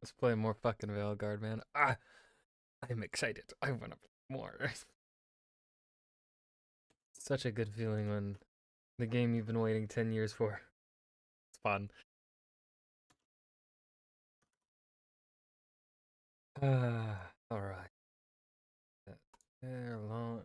Let's play more fucking Veilguard, man. I'm excited. I want to play more. Such a good feeling when the game you've been waiting 10 years for. It's fun. Alright. There long.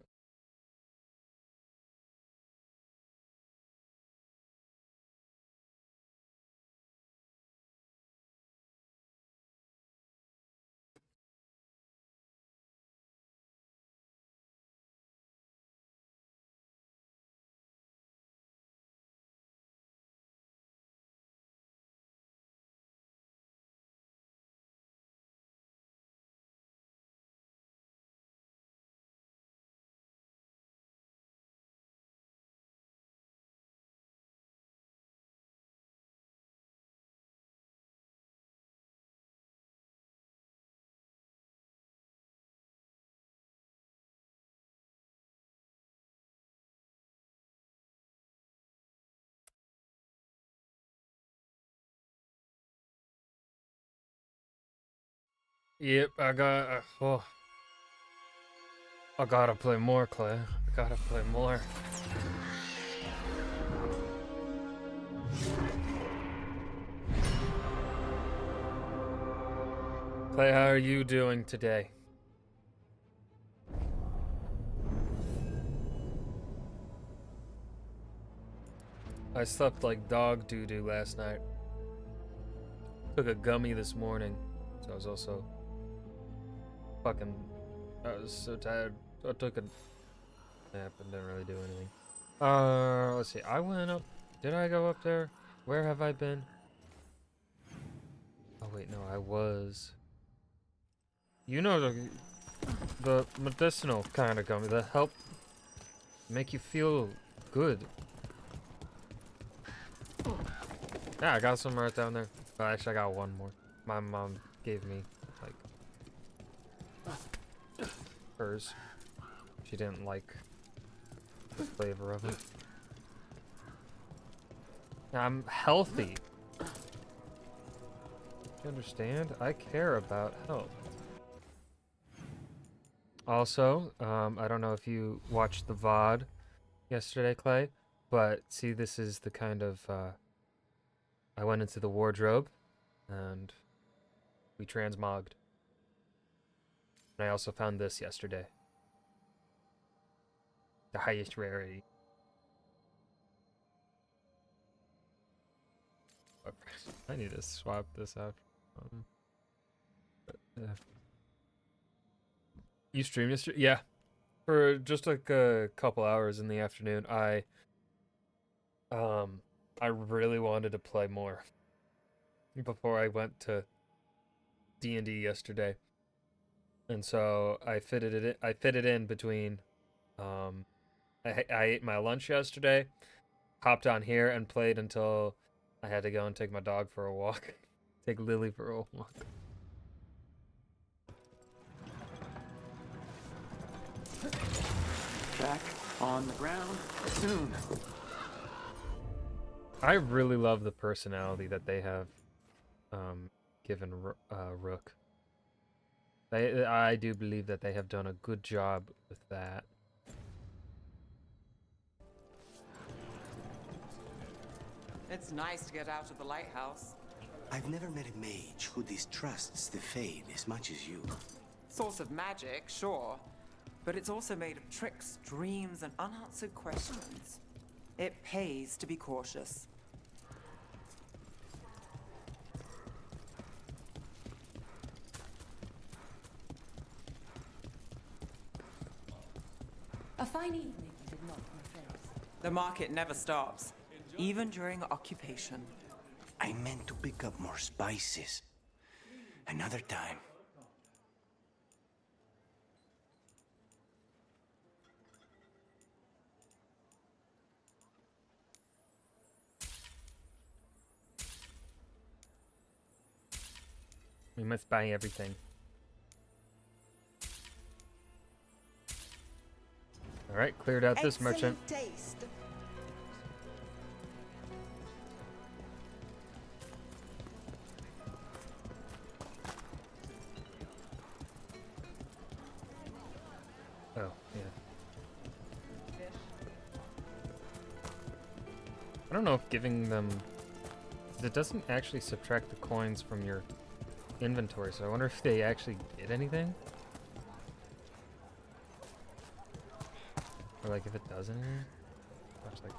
Yep, I got. I gotta play more, Clay. I gotta play more. Clay, how are you doing today? I slept like dog doo-doo last night. Took a gummy this morning, so I was also fucking. I was so tired. So I took a nap and didn't really do anything. Let's see. I went up. Did I go up there? Where have I been? Oh wait, no, I was. You know the medicinal kind of gummy that help make you feel good. Yeah, I got some right down there. Oh, actually, I got one more. My mom gave me like hers. She didn't like the flavor of it. I'm healthy. Do you understand? I care about health. Also, I don't know if you watched the VOD yesterday, Clay, but see, this is the kind of, I went into the wardrobe, and we transmogged. And I also found this yesterday. The highest rarity. I need to swap this out. Yeah. You streamed yesterday? Yeah. For just like a couple hours in the afternoon, I really wanted to play more before I went to D&D yesterday. And so I fitted in between I ate my lunch yesterday, hopped on here and played until I had to go and take my dog for a walk. Take Lily for a walk. Back on the ground soon. I really love the personality that they have given Rook. I do believe that they have done a good job with that. It's nice to get out of the lighthouse. I've never met a mage who distrusts the Fade as much as you. Source of magic, sure. But it's also made of tricks, dreams, and unanswered questions. It pays to be cautious. A fine evening you did not face. The market never stops, even during occupation. I meant to pick up more spices. Another time. We must buy everything. Alright, cleared out this merchant. Taste. Oh, yeah. I don't know if giving them... It doesn't actually subtract the coins from your inventory, so I wonder if they actually did anything? Or like if it does anything? Watch, like...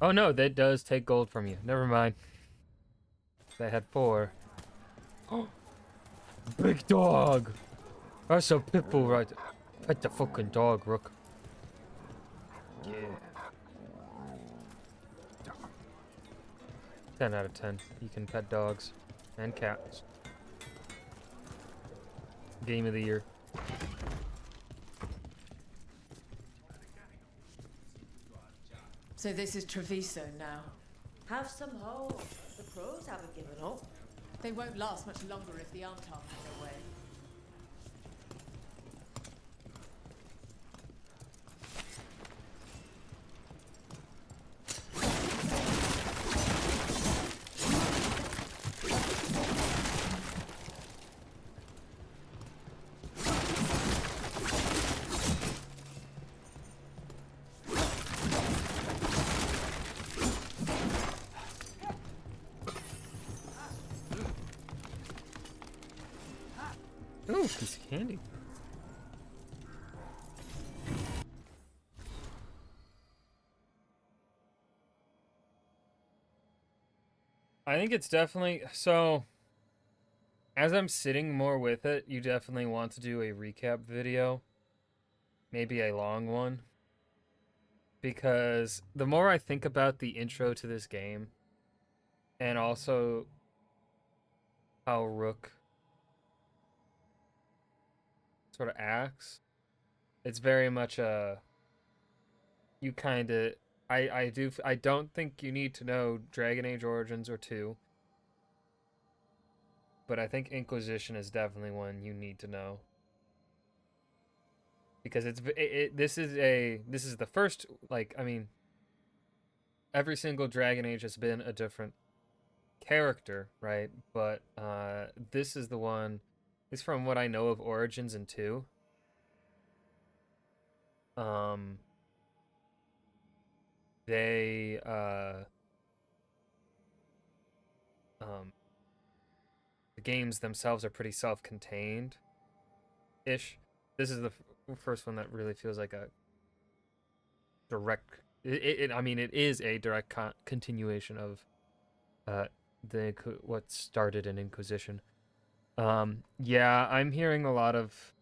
Oh no, that does take gold from you. Never mind. They had 4. Oh! Big dog! That's a pit bull right there. Pet the fucking dog, Rook. Yeah. 10 out of 10. You can pet dogs and cats. Game of the year. So this is Treviso now. Have some hope. The crows haven't given up. They won't last much longer if the Antar have their way. Ooh, piece of candy. I think it's definitely... So, as I'm sitting more with it, you definitely want to do a recap video. Maybe a long one. Because the more I think about the intro to this game, and also how Rook sort of acts, it's very much a... You kind of... I don't think you need to know Dragon Age Origins or 2. But I think Inquisition is definitely one you need to know. Because this is the first, like, I mean, every single Dragon Age has been a different character, right? But this is the one, it's from what I know of Origins and 2. They the games themselves are pretty self-contained ish. This is the first one that really feels like a direct I mean, it is a direct continuation of what started in Inquisition. Yeah, I'm hearing a lot of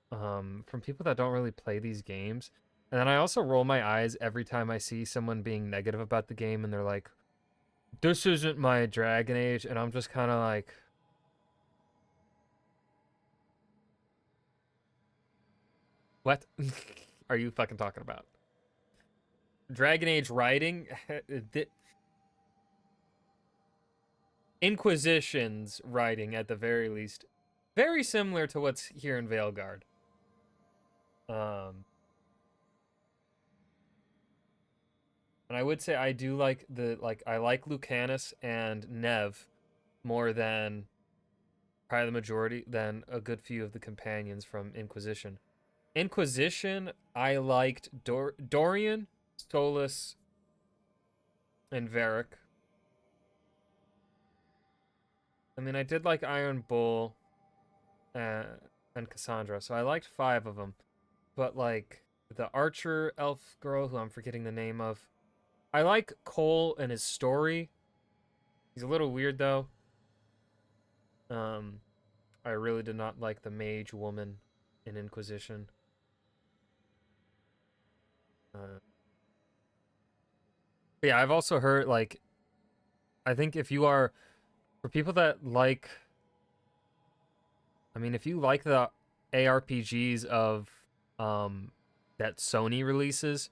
from people that don't really play these games. And then I also roll my eyes every time I see someone being negative about the game and they're like, this isn't my Dragon Age, and I'm just kind of like, what are you fucking talking about? Dragon Age writing, Inquisition's writing at the very least, very similar to what's here in Veilguard. And I would say I do like I like Lucanus and Nev more than probably the majority, than a good few of the companions from Inquisition. Inquisition, I liked Dorian, Solus, and Varric. I mean, I did like Iron Bull and Cassandra, so I liked 5 of them. But like the archer elf girl, who I'm forgetting the name of, I like Cole and his story. He's a little weird though. I really did not like the mage woman in Inquisition. Yeah, I've also heard, like, I think if you are, for people that like, I mean, if you like the ARPGs of that Sony releases,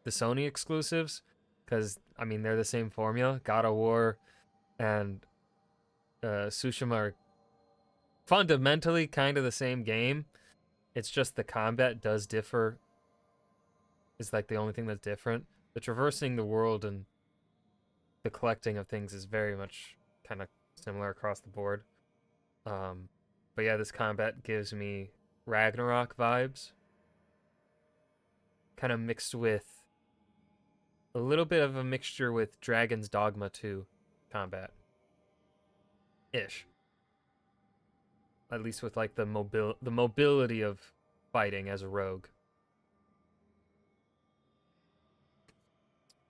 the Sony exclusives, because I mean they're the same formula. God of War and Tsushima are fundamentally kind of the same game. It's just the combat does differ. It's like the only thing that's different. The traversing the world and the collecting of things is very much kind of similar across the board. But yeah, this combat gives me Ragnarok vibes, kind of mixed with a little bit of a mixture with Dragon's Dogma 2 combat ish. At least with like the mobility of fighting as a rogue.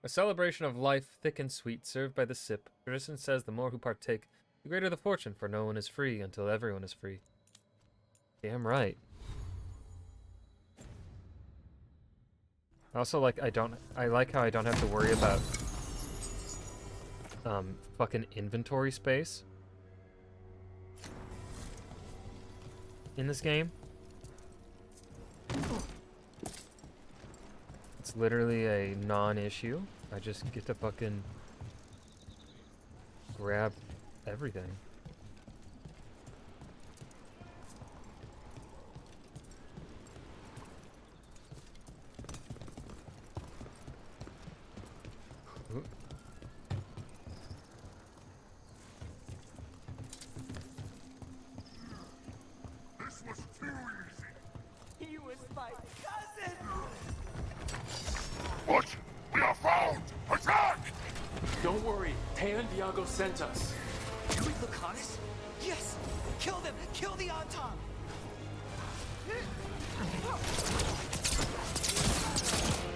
A celebration of life, thick and sweet, served by the sip. Tradition says the more who partake, the greater the fortune, for no one is free until everyone is free. Damn right. Also, like, I like how I don't have to worry about fucking inventory space in this game. It's literally a non-issue. I just get to fucking grab everything. Ooh. This was too easy. He was my cousin! What? We are found! Attack! Don't worry, Taya and Diago sent us. Can we look honest? Yes! Kill them! Kill the Anton!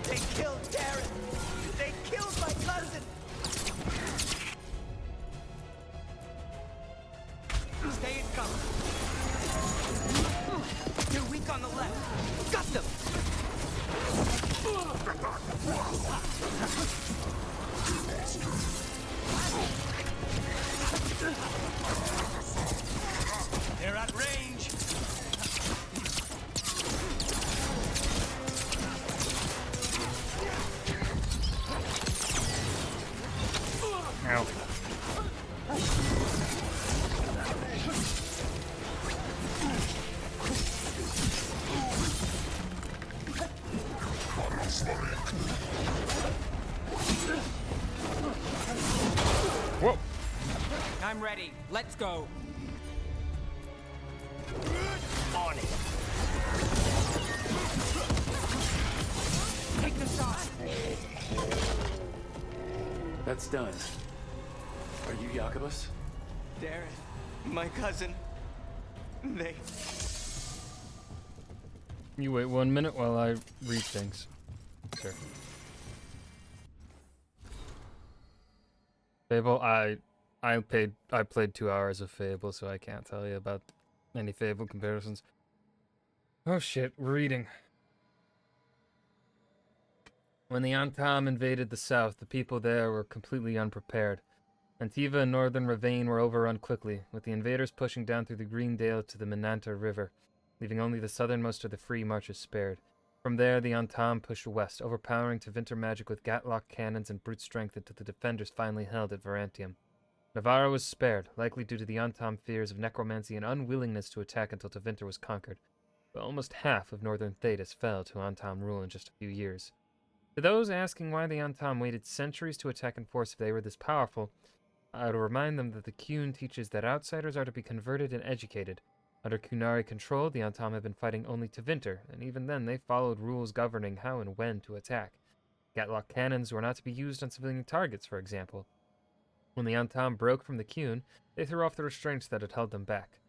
They killed Darren! They killed my cousin! Stay in cover! They're weak on the left! Got them! They're at range! Ow. Whoa. I'm ready. Let's go. On it! Take the shot. That's done. Are you Jacobus? Darren, my cousin. They... You wait 1 minute while I read things. Sure. Fable, I played 2 hours of Fable, so I can't tell you about any Fable comparisons. Oh shit, we're reading. When the Antam invaded the south, the people there were completely unprepared. Antiva and northern Ravane were overrun quickly, with the invaders pushing down through the Green Dale to the Minanta River, leaving only the southernmost of the free marches spared. From there, the Antam pushed west, overpowering Tevinter magic with gatlock cannons and brute strength until the defenders finally held at Varantium. Navarra was spared, likely due to the Antam fears of necromancy and unwillingness to attack until Tevinter was conquered. But almost half of northern Thetis fell to Antam rule in just a few years. To those asking why the Antam waited centuries to attack in force if they were this powerful, I would remind them that the Qun teaches that outsiders are to be converted and educated. Under Qunari control, the Antam have been fighting only Tevinter, and even then they followed rules governing how and when to attack. Gatlock cannons were not to be used on civilian targets, for example. When the Antam broke from the Qun, they threw off the restraints that had held them back.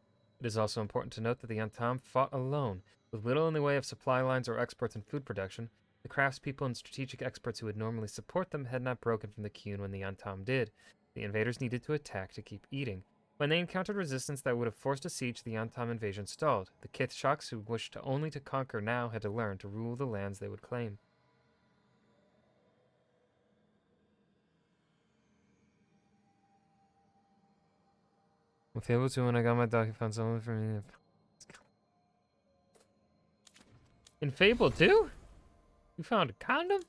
It is also important to note that the Antam fought alone, with little in the way of supply lines or experts in food production. The craftspeople and strategic experts who would normally support them had not broken from the Qun when the Antam did. The invaders needed to attack to keep eating. When they encountered resistance that would have forced a siege, the Antam invasion stalled. The Kithshaks, who wished only to conquer now, had to learn to rule the lands they would claim. With Fable 2, when I got my dog, he found someone for me. In Fable 2? You found a condom?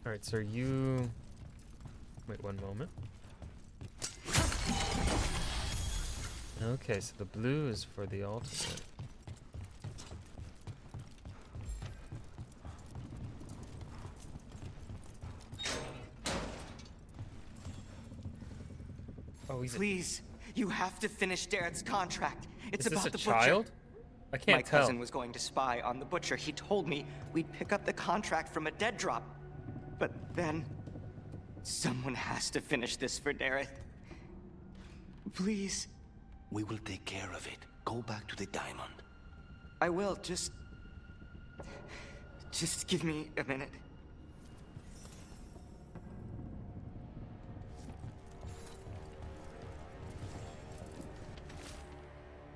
Alright, so you... Wait 1 moment. Okay, so the blue is for the ultimate. Oh, he's Please, you have to finish Darrett's contract. It's Is this about a the child? butcher. I can't My tell. cousin was going to spy on the butcher. He told me we'd pick up the contract from a dead drop. But then, someone has to finish this for Darrett. Please. We will take care of it. Go back to the diamond. I will, just give me a minute.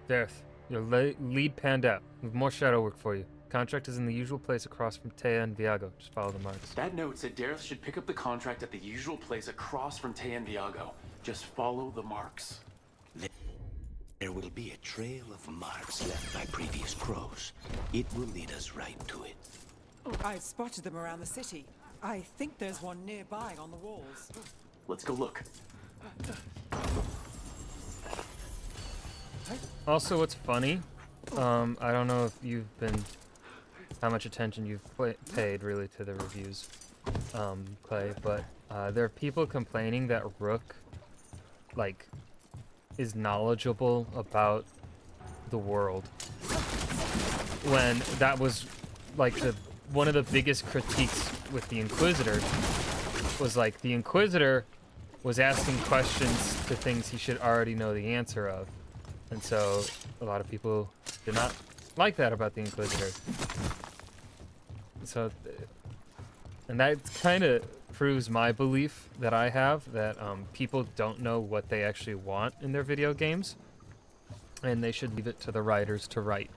Dareth, your lead panned out. We have more shadow work for you. Contract is in the usual place across from Taya and Viago. Just follow the marks. That note said Dareth should pick up the contract at the usual place across from Tay and Viago. Just follow the marks. There will be a trail of marks left by previous crows. It will lead us right to it. I've spotted them around the city. I think there's one nearby on the walls. Let's go look. Also, what's funny, I don't know if you've been, how much attention you've paid really to the reviews, Clay, but there are people complaining that Rook, like, is knowledgeable about the world. When that was, like, one of the biggest critiques with the Inquisitor was, like, the Inquisitor was asking questions to things he should already know the answer of. And so, a lot of people did not like that about the Inquisitor. So, and that kind of proves my belief that I have, that people don't know what they actually want in their video games, and they should leave it to the writers to write.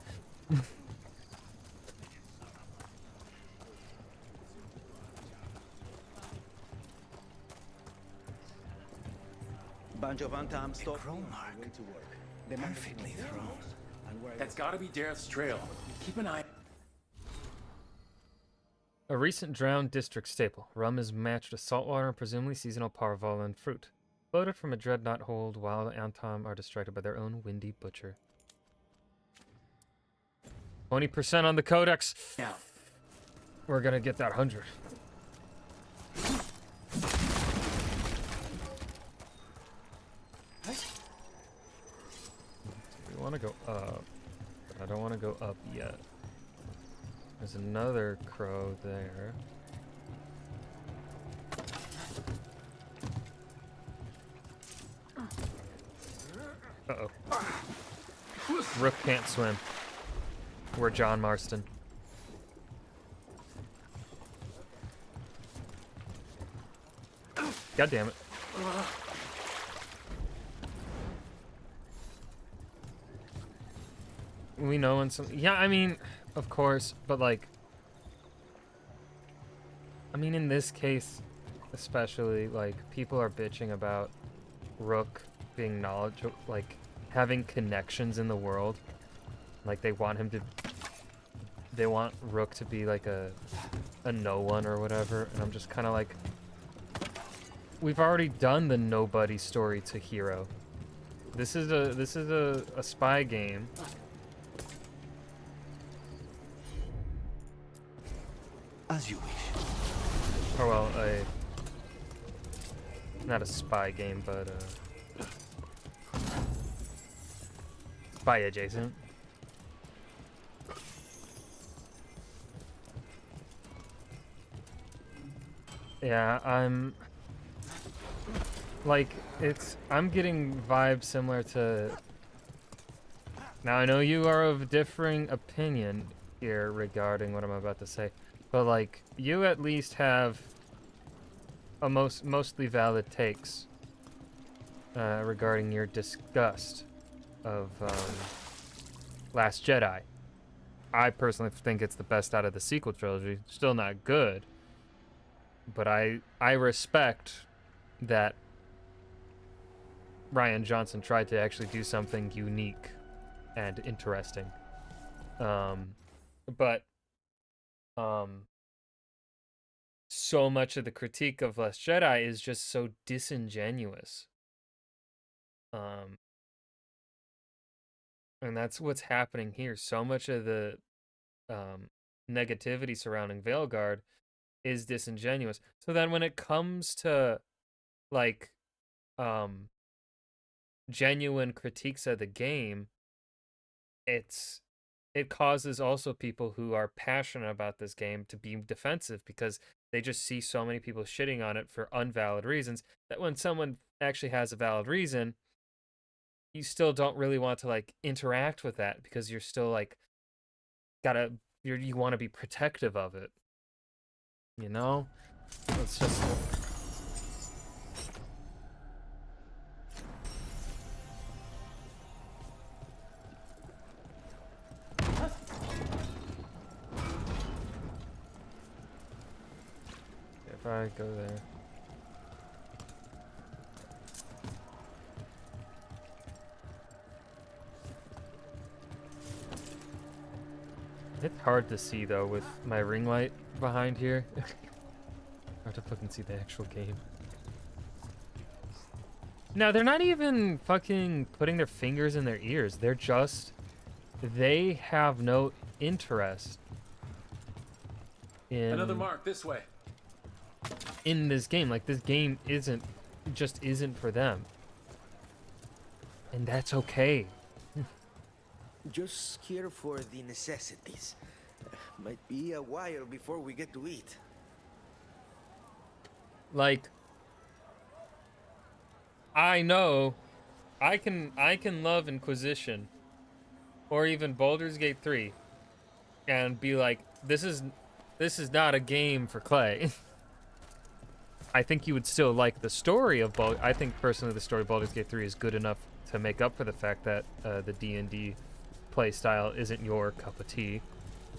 Bunch of untimed stuff. Crow mark. Perfectly thrown. That's gotta be Dareth's trail. Keep an eye. A recent drowned district staple. Rum is matched with saltwater and presumably seasonal parval and fruit. Floated from a dreadnought hold while the Antom are distracted by their own windy butcher. 20% on the codex. Now. We're gonna get that 100. We want to go up, but I don't want to go up yet. There's another crow there. Uh-oh. Rook can't swim. We're John Marston. God damn it. We know when some... Yeah, I mean, of course, but like... I mean, in this case, especially, like, people are bitching about Rook being knowledgeable, like, having connections in the world. Like, they want him to... They want Rook to be, like, a no one or whatever, and I'm just kind of like... We've already done the nobody story to hero. This is a spy game. As you wish. Or well, not a spy game, but spy adjacent. Yeah, I'm like, I'm getting vibes similar to... Now, I know you are of differing opinion here regarding what I'm about to say, but like, you at least have a mostly valid takes regarding your disgust of Last Jedi. I personally think it's the best out of the sequel trilogy. Still not good, but I respect that Rian Johnson tried to actually do something unique and interesting. But so much of the critique of Last Jedi is just so disingenuous. And that's what's happening here. So much of the negativity surrounding Veilguard is disingenuous. So then when it comes to like genuine critiques of the game, it causes also people who are passionate about this game to be defensive because they just see so many people shitting on it for unvalid reasons that when someone actually has a valid reason, you still don't really want to like interact with that because you're still like you want to be protective of it. You know? It's just if I go there. It's hard to see though with my ring light behind here. Hard to fucking see the actual game. No, they're not even fucking putting their fingers in their ears. They have no interest in Another mark this way. in this game. Like this game isn't for them. And that's okay. Just here for the necessities. Might be a while before we get to eat. Like I know I can love Inquisition or even Baldur's Gate 3 and be like this is not a game for Clay. I think you would still like the story of I think personally the story of Baldur's Gate 3 is good enough to make up for the fact that the D&D play style isn't your cup of tea,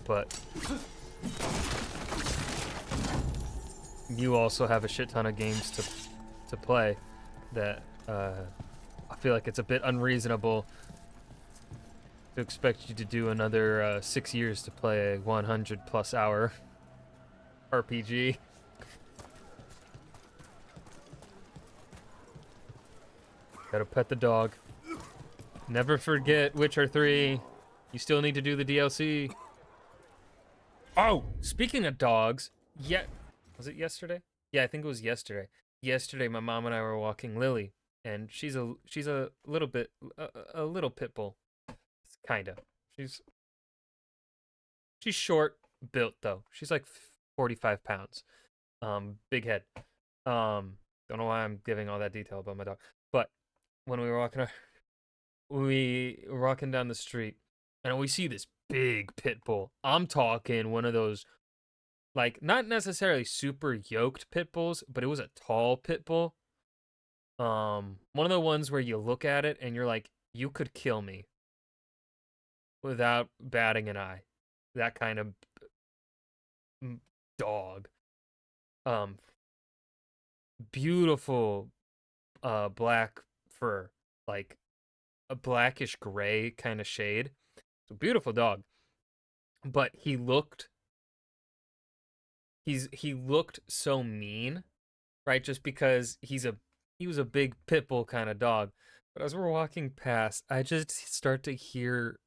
but you also have a shit ton of games to play that I feel like it's a bit unreasonable to expect you to do another 6 years to play a 100+ hour RPG. Gotta pet the dog. Never forget Witcher 3. You still need to do the DLC. Oh, speaking of dogs, was it yesterday? Yeah, I think it was yesterday. Yesterday, my mom and I were walking Lily, and she's a little bit a little pit bull, kinda. She's short built though. She's like 45 pounds. Big head. Don't know why I'm giving all that detail about my dog, but when we were walking down the street, and we see this big pit bull. I'm talking one of those, like, not necessarily super yoked pit bulls, but it was a tall pit bull. One of the ones where you look at it and you're like, you could kill me without batting an eye. That kind of dog. Beautiful black fur, like a blackish gray kind of shade. It's a beautiful dog. But he looked so mean, right? Just because he was a big pit bull kind of dog. But as we're walking past, I just start to hear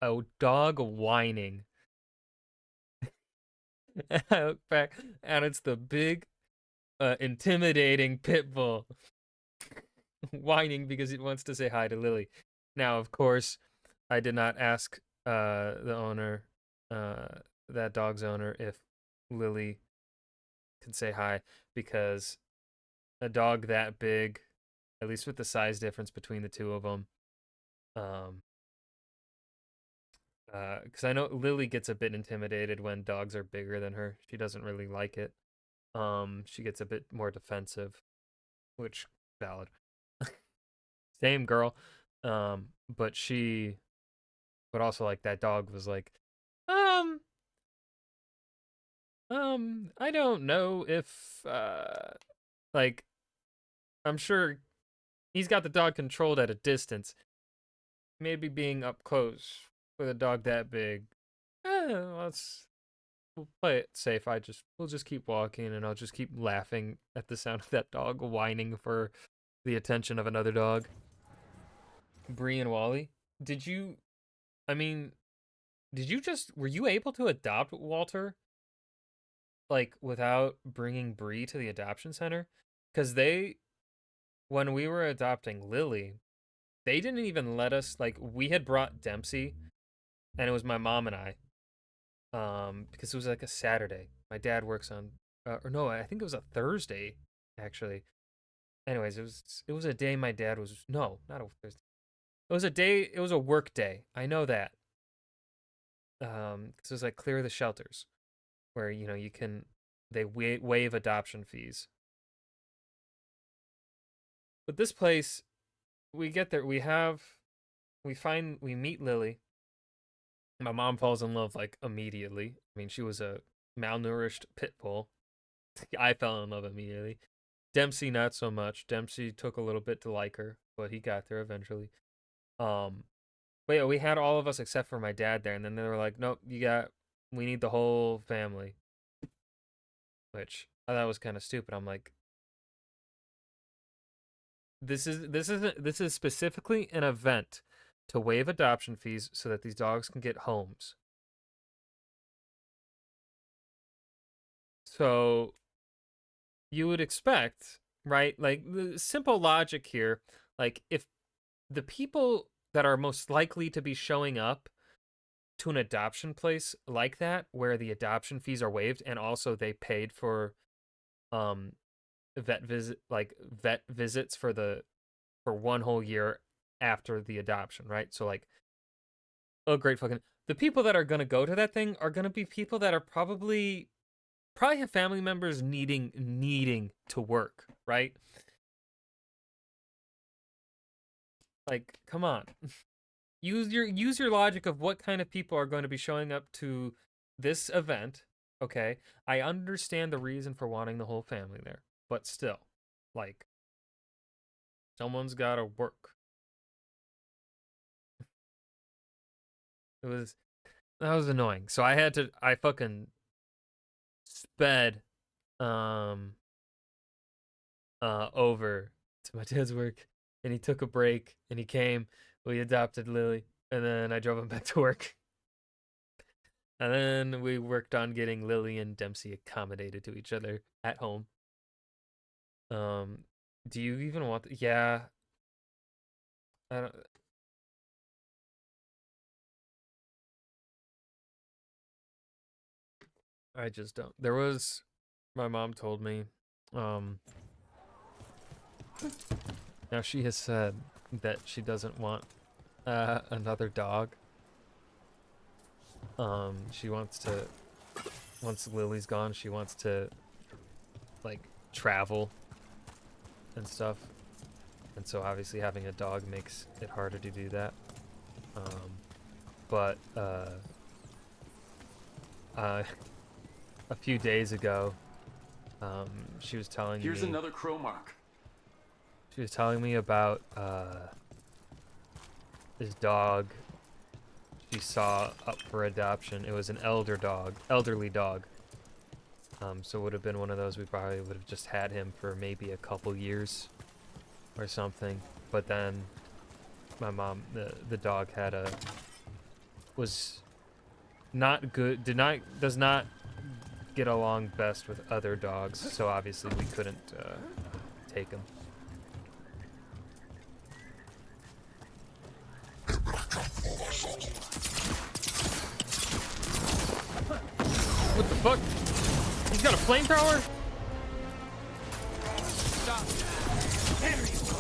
a dog whining. And I look back, and it's the big, intimidating pit bull whining because it wants to say hi to Lily. Now, of course, I did not ask the owner, that dog's owner, if Lily can say hi, because a dog that big, at least with the size difference between the two of them, because I know Lily gets a bit intimidated when dogs are bigger than her. She doesn't really like it. She gets a bit more defensive, which valid. Same girl. But also like that dog was like, I don't know if, like, I'm sure he's got the dog controlled at a distance. Maybe being up close with a dog that big, we'll play it safe. We'll just keep walking, and I'll just keep laughing at the sound of that dog whining for the attention of another dog. Bree and Wally, were you able to adopt Walter, like, without bringing Bree to the adoption center? Because when we were adopting Lily, they didn't even let us, like, we had brought Dempsey, and it was my mom and I, because it was like a Saturday. My dad works on, or no, I think it was a Thursday, actually. Anyways, it was a day my dad was, no, not a Thursday. It was a day, it was a work day. I know that. 'Cause it was like clear the shelters, where, you know, you can, they waive adoption fees. But this place, we get there, we meet Lily. My mom falls in love like immediately. I mean, she was a malnourished pit bull. I fell in love immediately. Dempsey not so much. Dempsey took a little bit to like her, but he got there eventually. But yeah, we had all of us except for my dad there, and then they were like, "Nope, we need the whole family." Which I thought was kind of stupid. I'm like, this is specifically an event to waive adoption fees so that these dogs can get homes. So you would expect, right? Like, the simple logic here, like, if the people that are most likely to be showing up to an adoption place like that, where the adoption fees are waived, and also they paid for vet visits for one whole year after the adoption, right? So, like, oh, great fucking, the people that are gonna go to that thing are gonna be people that are probably have family members needing to work, right? Like, come on. Use your logic of what kind of people are going to be showing up to this event, okay? I understand the reason for wanting the whole family there, but still, like, someone's got to work. That was annoying. So I fucking sped over to my dad's work, and he took a break, and he came. We adopted Lily, and then I drove him back to work. And then we worked on getting Lily and Dempsey accommodated to each other at home. Do you even want yeah. I don't I just don't. My mom told me, now she has said that she doesn't want another dog. She wants to, once Lily's gone, she wants to, like, travel and stuff. And so obviously having a dog makes it harder to do that. But a few days ago, she was telling Here's me, another crow mark. she was telling me about this dog she saw up for adoption. It was an elderly dog. So it would have been one of those, we probably would have just had him for maybe a couple years or something. But then my mom, the dog was not good, does not get along best with other dogs, so obviously we couldn't take him. What the fuck? He's got a flamethrower? Stop. There you go.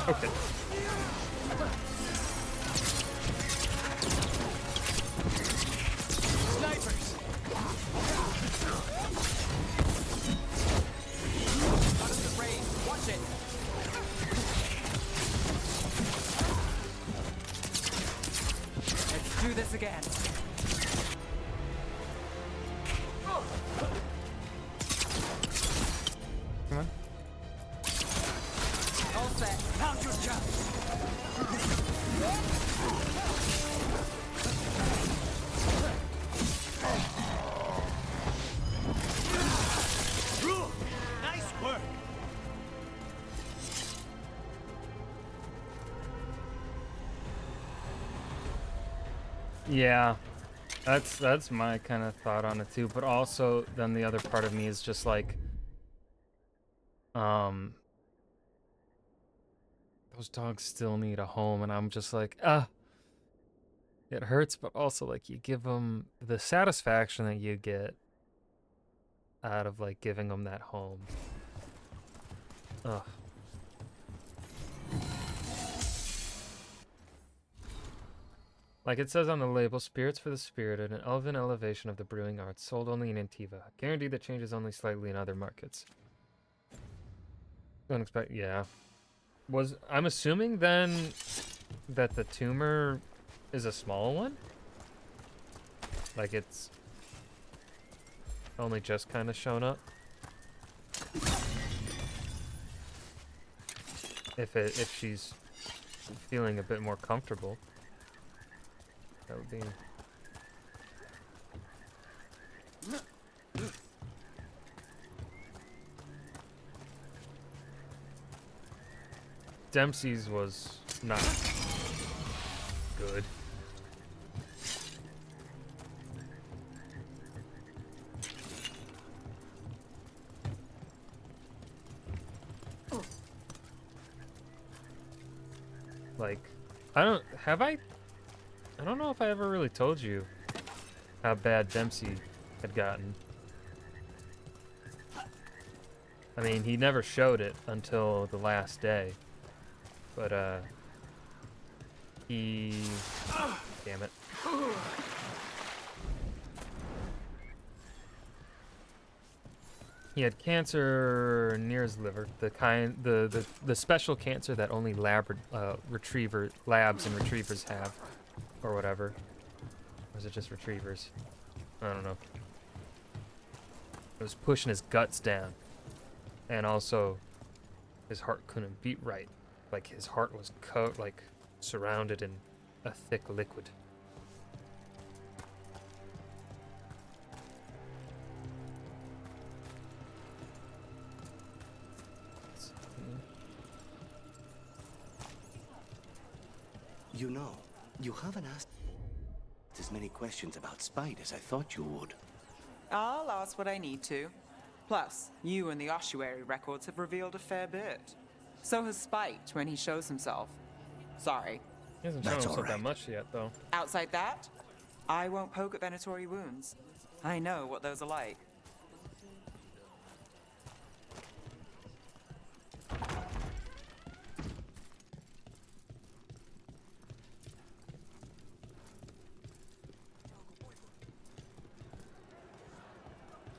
Okay. Snipers. Out of the range. Watch it. Let's do this again. Come on. All set. Pound your chest. Yeah, that's my kind of thought on it too. But also, then the other part of me is just like, those dogs still need a home, and I'm just like, it hurts, but also like you give them the satisfaction that you get out of like giving them that home. Ugh. Like it says on the label, spirits for the spirited, an elven elevation of the brewing arts, sold only in Antiva. Guaranteed that changes only slightly in other markets. Don't expect, yeah. I'm assuming then that the tumor is a small one? Like it's only just kind of shown up? If she's feeling a bit more comfortable. That would be... Dempsey's was not good. Like, I don't know if I ever really told you how bad Dempsey had gotten. I mean, he never showed it until the last day. But, damn it. He had cancer near his liver, the special cancer that only labs and retrievers have, or whatever. Or is it just retrievers? I don't know. It was pushing his guts down, and also his heart couldn't beat right. Like his heart was surrounded in a thick liquid. You know, you haven't asked as many questions about Spite as I thought you would. I'll ask what I need to. Plus, you and the ossuary records have revealed a fair bit. So has Spite when he shows himself. Sorry. He hasn't shown himself that much yet, though. Outside that, I won't poke at venatory wounds. I know what those are like.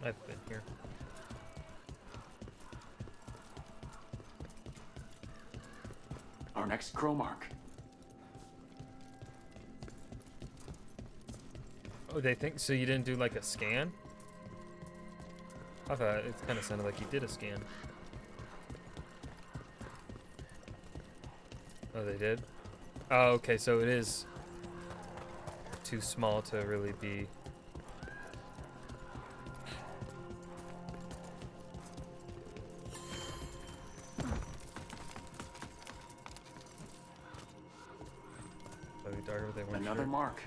I've been here. Our next crow mark. Oh, they think so? You didn't do like a scan? I thought it kind of sounded like you did a scan. Oh, they did? Oh, okay, so it is too small to really be... Another mark.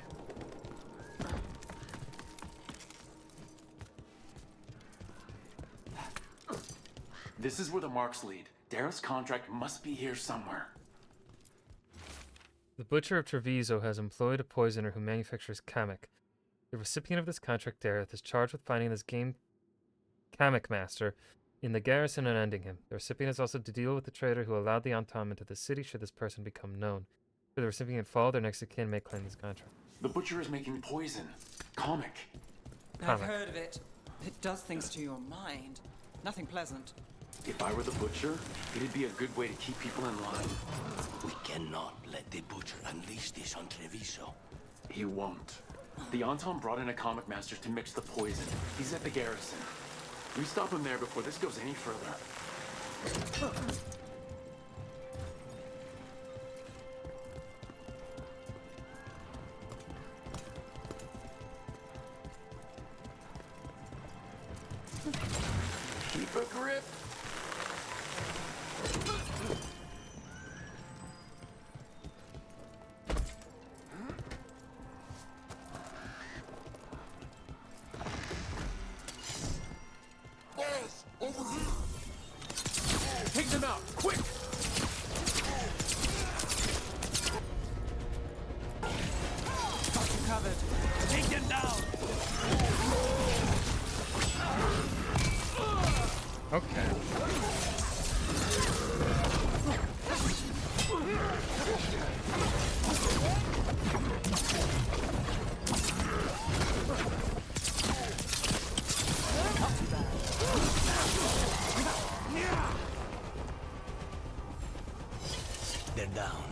This is where the marks lead. Dareth's contract must be here somewhere. The Butcher of Treviso has employed a poisoner who manufactures Kamek. The recipient of this contract, Dareth, is charged with finding this game Kamek master in the garrison and ending him. The recipient is also to deal with the traitor who allowed the Antam into the city should this person become known. Should the recipient fall, their next of kin may claim this contract. The Butcher is making poison. Comic. I've heard of it. It does things to your mind. Nothing pleasant. If I were the Butcher, it'd be a good way to keep people in line. We cannot let the Butcher unleash this on Treviso. He won't. The Anton brought in a comic master to mix the poison. He's at the garrison. We stop him there before this goes any further. Keep a grip. covered. Take them down! Okay. They're down.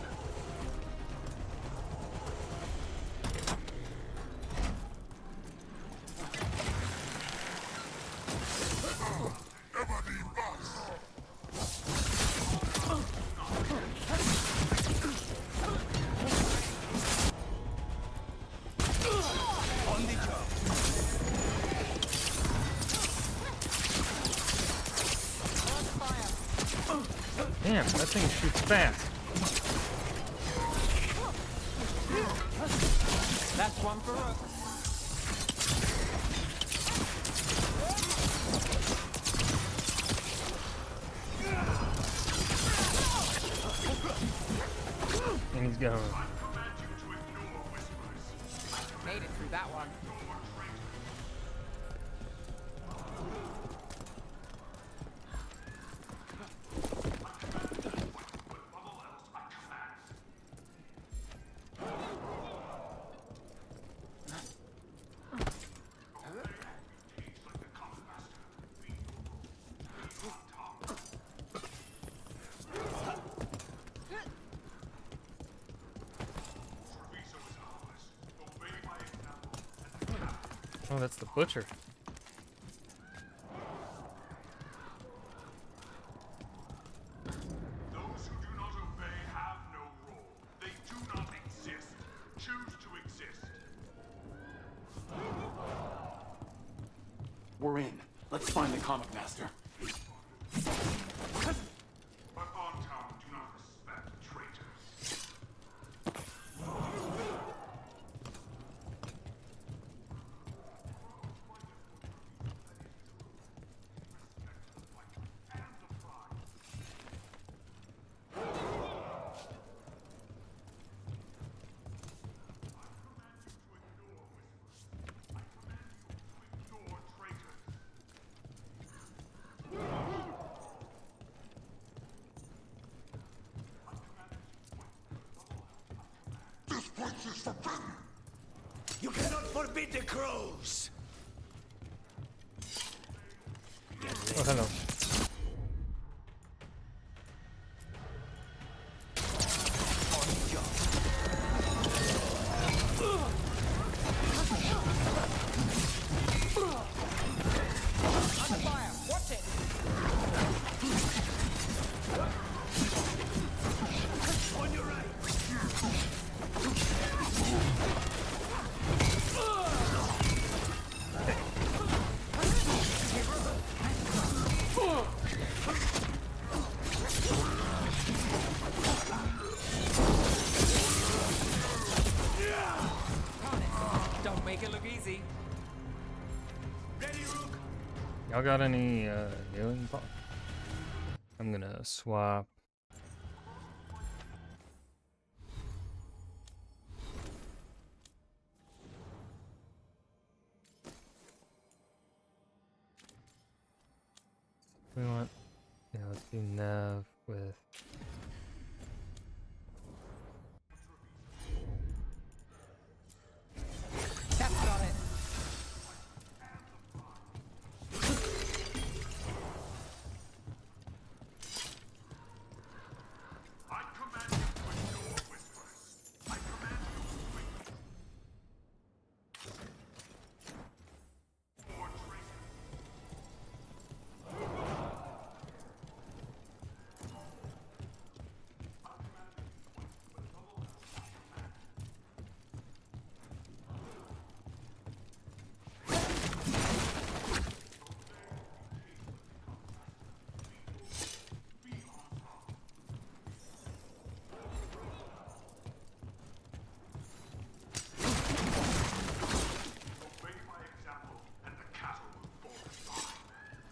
On the job. Damn, that thing shoots fast. That's one for us. And he's going. Made it through that one. Oh, that's the butcher. Those who do not obey have no role. They do not exist. Choose to exist. We're in. Let's find the comic master. But on town do not respect traitors. Ignore traitors. This place is forbidden. You cannot forbid the crows! Oh, hello. On the job. Under fire. Watch it. On your right! Don't make it look easy. Ready, Rook? Y'all got any healing pot? I'm gonna swap. We want, yeah, let's do Nav with. That's got it. I command you to ignore whispers. I command you to ignore traitors. Obey my example, and the cattle will fall in line.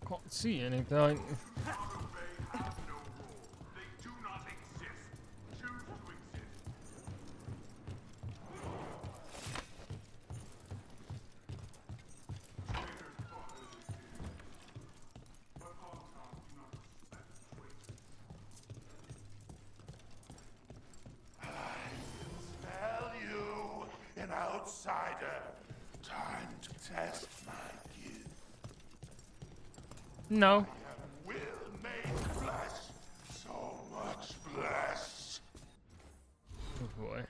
Can't see anything. Not obey have no role. They do not exist. Time to test my gift. No. Will made flesh. So much flesh. Oh boy.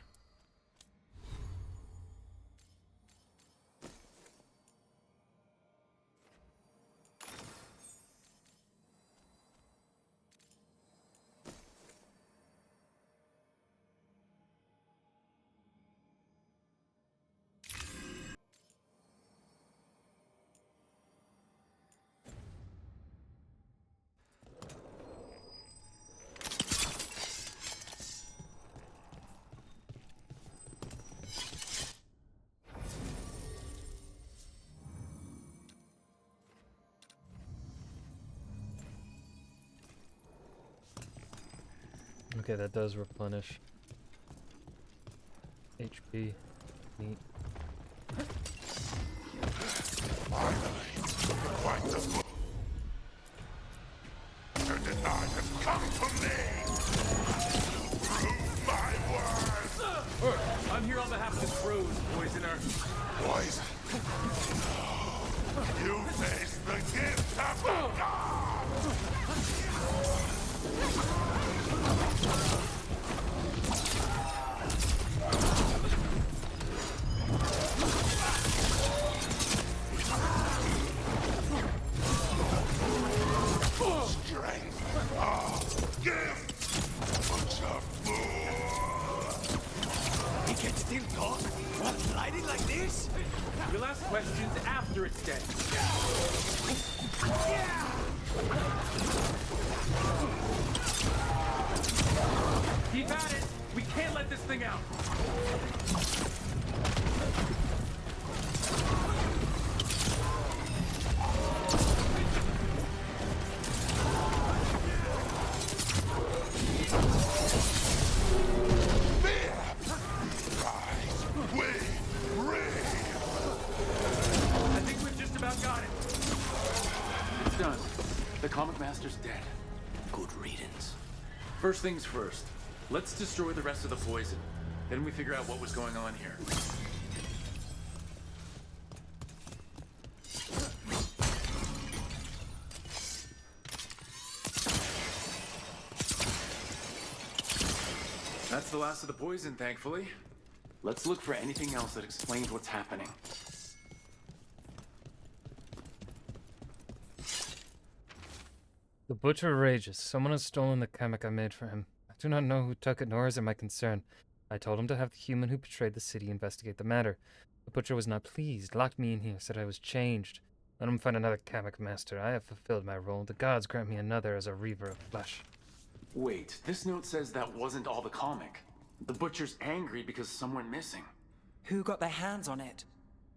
Okay, that does replenish HP. Neat. Quite the move. And the night has come to me. Prove my worth. I'm here on behalf of the crows, poisoner. Poison. You face the gift of the gods. Strength of gift. Such a fool. He can still talk? What, lighting like this? You'll ask questions after it's dead. Keep at it! We can't let this thing out! I think we've just about got it. It's done. The Comic Master's dead. Good riddance. First things first. Let's destroy the rest of the poison. Then we figure out what was going on here. That's the last of the poison, thankfully. Let's look for anything else that explains what's happening. The butcher rages. Someone has stolen the chemic I made for him. I do not know who took it, nor is it my concern. I told him to have the human who betrayed the city investigate the matter. The butcher was not pleased, locked me in here, said I was changed. Let him find another chemic master. I have fulfilled my role. The gods grant me another as a reaver of flesh. Wait, this note says that wasn't all the comic. The butcher's angry because someone missing. Who got their hands on it?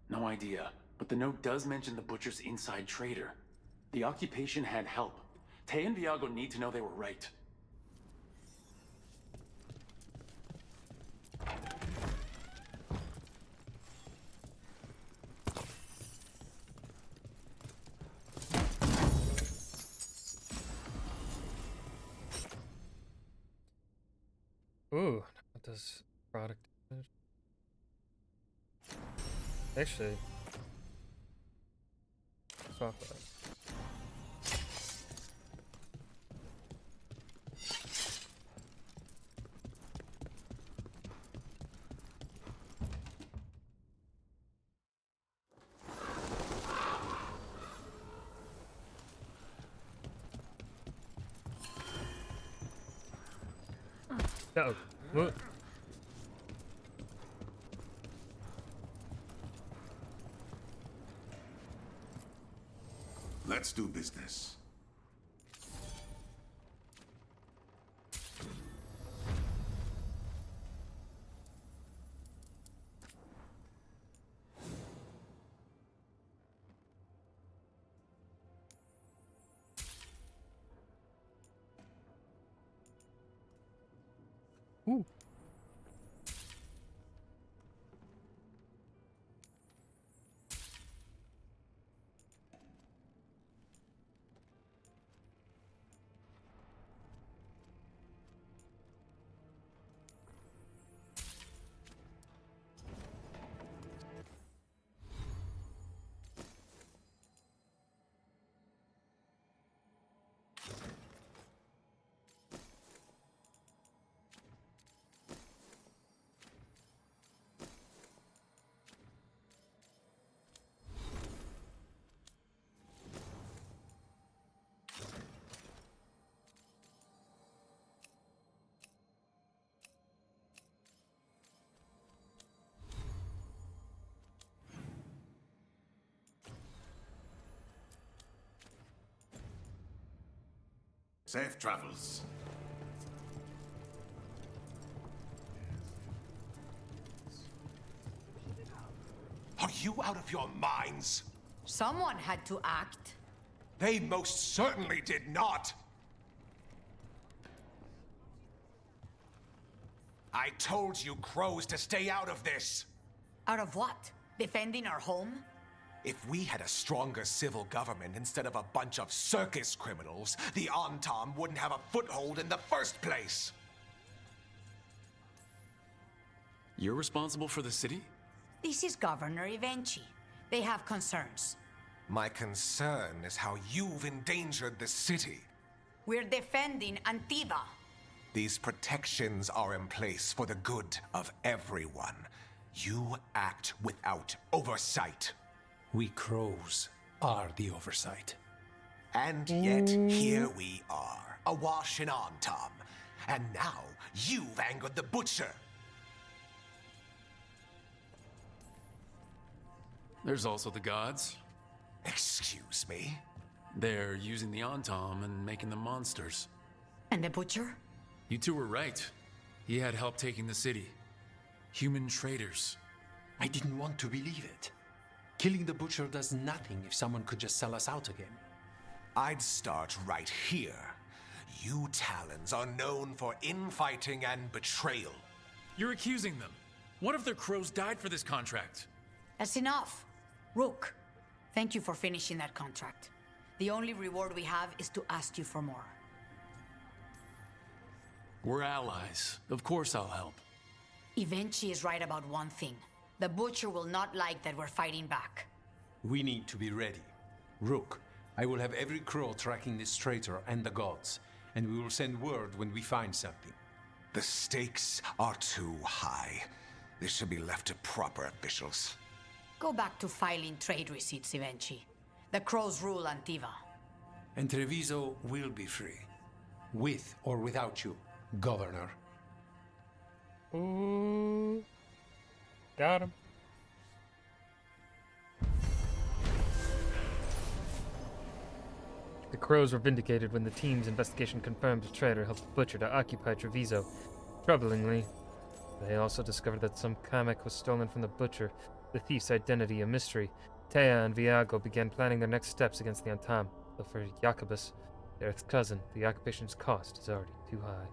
No idea, but the note does mention the butcher's inside trader. The occupation had help. Tay and Viago need to know they were right. Ooh, what does product damage? Actually, swap that. Uh-oh. What? Let's do business. Ooh. Safe travels. Are you out of your minds? Someone had to act. They most certainly did not. I told you crows to stay out of this. Out of what? Defending our home? If we had a stronger civil government instead of a bunch of circus criminals, the Antam wouldn't have a foothold in the first place. You're responsible for the city? This is Governor Evenchi. They have concerns. My concern is how you've endangered the city. We're defending Antiva. These protections are in place for the good of everyone. You act without oversight. We crows are the oversight. And yet, here we are, awash in Antam. And now, you've angered the Butcher. There's also the gods. Excuse me? They're using the Antam and making them monsters. And the Butcher? You two were right. He had help taking the city. Human traitors. I didn't want to believe it. Killing the Butcher does nothing if someone could just sell us out again. I'd start right here. You Talons are known for infighting and betrayal. You're accusing them. What if their crows died for this contract? That's enough. Rook, thank you for finishing that contract. The only reward we have is to ask you for more. We're allies. Of course I'll help. Evenchi is right about one thing. The Butcher will not like that we're fighting back. We need to be ready. Rook, I will have every crow tracking this traitor and the gods, and we will send word when we find something. The stakes are too high. This should be left to proper officials. Go back to filing trade receipts, Evenchi. The crows rule Antiva. And Treviso will be free. With or without you, Governor. Ooh. Got him. The crows were vindicated when the team's investigation confirmed a traitor helped the Butcher to occupy Treviso. Troublingly, they also discovered that some comic was stolen from the Butcher, the thief's identity a mystery. Tea and Viago began planning their next steps against the Antam, though for Jacobus, their cousin, the occupation's cost is already too high.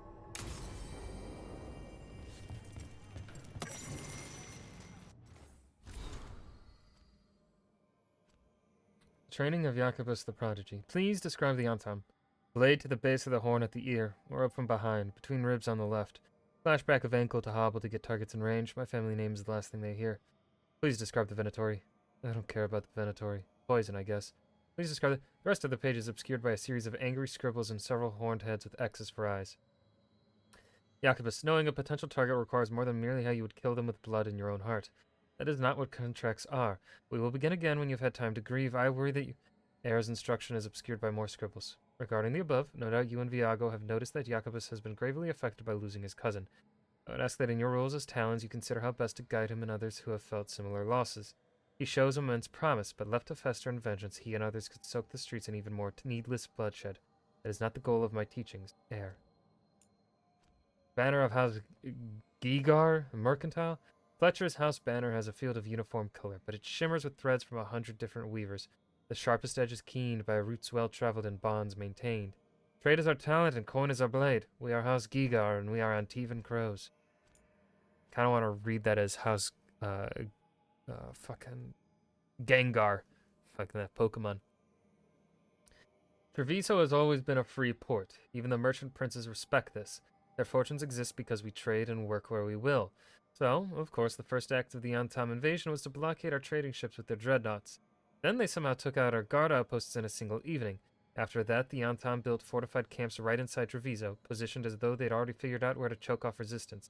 Training of Jacobus the Prodigy. Please describe the Antam. Blade to the base of the horn at the ear, or up from behind, between ribs on the left. Flashback of ankle to hobble to get targets in range. My family name is the last thing they hear. Please describe the Venatori. I don't care about the Venatori. Poison, I guess. Please describe the rest of the page is obscured by a series of angry scribbles and several horned heads with X's for eyes. Jacobus, knowing a potential target requires more than merely how you would kill them with blood in your own heart. That is not what contracts are. We will begin again when you've had time to grieve. I worry that Air's instruction is obscured by more scribbles. Regarding the above, no doubt you and Viago have noticed that Jacobus has been gravely affected by losing his cousin. I would ask that in your roles as Talons you consider how best to guide him and others who have felt similar losses. He shows immense promise, but left to fester in vengeance, he and others could soak the streets in even more needless bloodshed. That is not the goal of my teachings. Air. Banner of House Gigar, Mercantile? Fletcher's house banner has a field of uniform color, but it shimmers with threads from 100 different weavers. The sharpest edge is keened by roots well traveled and bonds maintained. Trade is our talent and coin is our blade. We are House Gigar and we are Antivan crows. Kinda wanna read that as House fucking Gengar. Fucking that Pokemon. Treviso has always been a free port. Even the merchant princes respect this. Their fortunes exist because we trade and work where we will. So, of course, the first act of the Antam invasion was to blockade our trading ships with their dreadnoughts. Then they somehow took out our guard outposts in a single evening. After that, the Antam built fortified camps right inside Treviso, positioned as though they'd already figured out where to choke off resistance.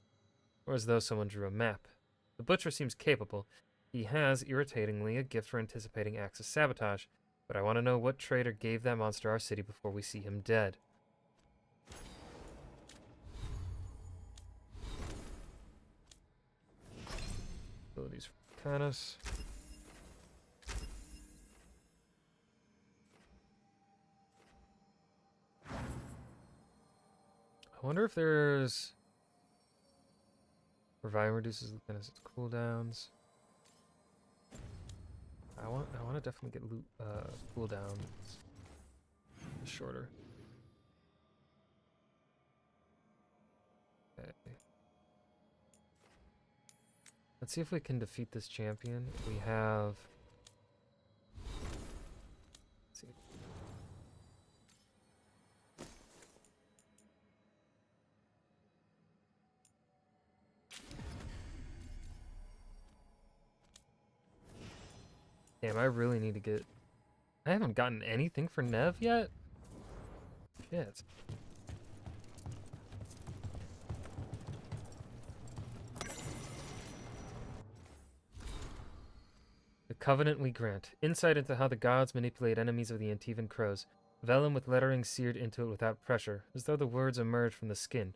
Or as though someone drew a map. The Butcher seems capable. He has, irritatingly, a gift for anticipating acts of sabotage. But I want to know what traitor gave that monster our city before we see him dead. Abilities for Canis. I wonder if there's... Revive reduces Lieutenant's cooldowns. I want to definitely get loot cooldowns shorter. Okay. Let's see if we can defeat this champion. We have... Let's see. Damn, I really need to get... I haven't gotten anything for Nev yet? Shit. The Covenant we grant. Insight into how the gods manipulate enemies of the Antivan crows. Vellum with lettering seared into it without pressure, as though the words emerge from the skin.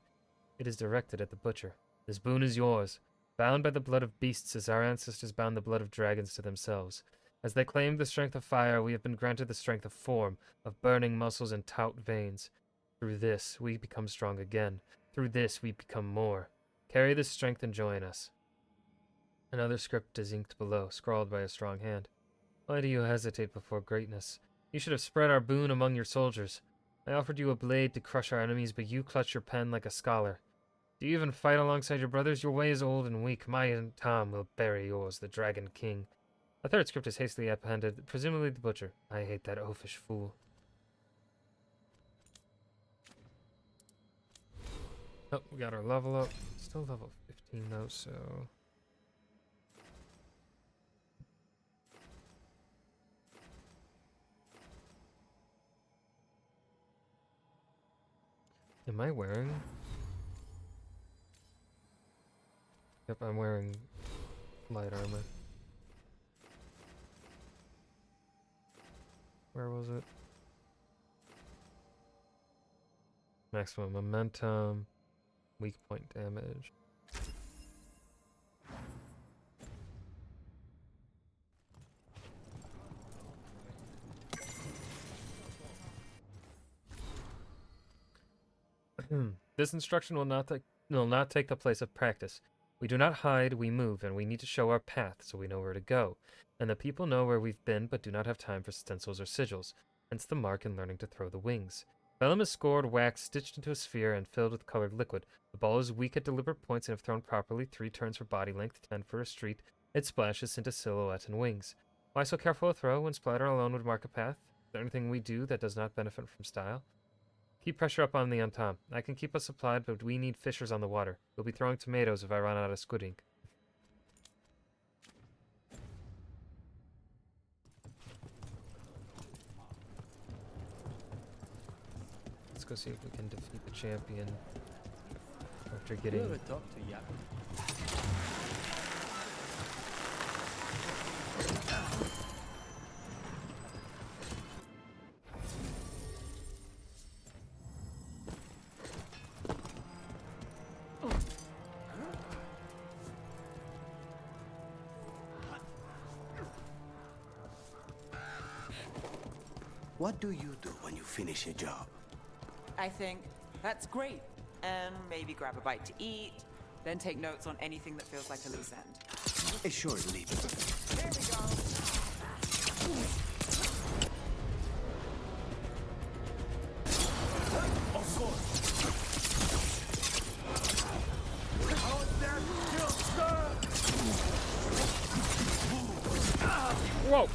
It is directed at the butcher. This boon is yours. Bound by the blood of beasts as our ancestors bound the blood of dragons to themselves. As they claimed the strength of fire, we have been granted the strength of form, of burning muscles and taut veins. Through this, we become strong again. Through this, we become more. Carry this strength and join us. Another script is inked below, scrawled by a strong hand. Why do you hesitate before greatness? You should have spread our boon among your soldiers. I offered you a blade to crush our enemies, but you clutch your pen like a scholar. Do you even fight alongside your brothers? Your way is old and weak. My Tom will bury yours, the Dragon King. A third script is hastily apprehended, presumably the butcher. I hate that oafish fool. Oh, we got our level up. Still level 15 though, so... Am I wearing... Yep, I'm wearing light armor. Where was it? Maximum momentum, weak point damage. This instruction will not take the place of practice. We do not hide, we move, and we need to show our path so we know where to go. And the people know where we've been, but do not have time for stencils or sigils, hence the mark in learning to throw the wings. Vellum is scored, waxed, stitched into a sphere, and filled with colored liquid. The ball is weak at deliberate points, and if thrown properly, 3 turns for body length, 10 for a street, it splashes into silhouette and wings. Why so careful a throw when splatter alone would mark a path? Is there anything we do that does not benefit from style? Keep pressure up on the Antom. I can keep us supplied, but we need fishers on the water. We'll be throwing tomatoes if I run out of squid ink. Let's go see if we can defeat the champion after getting... What do you do when you finish a job? I think that's great. And maybe grab a bite to eat, then take notes on anything that feels like a loose end. A short leap. There we go. Of course. Whoa!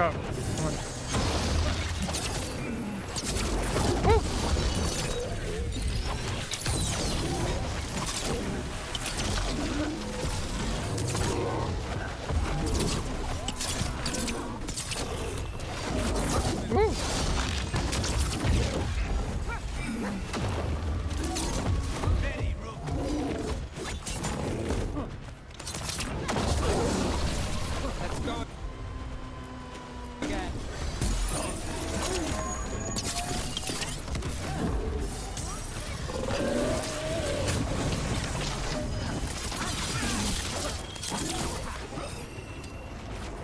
up. Come on. Woo! Woo! Let's go again.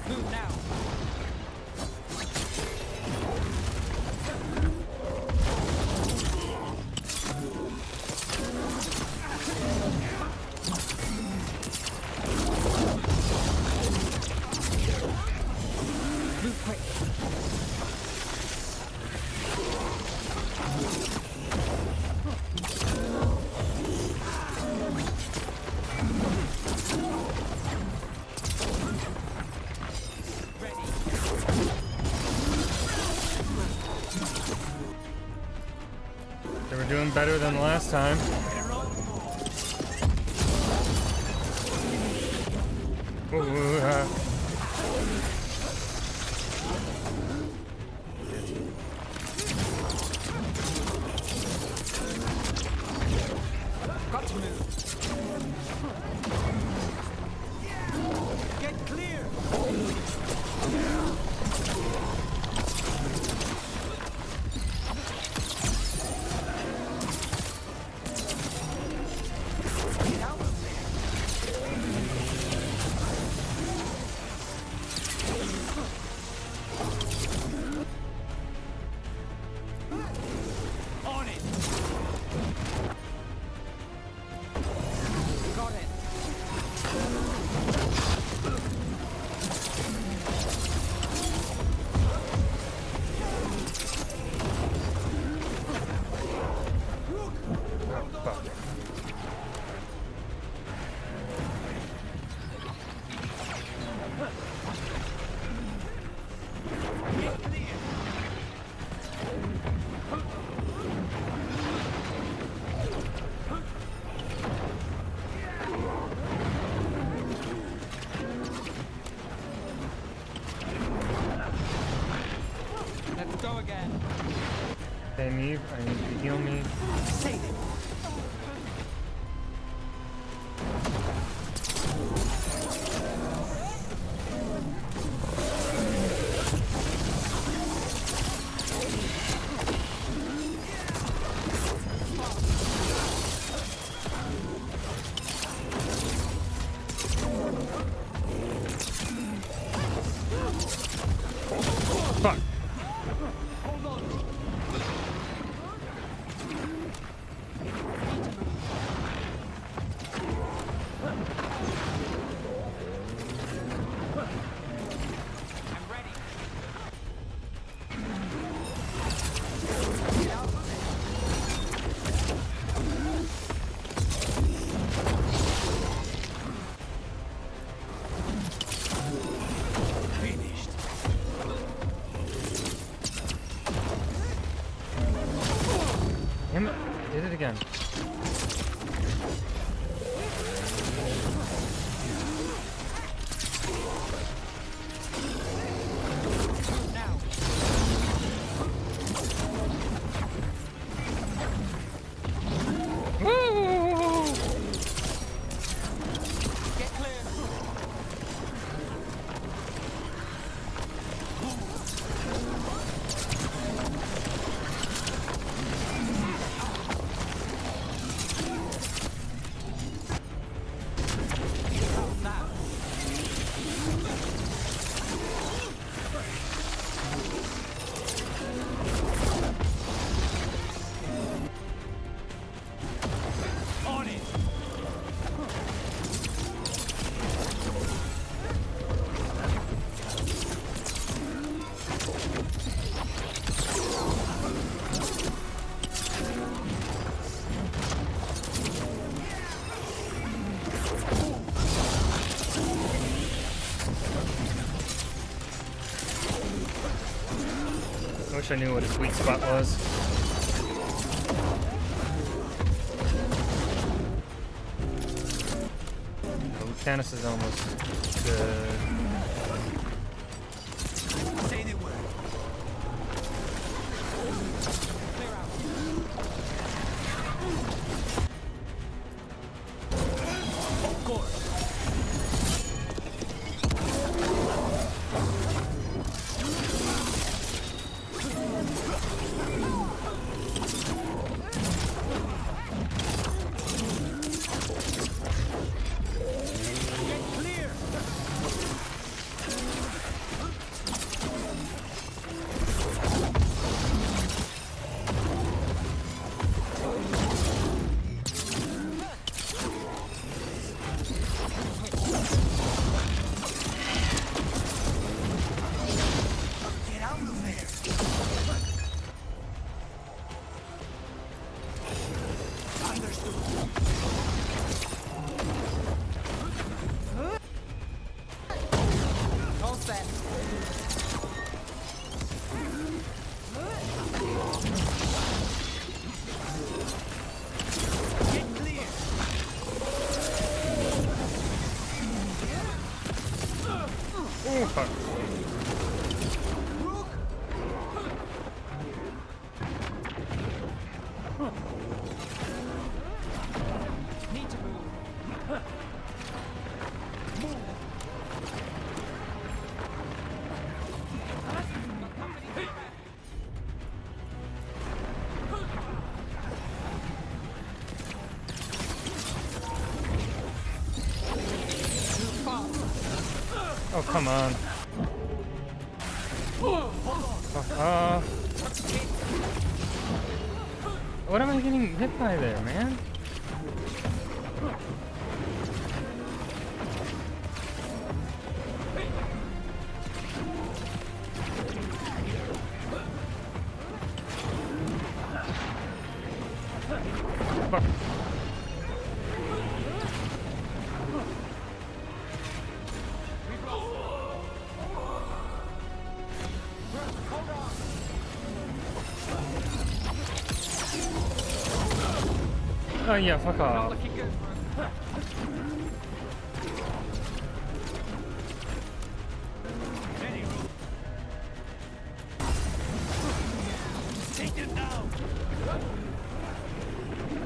Move now. Move quick. They were doing better than last time. Ooh, Got to move. Get clear. Get out of there. On it. Got it. oh, fuck. Let's go again. Hey, Neve, I need you to heal me. Save it. Fuck. Damn it, I did it again. Woo! Get clear. wish I knew what his sweet spot was. Canis is almost good. Say the word. Clear out. Of course. Oh, fuck. Need to move. Oh, come on. What am I getting hit by there, man? Fuck. Oh yeah, fuck off. Take it down.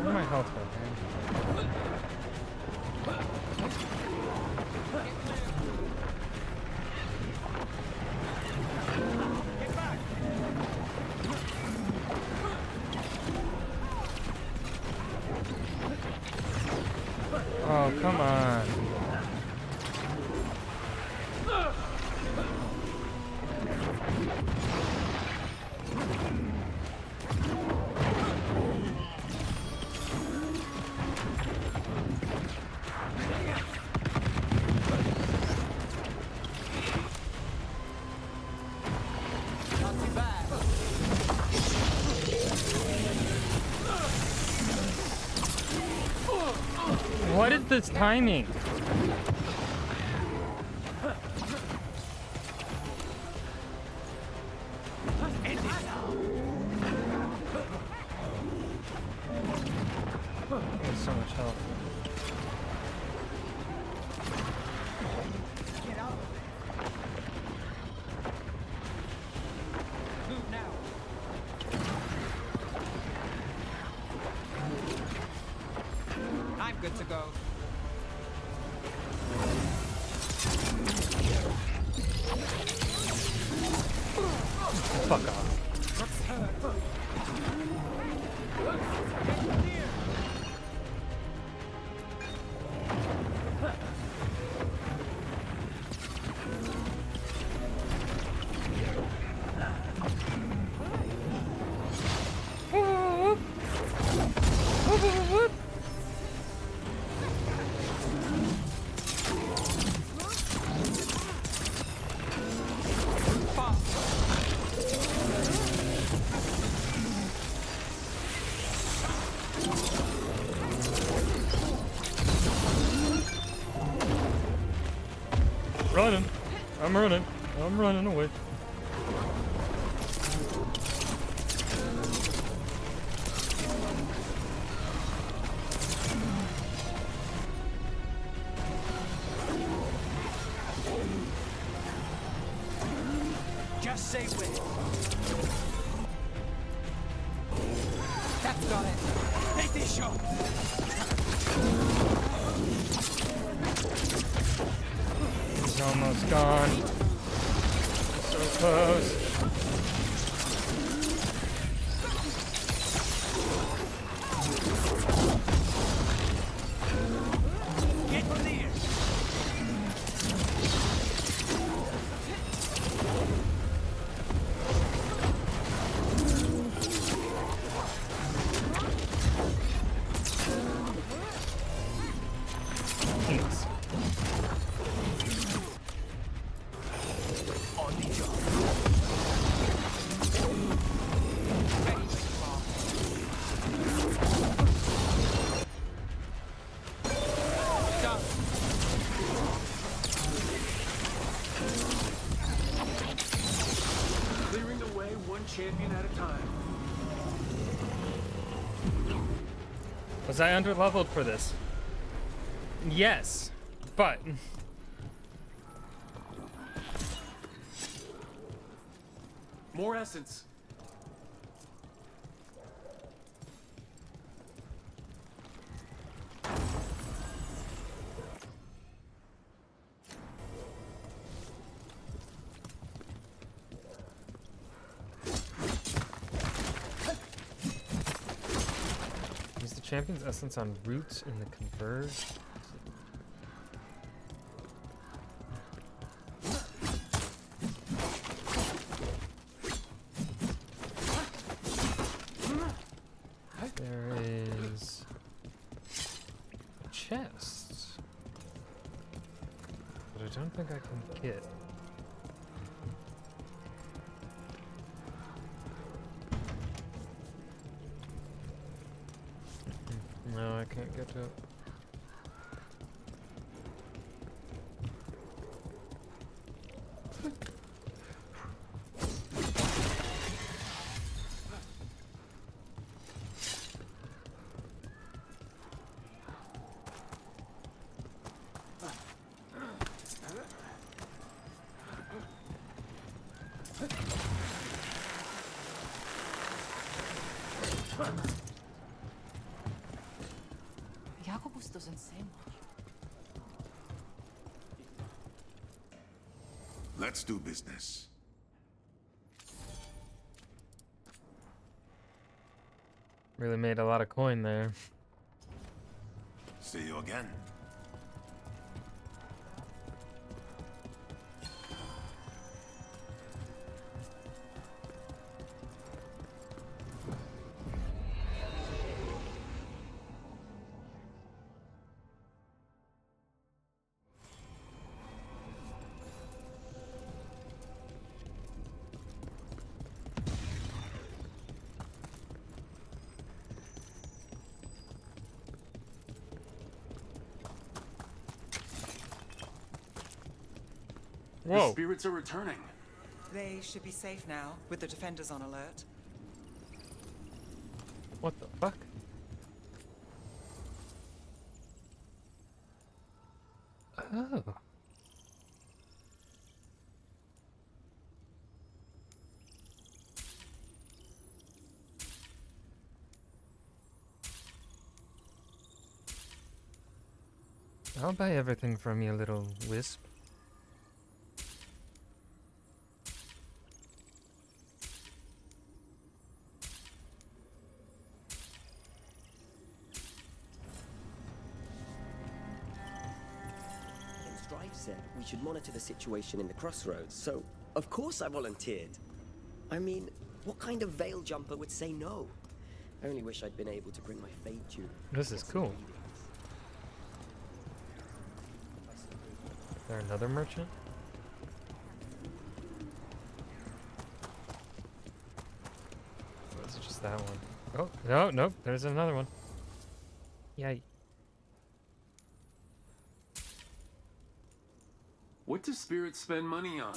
Where's my health go, man? Oh, come on. Not too bad. What is this timing? End it now. There's so much health. Get out of there. Move now. I'm good to go. Fuck off. Running. I'm running. I'm running away. say when. That's got it. Take this shot. He's almost gone. So close. Get clear. Thanks. On the job. Done. Clearing the way one champion at a time. Was I underleveled for this? Yes, but More essence. use the champion's essence on roots in the converge. There is chests, but I don't think I can get. No, I can't get to it. Jacobus doesn't say much. Let's do business. Really made a lot of coin there. See you again. The Whoa. spirits are returning. They should be safe now, with the defenders on alert. What the fuck? Oh. I'll buy everything from you, little wisp. Strife said we should monitor the situation in the crossroads, so of course I volunteered. I mean, what kind of veil jumper would say no? I only wish I'd been able to bring my fade tune. This is cool. Is there another merchant? Or is it just that one? Oh, no, nope, there's another one. Yay. What do spirits spend money on?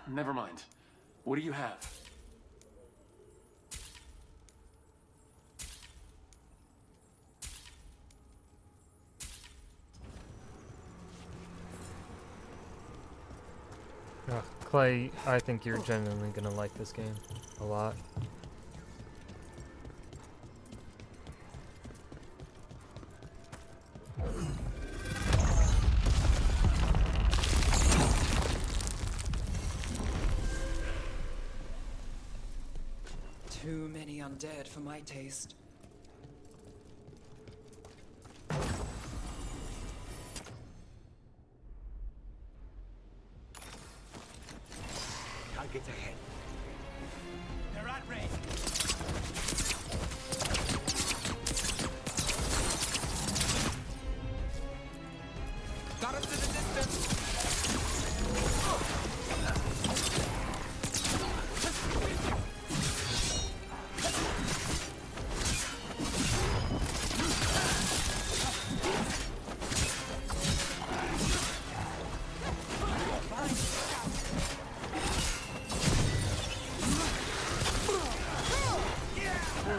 Never mind. What do you have? Oh, Clay, I think you're genuinely gonna like this game a lot. Too many undead for my taste. Targets ahead. They're at range. Got him to the distance.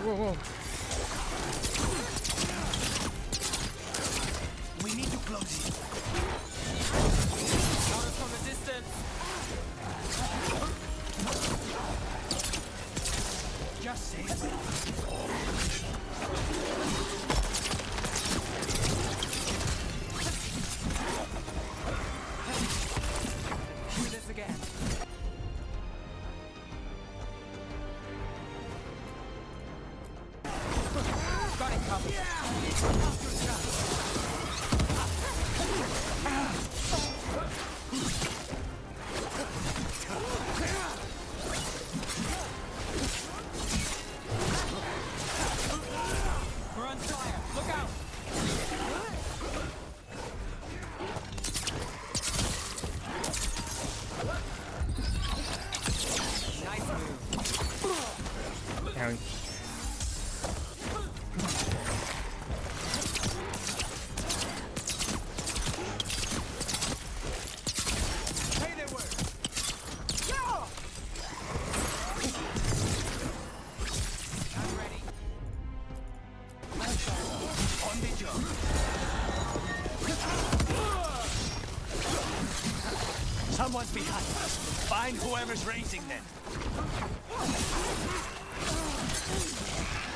Whoa. We need to close it. Got us from a distance. Just say it. Do this again. Got it covered. We're on fire. Look out. Nice move. Owie. Hey there, word. I'm ready. On the job. Someone's behind us. Find whoever's raising them.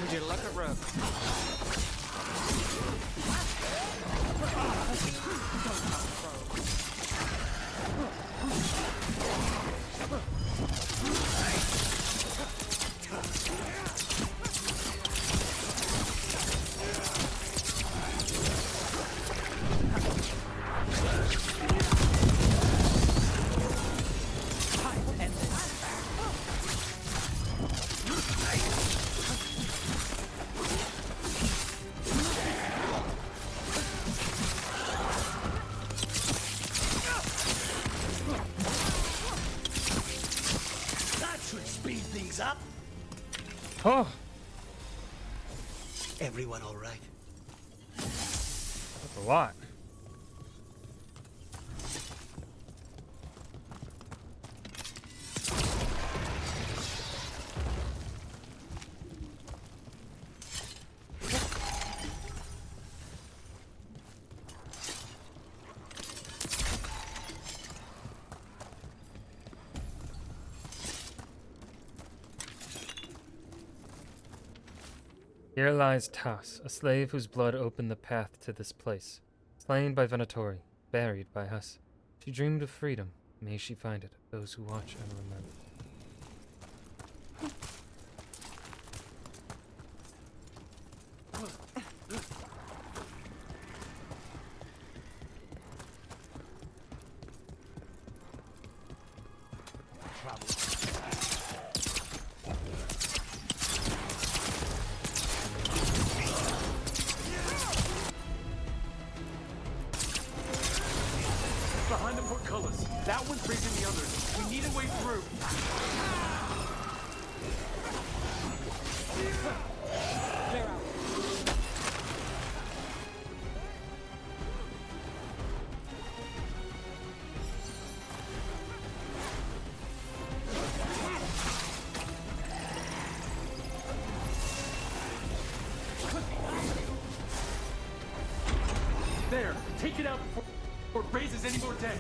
Would you look at Rook? That should speed things up. Oh, Everyone all right? that's a lot. Here lies Tas, a slave whose blood opened the path to this place. Slain by Venatori, buried by us. She dreamed of freedom. May she find it, those who watch and remember. Behind the portcullis. That one's raising the others. We need a way through. Clear out. There. Take it out before it raises any more dead.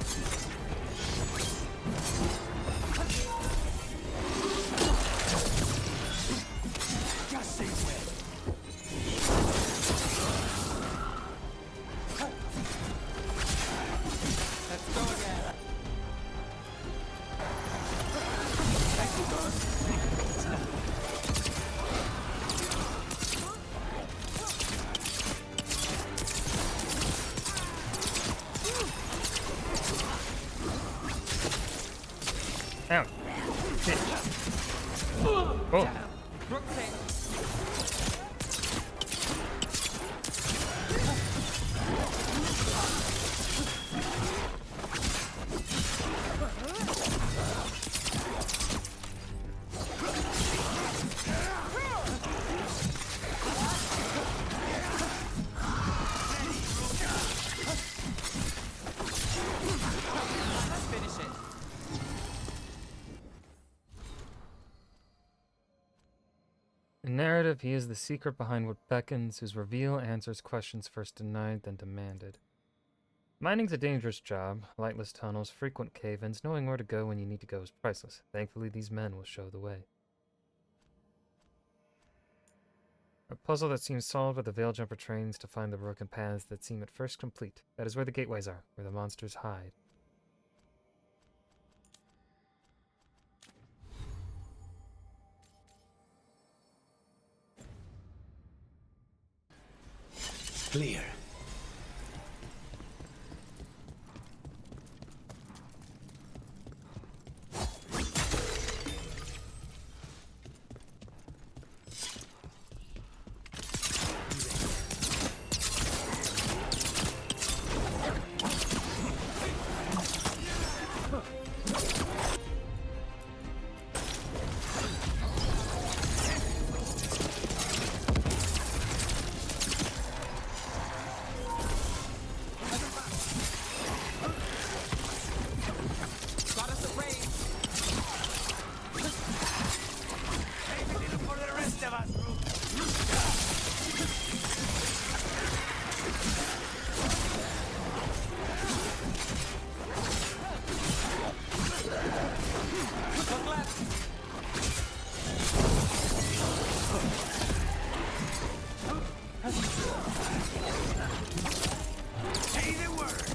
Ow. Shit. Oh. Rook thing. Let's finish it. In narrative, he is the secret behind what beckons, whose reveal answers questions first denied, then demanded. Mining's a dangerous job. Lightless tunnels, frequent cave-ins, knowing where to go when you need to go is priceless. Thankfully, these men will show the way. A puzzle that seems solved, but the Veilgjumper trains to find the broken paths that seem at first complete. That is where the gateways are, where the monsters hide. Clear. Got us a raid. Look left. Say the word.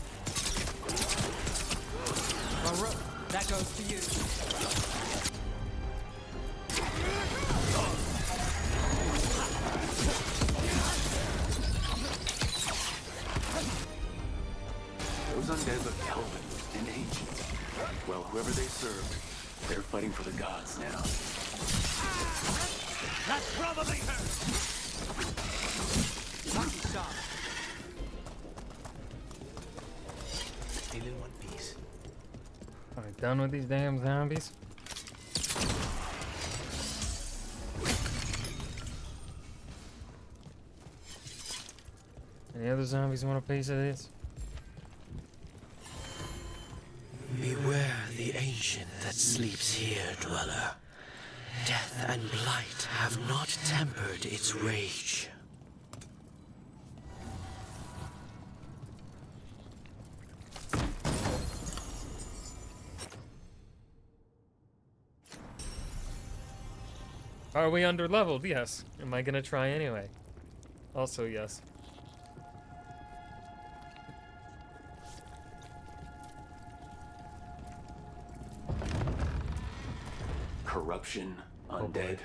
Well, Rook, that goes to you. Those undead look elven and ancient. Well, whoever they served, they're fighting for the gods now. That's probably her. Lucky shot. Still in one piece. Are we done with these damn zombies? Any other zombies want a piece of this? Beware the ancient that sleeps here, dweller. Death and blight have not tempered its rage. Are we under-leveled? Yes. Am I gonna try anyway? Also, yes. Corruption, undead.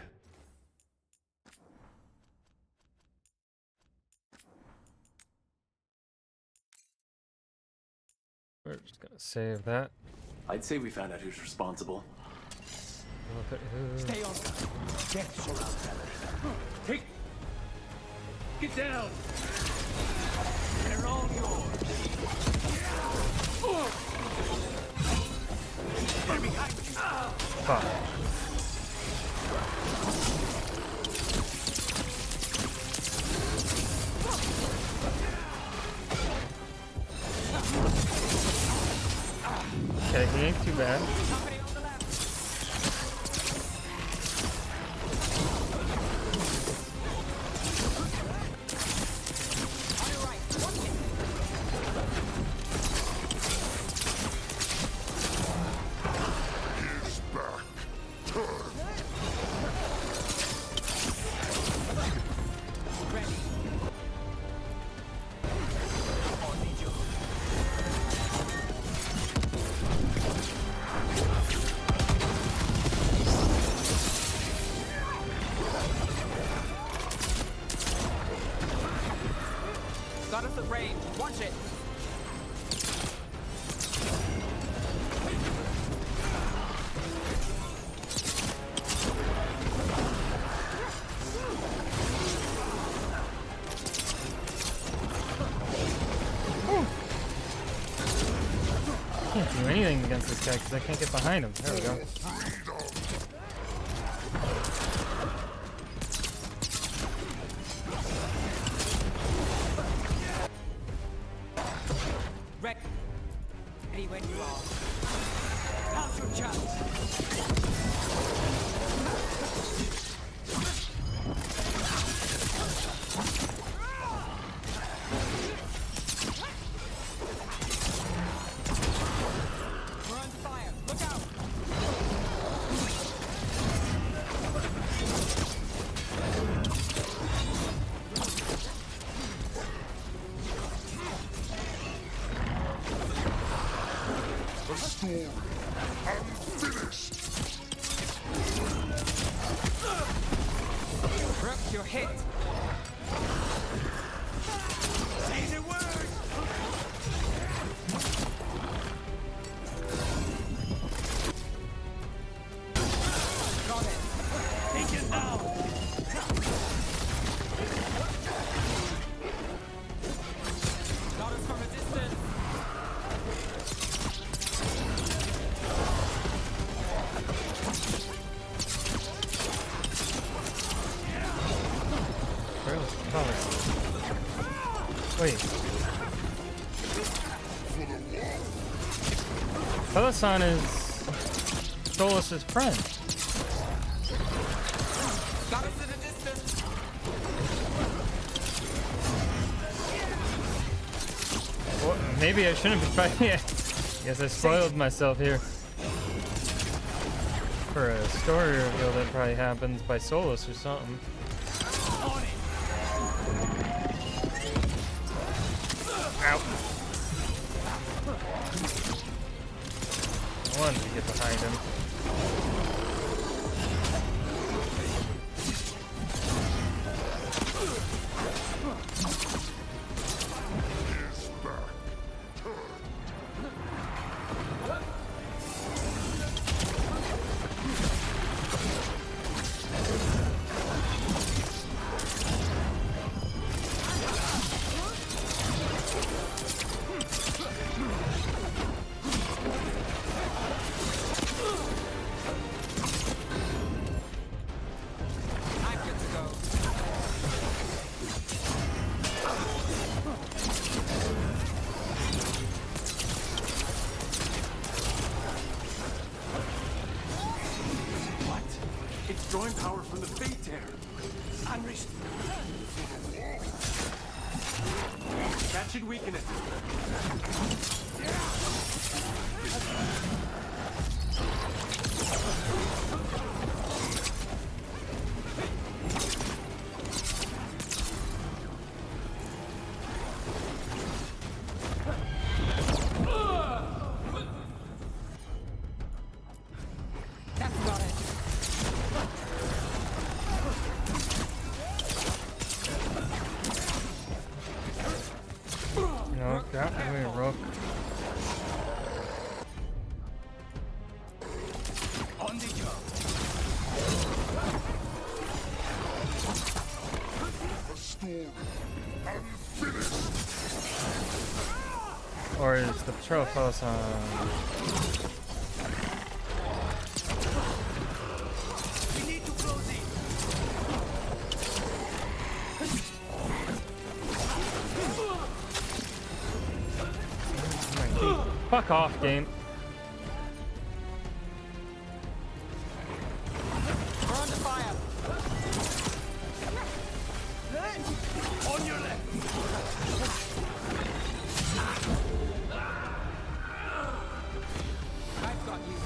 We're just gonna save that. I'd say we found out who's responsible. Look at who. Stay on. Death surrounds. Take. Get down. They're all yours. They're behind you. Fuck. Okay, he ain't too bad. He's back. Turn. Got us at range. Watch it. can't do anything against this guy because I can't get behind him. There we go. Ready when you are. Now's your chance. We're on fire. Look out! Storm unfinished. Brooke, you're hit. Say the word. Got it. Take it down. Got us from a distance. Wait. Pelisan is Stolas' friend. Got us in a distance. Well, maybe I shouldn't be fighting it. Guess I spoiled myself here. For a story reveal that probably happens by Solus or something. Ow. I wanted to get behind him. Drawing power from the Fate Tear. That should weaken it. That's got it. No, got away, Rook. On the job. A storm unfinished. Or is the patrol Pelisan? We need to close in. Fuck off, game. We're under fire. On your left. I've got you.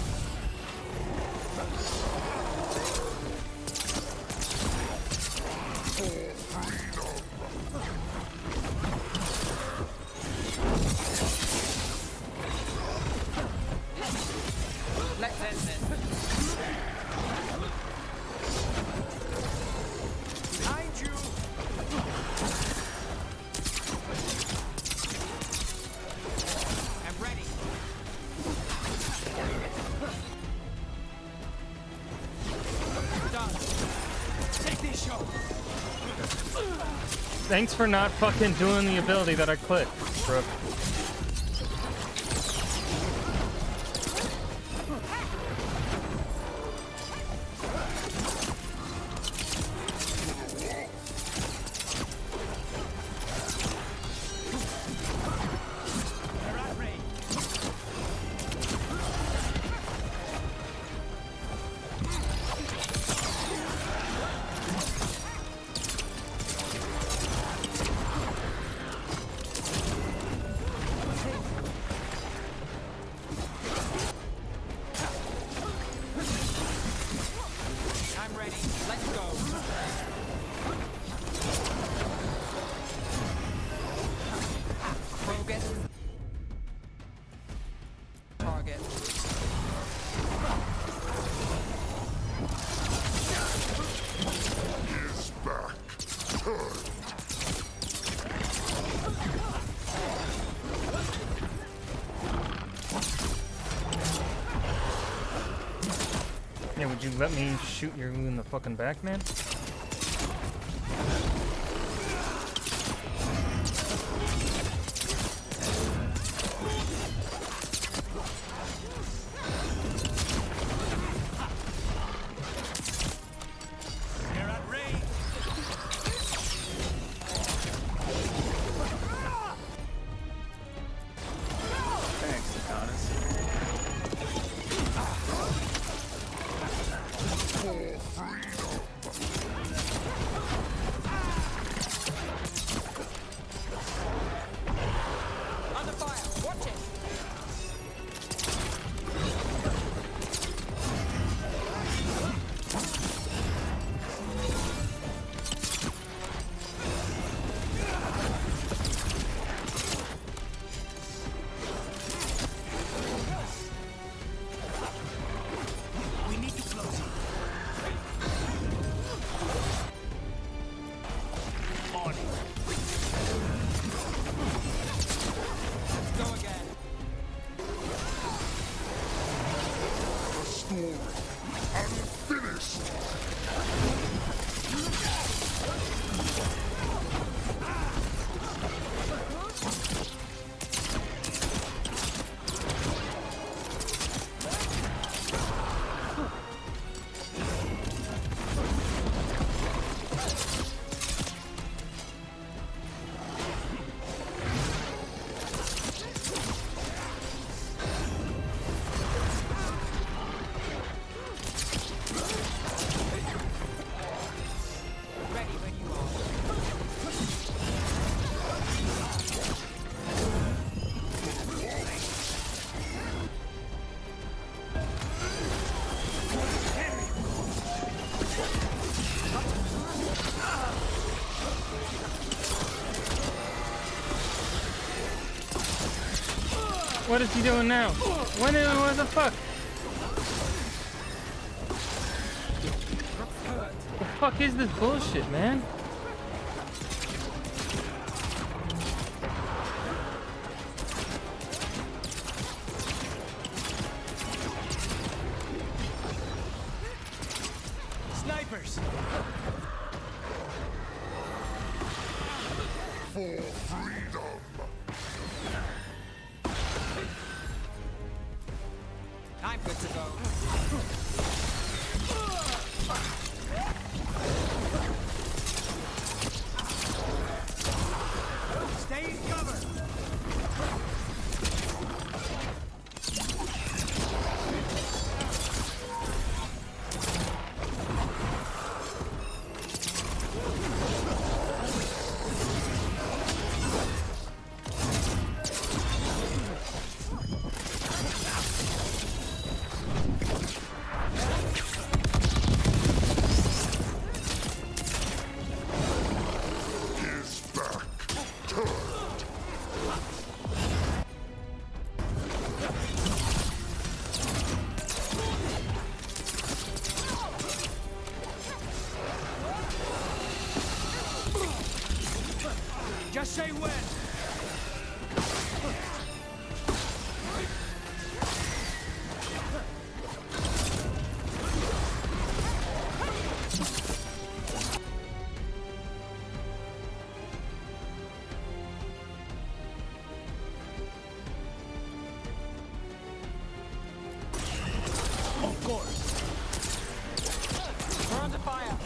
Let's end this. Behind you. I'm ready. Done. Take this shot. Thanks for not fucking doing the ability that I clicked, Brooke. Yeah, would you let me shoot you in the fucking back, man? Thanks, Adonis. Under fire! Watch it! We need to close it. On it. Let's go again. The story unfinished. Ready when you are. What is he doing now? What the fuck? The fuck is this bullshit, man? Snipers! For freedom. I'm good to go. Stay in cover! His back turned. Just say when! Of course. We're under fire.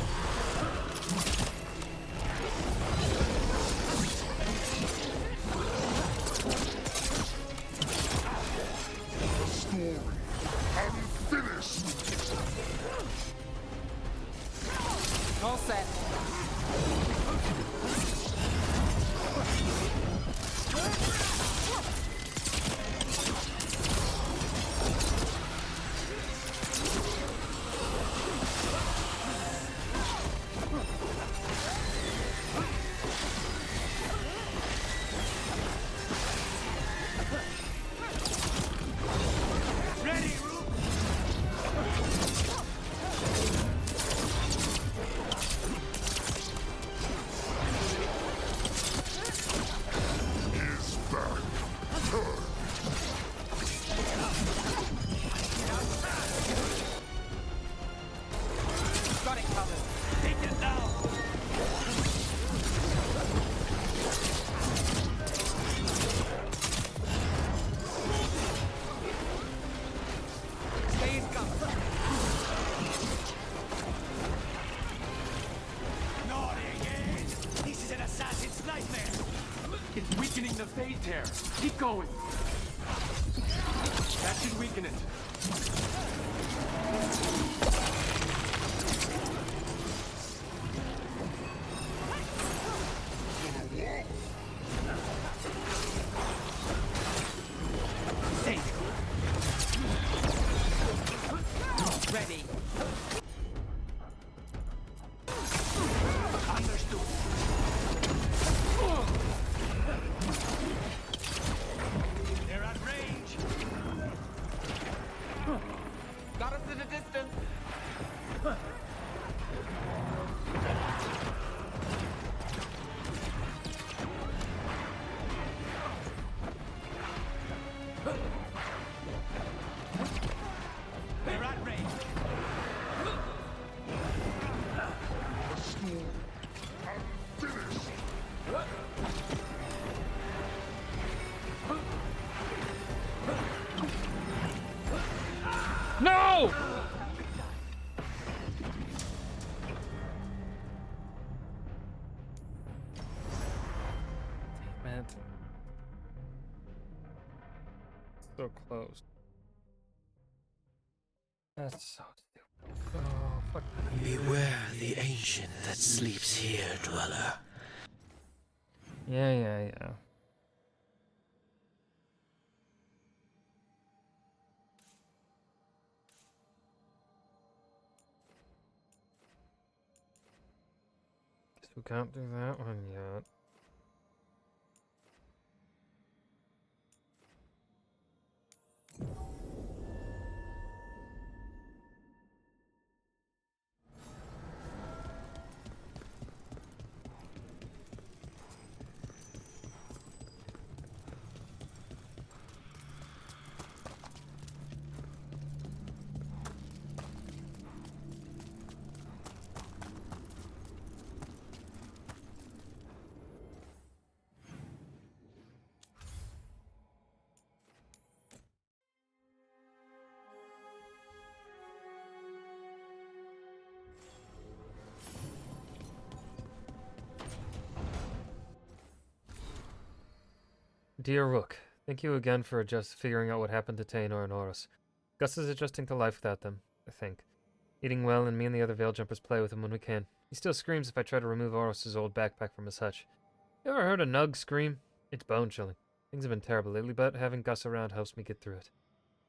fighting the Fade Tear. Keep going. That should weaken it. Ready. Understood. They're at range. Got us at a distance. They're at range. No! Damn it. So close. That's so stupid. Oh, fuck. Beware the ancient that sleeps here, dweller. Yeah. Guess we can't do that one yet. Dear Rook, thank you again for just figuring out what happened to Tainor and Horus. Gus is adjusting to life without them, I think. Eating well, and me and the other Veil Jumpers play with him when we can. He still screams if I try to remove Horus's old backpack from his hutch. You ever heard a Nug scream? It's bone-chilling. Things have been terrible lately, but having Gus around helps me get through it.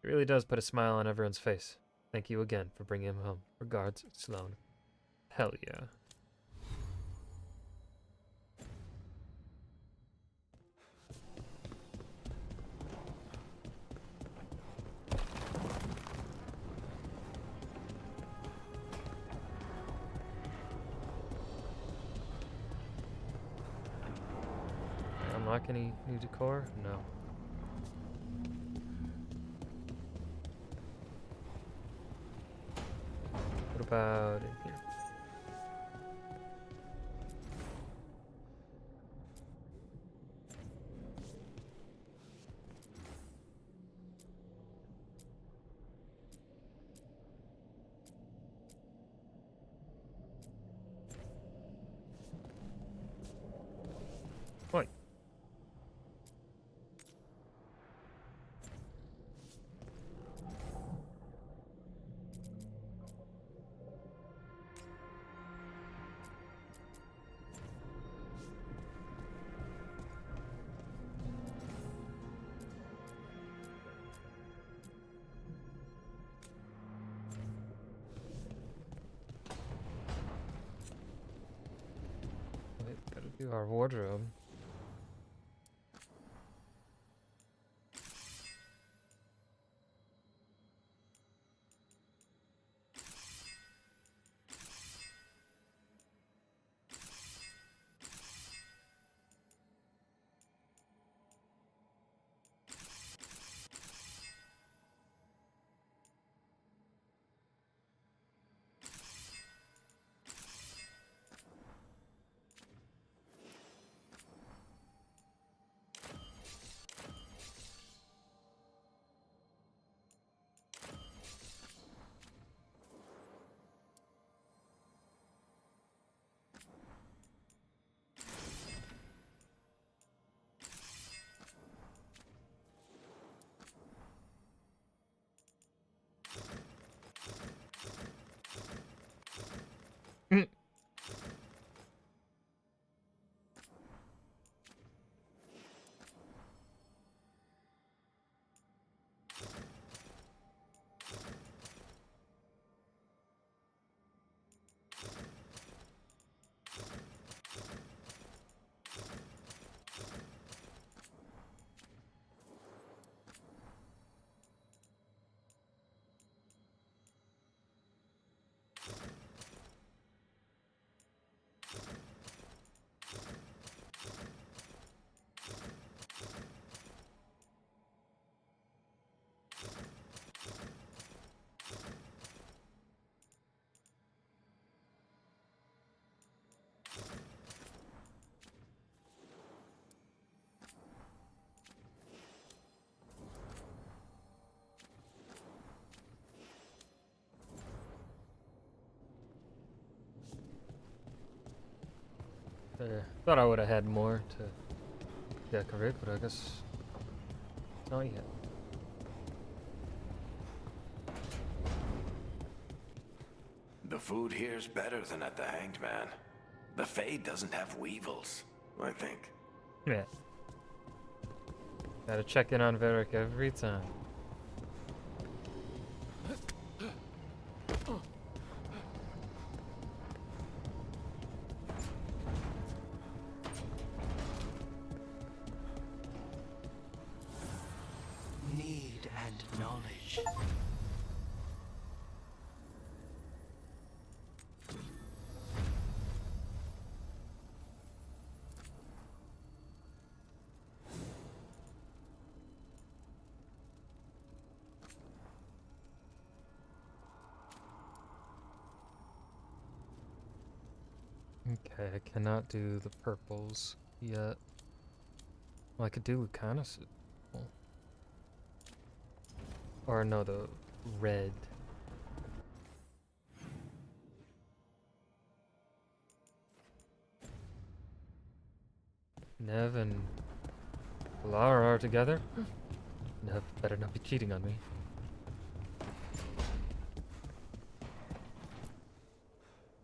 It really does put a smile on everyone's face. Thank you again for bringing him home. Regards, Sloan. Hell yeah. Unlock any new decor? No. What about in here? Wait. Wait, gotta do our wardrobe. Thought I would have had more to decorate, but I guess not yet. The food here's better than at the Hanged Man. The Fade doesn't have weevils, I think. Yeah. Gotta check in on Varric every time. Need and knowledge. Okay, I cannot do the purples yet. Well, I could do Lucana. Or no, the red. Nev and Lara are together? Nev better not be cheating on me.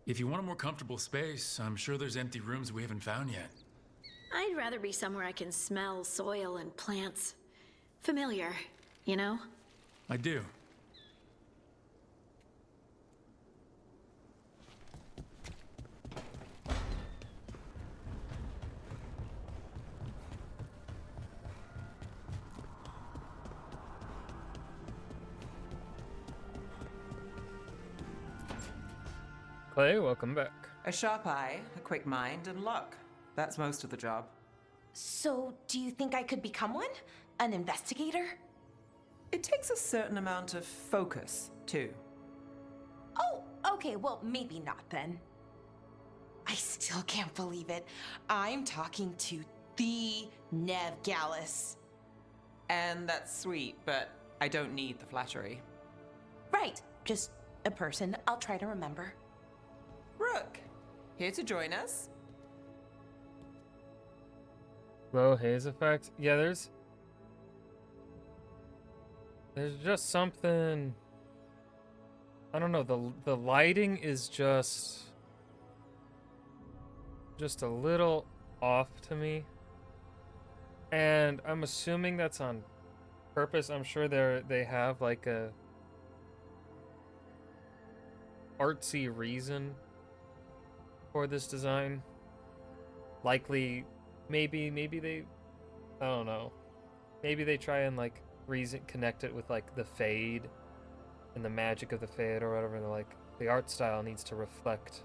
If you want a more comfortable space, I'm sure there's empty rooms we haven't found yet. I'd rather be somewhere I can smell soil and plants. Familiar, you know? I do. Clay, welcome back. A sharp eye, a quick mind, and luck. That's most of the job. So, do you think I could become one? An investigator? It takes a certain amount of focus, too. Oh, okay, well, maybe not then. I still can't believe it. I'm talking to the Nev Gallus. And that's sweet, but I don't need the flattery. Right, just a person I'll try to remember. Rook, here to join us. Low haze effect? Yeah, there's just something, I don't know, the lighting is just a little off to me. And I'm assuming that's on purpose. I'm sure they have like a artsy reason for this design. Likely, maybe they, I don't know. Maybe they try and like connect it with like the Fade and the magic of the Fade or whatever. And like the art style needs to reflect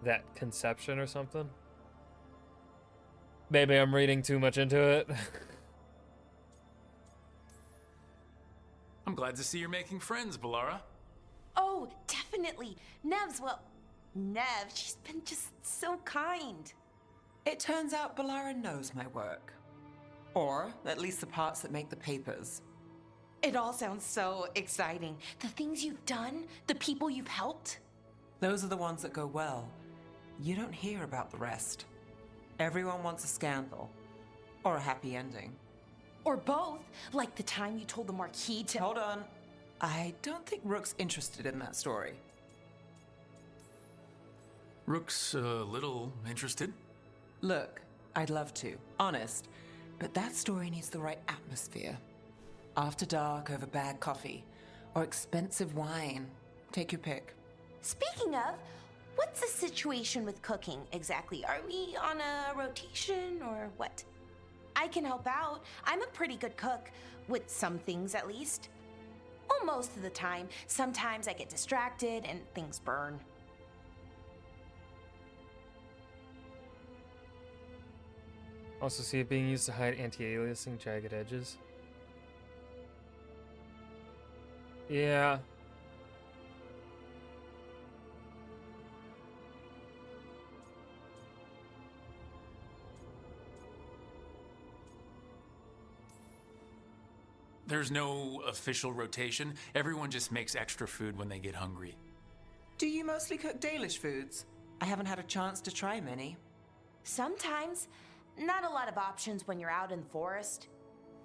that conception or something. Maybe I'm reading too much into it. I'm glad to see you're making friends, Balara. Oh, definitely. Nev, she's been just so kind. It turns out Balara knows my work. Or at least the parts that make the papers. It all sounds so exciting. The things you've done, the people you've helped. Those are the ones that go well. You don't hear about the rest. Everyone wants a scandal. Or a happy ending. Or both, like the time you told the Marquis to— Hold on. I don't think Rook's interested in that story. Rook's a little interested. Look, I'd love to, honest, but that story needs the right atmosphere. After dark over bad coffee, or expensive wine. Take your pick. Speaking of, what's the situation with cooking exactly? Are we on a rotation or what? I can help out. I'm a pretty good cook, with some things at least. Well, most of the time. Sometimes I get distracted and things burn. Also see it being used to hide anti-aliasing jagged edges. Yeah. There's no official rotation. Everyone just makes extra food when they get hungry. Do you mostly cook Dalish foods? I haven't had a chance to try many. Sometimes. Not a lot of options when you're out in the forest.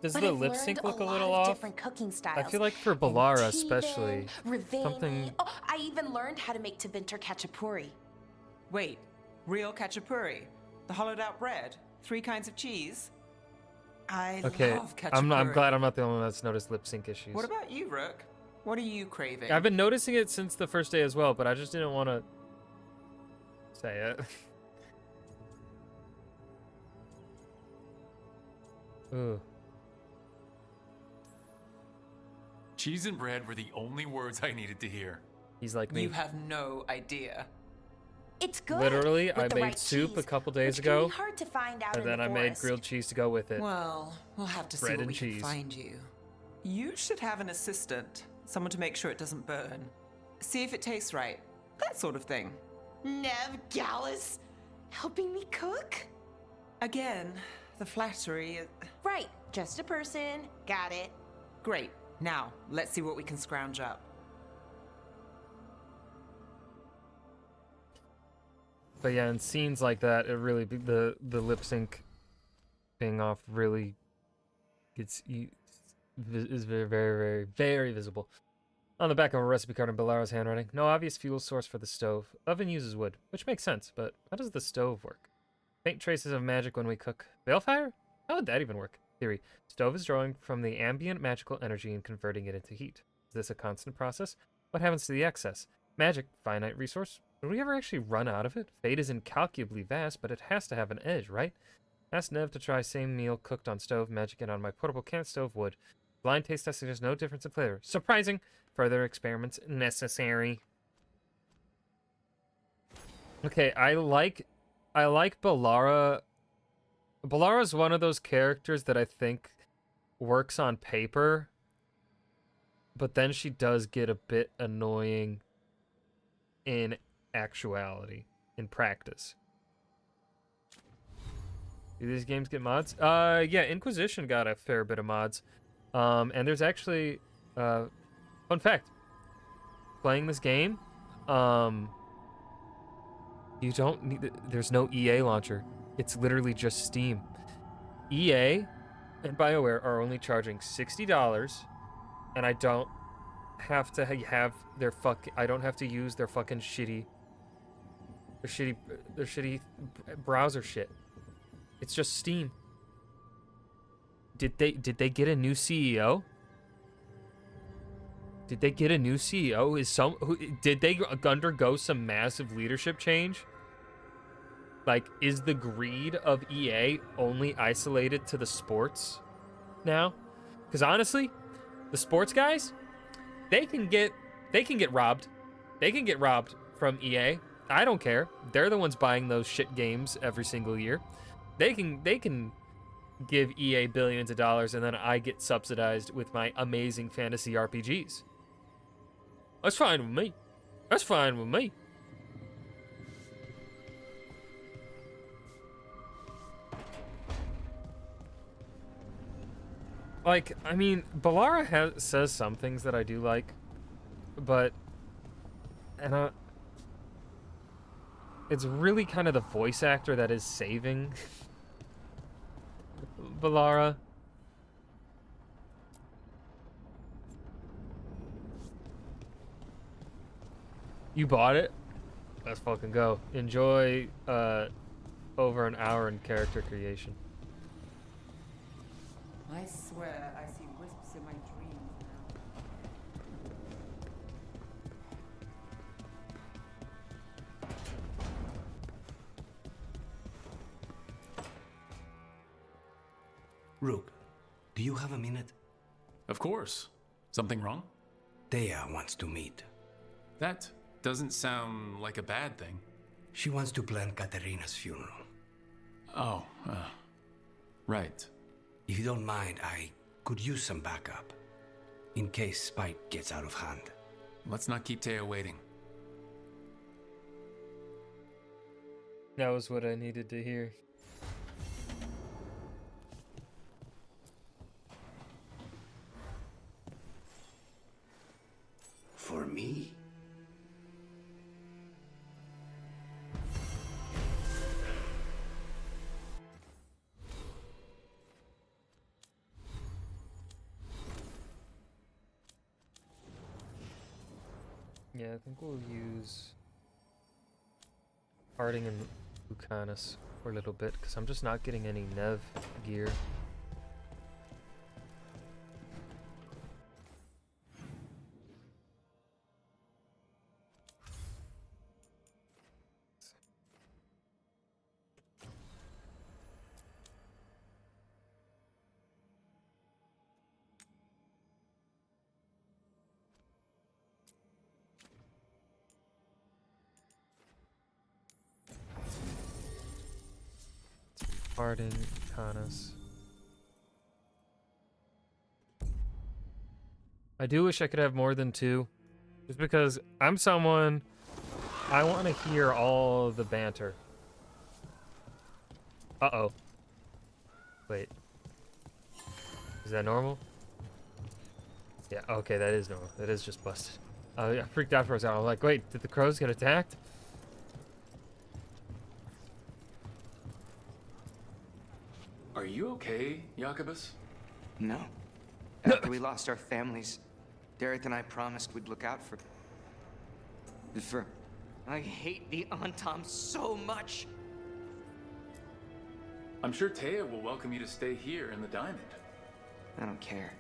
Does But the I've lip sync learned look a lot little of off? different cooking styles. I feel like for And Balara Teven, especially, Ravani. something. Oh, I even learned how to make Tevinter Khachapuri. Wait, real khachapuri? The hollowed out bread? 3 kinds of cheese? I Okay, love khachapuri. I'm glad I'm not the only one that's noticed lip sync issues. What about you, Rook? What are you craving? I've been noticing it since the first day as well, but I just didn't want to say it. Ooh. Cheese and bread were the only words I needed to hear. He's like me. You have no idea. It's good. Literally, with I the made right soup cheese, a couple days which can ago, be hard to find out and in then the I made forest. grilled cheese to go with it. Well, we'll have to see Bread what and we cheese. can find you. You should have an assistant. Someone to make sure it doesn't burn. See if it tastes right. That sort of thing. Nev Gallus, helping me cook? Again, the flattery. Right, just a person. Got it. Great. Now, let's see what we can scrounge up. But yeah, in scenes like that, it really the lip sync being off really is very, very, very, very visible. On the back of a recipe card in Balara's handwriting, no obvious fuel source for the stove. Oven uses wood, which makes sense, but how does the stove work? Faint traces of magic when we cook. Balefire? How would that even work? Theory. Stove is drawing from the ambient magical energy and converting it into heat. Is this a constant process? What happens to the excess? Magic, finite resource? Will we ever actually run out of it? Fate is incalculably vast, but it has to have an edge, right? Ask Nev to try same meal cooked on stove, magic it on my portable can stove wood. Blind taste test suggests no difference in flavor. Surprising. Further experiments necessary. Okay, I like Balara. Balara's one of those characters that I think works on paper, but then she does get a bit annoying in actuality, in practice. Do these games get mods? Yeah, Inquisition got a fair bit of mods. And there's actually, fun fact, playing this game, you don't need, there's no EA launcher. It's literally just Steam. EA and BioWare are only charging $60, and I don't have to have their I don't have to use their fucking shitty browser shit. It's just Steam. Did they get a new CEO? Did they get a new CEO? Did they undergo some massive leadership change? Like, is the greed of EA only isolated to the sports now? Because honestly, the sports guys, they can get robbed. They can get robbed from EA. I don't care. They're the ones buying those shit games every single year. They can give EA billions of dollars, and then I get subsidized with my amazing fantasy RPGs. That's fine with me. That's fine with me. Like, I mean, Balara says some things that I do like, but, it's really kind of the voice actor that is saving Balara. You bought it? Let's fucking go. Enjoy over an hour in character creation. I swear I see wisps in my dreams now. Rook, do you have a minute? Of course. Something wrong? Thea wants to meet. That doesn't sound like a bad thing. She wants to plan Katerina's funeral. Oh, right. If you don't mind, I could use some backup. In case Spike gets out of hand. Let's not keep Teo waiting. That was what I needed to hear. For me? Yeah, I think we'll use Harding and Lucanus for a little bit, because I'm just not getting any Nev gear. Harding, Lucanus. I do wish I could have more than 2, just because I'm someone, I want to hear all the banter. Uh-oh. Wait. Is that normal? Yeah, okay, that is normal. That is just busted. I freaked out for a second. I'm like, wait, did the crows get attacked? Are you okay, Jacobus? No. After we lost our families, Dareth and I promised we'd look out for... I hate the Antom so much! I'm sure Taya will welcome you to stay here in the Diamond. I don't care.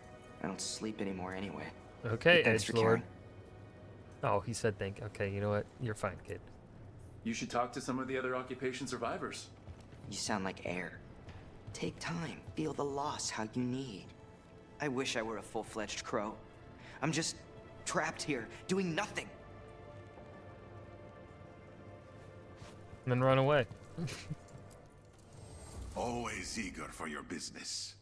I don't sleep anymore anyway. Okay, Thanks for Edgelord. caring. Oh, he said thank. Okay, you know what? You're fine, kid. You should talk to some of the other occupation survivors. You sound like air. Take time. Feel the loss how you need. I wish I were a full-fledged crow. I'm just trapped here, doing nothing. And then run away. Always eager for your business.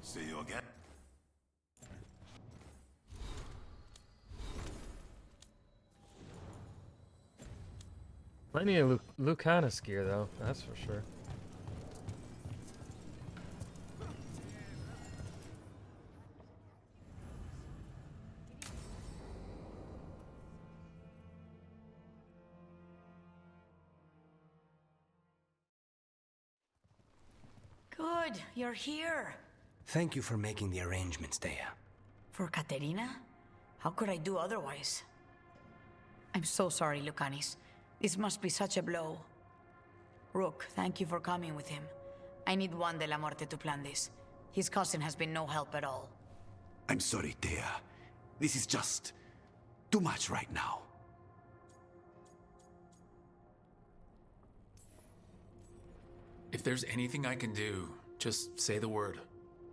See you again. Plenty of Lucanus gear, though. That's for sure. Good, you're here. Thank you for making the arrangements, Dea. For Katerina? How could I do otherwise? I'm so sorry, Lucanis. This must be such a blow. Rook, thank you for coming with him. I need Juan de la Muerte to plan this. His cousin has been no help at all. I'm sorry, Thea. This is just too much right now. If there's anything I can do, just say the word.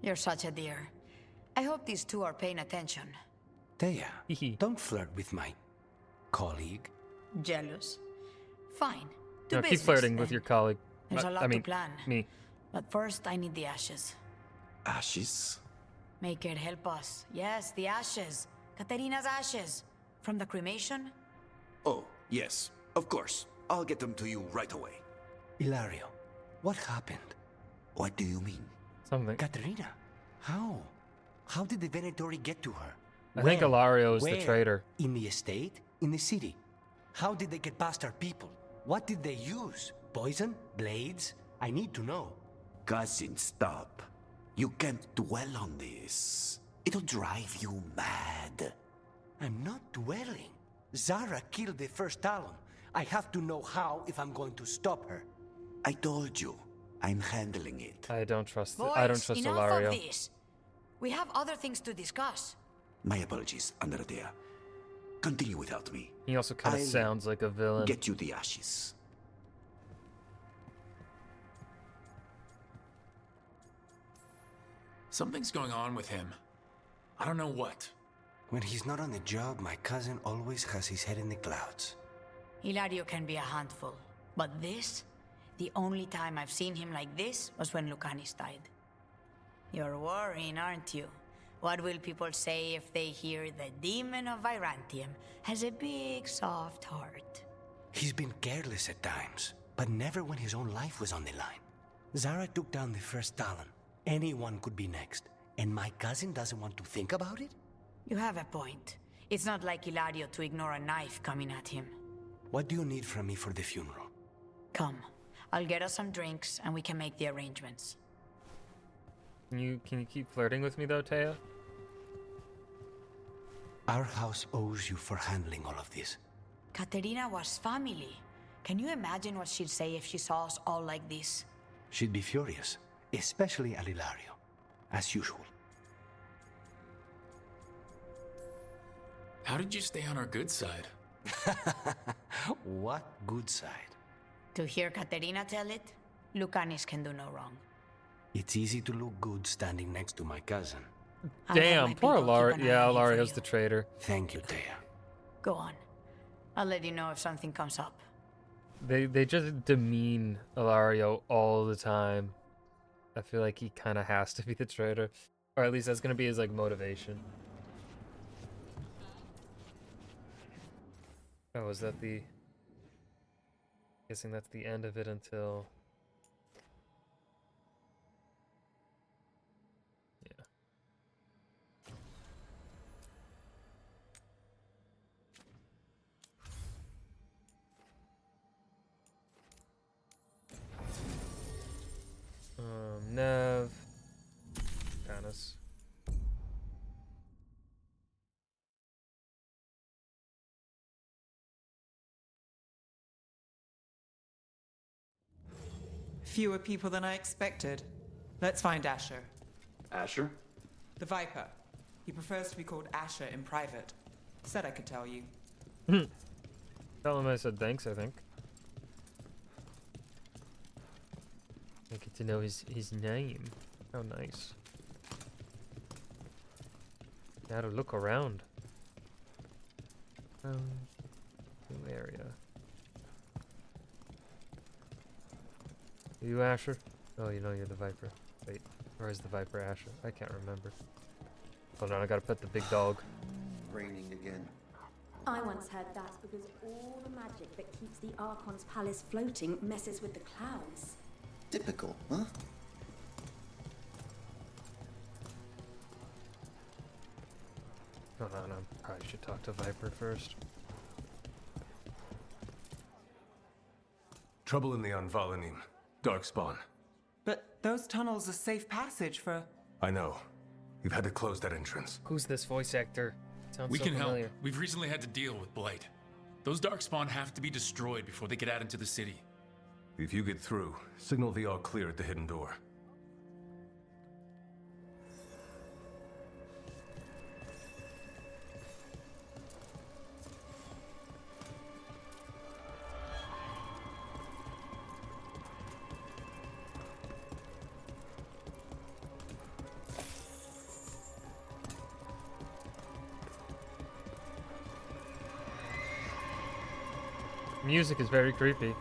You're such a dear. I hope these two are paying attention. Dea, don't flirt with my colleague. Jealous? Fine. Do No, keep business, flirting then. with your colleague. There's a lot I mean, to plan. me. But first, I need the ashes. Ashes? Make it help us. Yes, the ashes. Katerina's ashes. From the cremation? Oh, yes, of course. I'll get them to you right away. Ilario, what happened? What do you mean? Something. Katerina, how? How did the Venatori get to her? I think Ilario is the Where? traitor. In the estate? In the city? How did they get past our people? What did they use? Poison? Blades? I need to know. Cousin, stop. You can't dwell on this. It'll drive you mad. I'm not dwelling. Zara killed the first Talon. I have to know how if I'm going to stop her. I told you. I'm handling it. I don't trust. Boys, I don't trust enough Ilario. of this. We have other things to discuss. My apologies, Andrea. Continue without me. He also kind of I'll sounds like a villain. Get you the ashes. Something's going on with him. I don't know what. When he's not on the job, my cousin always has his head in the clouds. Hilario can be a handful. But this? The only time I've seen him like this was when Lucanis died. You're worrying, aren't you? What will people say if they hear the demon of Virantium has a big, soft heart? He's been careless at times, but never when his own life was on the line. Zara took down the first Talon. Anyone could be next. And my cousin doesn't want to think about it? You have a point. It's not like Ilario to ignore a knife coming at him. What do you need from me for the funeral? Come. I'll get us some drinks and we can make the arrangements. Can you keep flirting with me though, Taya? Our house owes you for handling all of this. Katerina was family. Can you imagine what she'd say if she saw us all like this? She'd be furious, especially at Ilario, as usual. How did you stay on our good side? What good side? To hear Katerina tell it, Lucanis can do no wrong. It's easy to look good standing next to my cousin. Damn, poor Ilario. Yeah, Ilario's the traitor. Thank you, Taya. Go on. I'll let you know if something comes up. They just demean Ilario all the time. I feel like he kind of has to be the traitor, or at least that's gonna be his like motivation. Oh, is that the? Guessing that's the end of it until. Yeah. Nev. Canis. Fewer people than I expected. Let's find Asher. Asher? The Viper. He prefers to be called Asher in private. Said I could tell you. Tell him I said thanks, I think. I get to know his name. How nice. Gotta look around. New area. Are you Asher? Oh, you know you're the Viper. Wait, or is the Viper Asher? I can't remember. Hold on, I gotta pet the big dog. Raining again. I once heard that's because all the magic that keeps the Archon's palace floating messes with the clouds. Typical, huh? Hold on, I probably should talk to Viper first. Trouble in the Anvalanim. Darkspawn. But those tunnels are safe passage for... I know. You've had to close that entrance. Who's this voice actor? Sounds We so can familiar. help. We've recently had to deal with Blight. Those Darkspawn have to be destroyed before they get out into the city. If you get through, signal the all clear at the hidden door. Music is very creepy.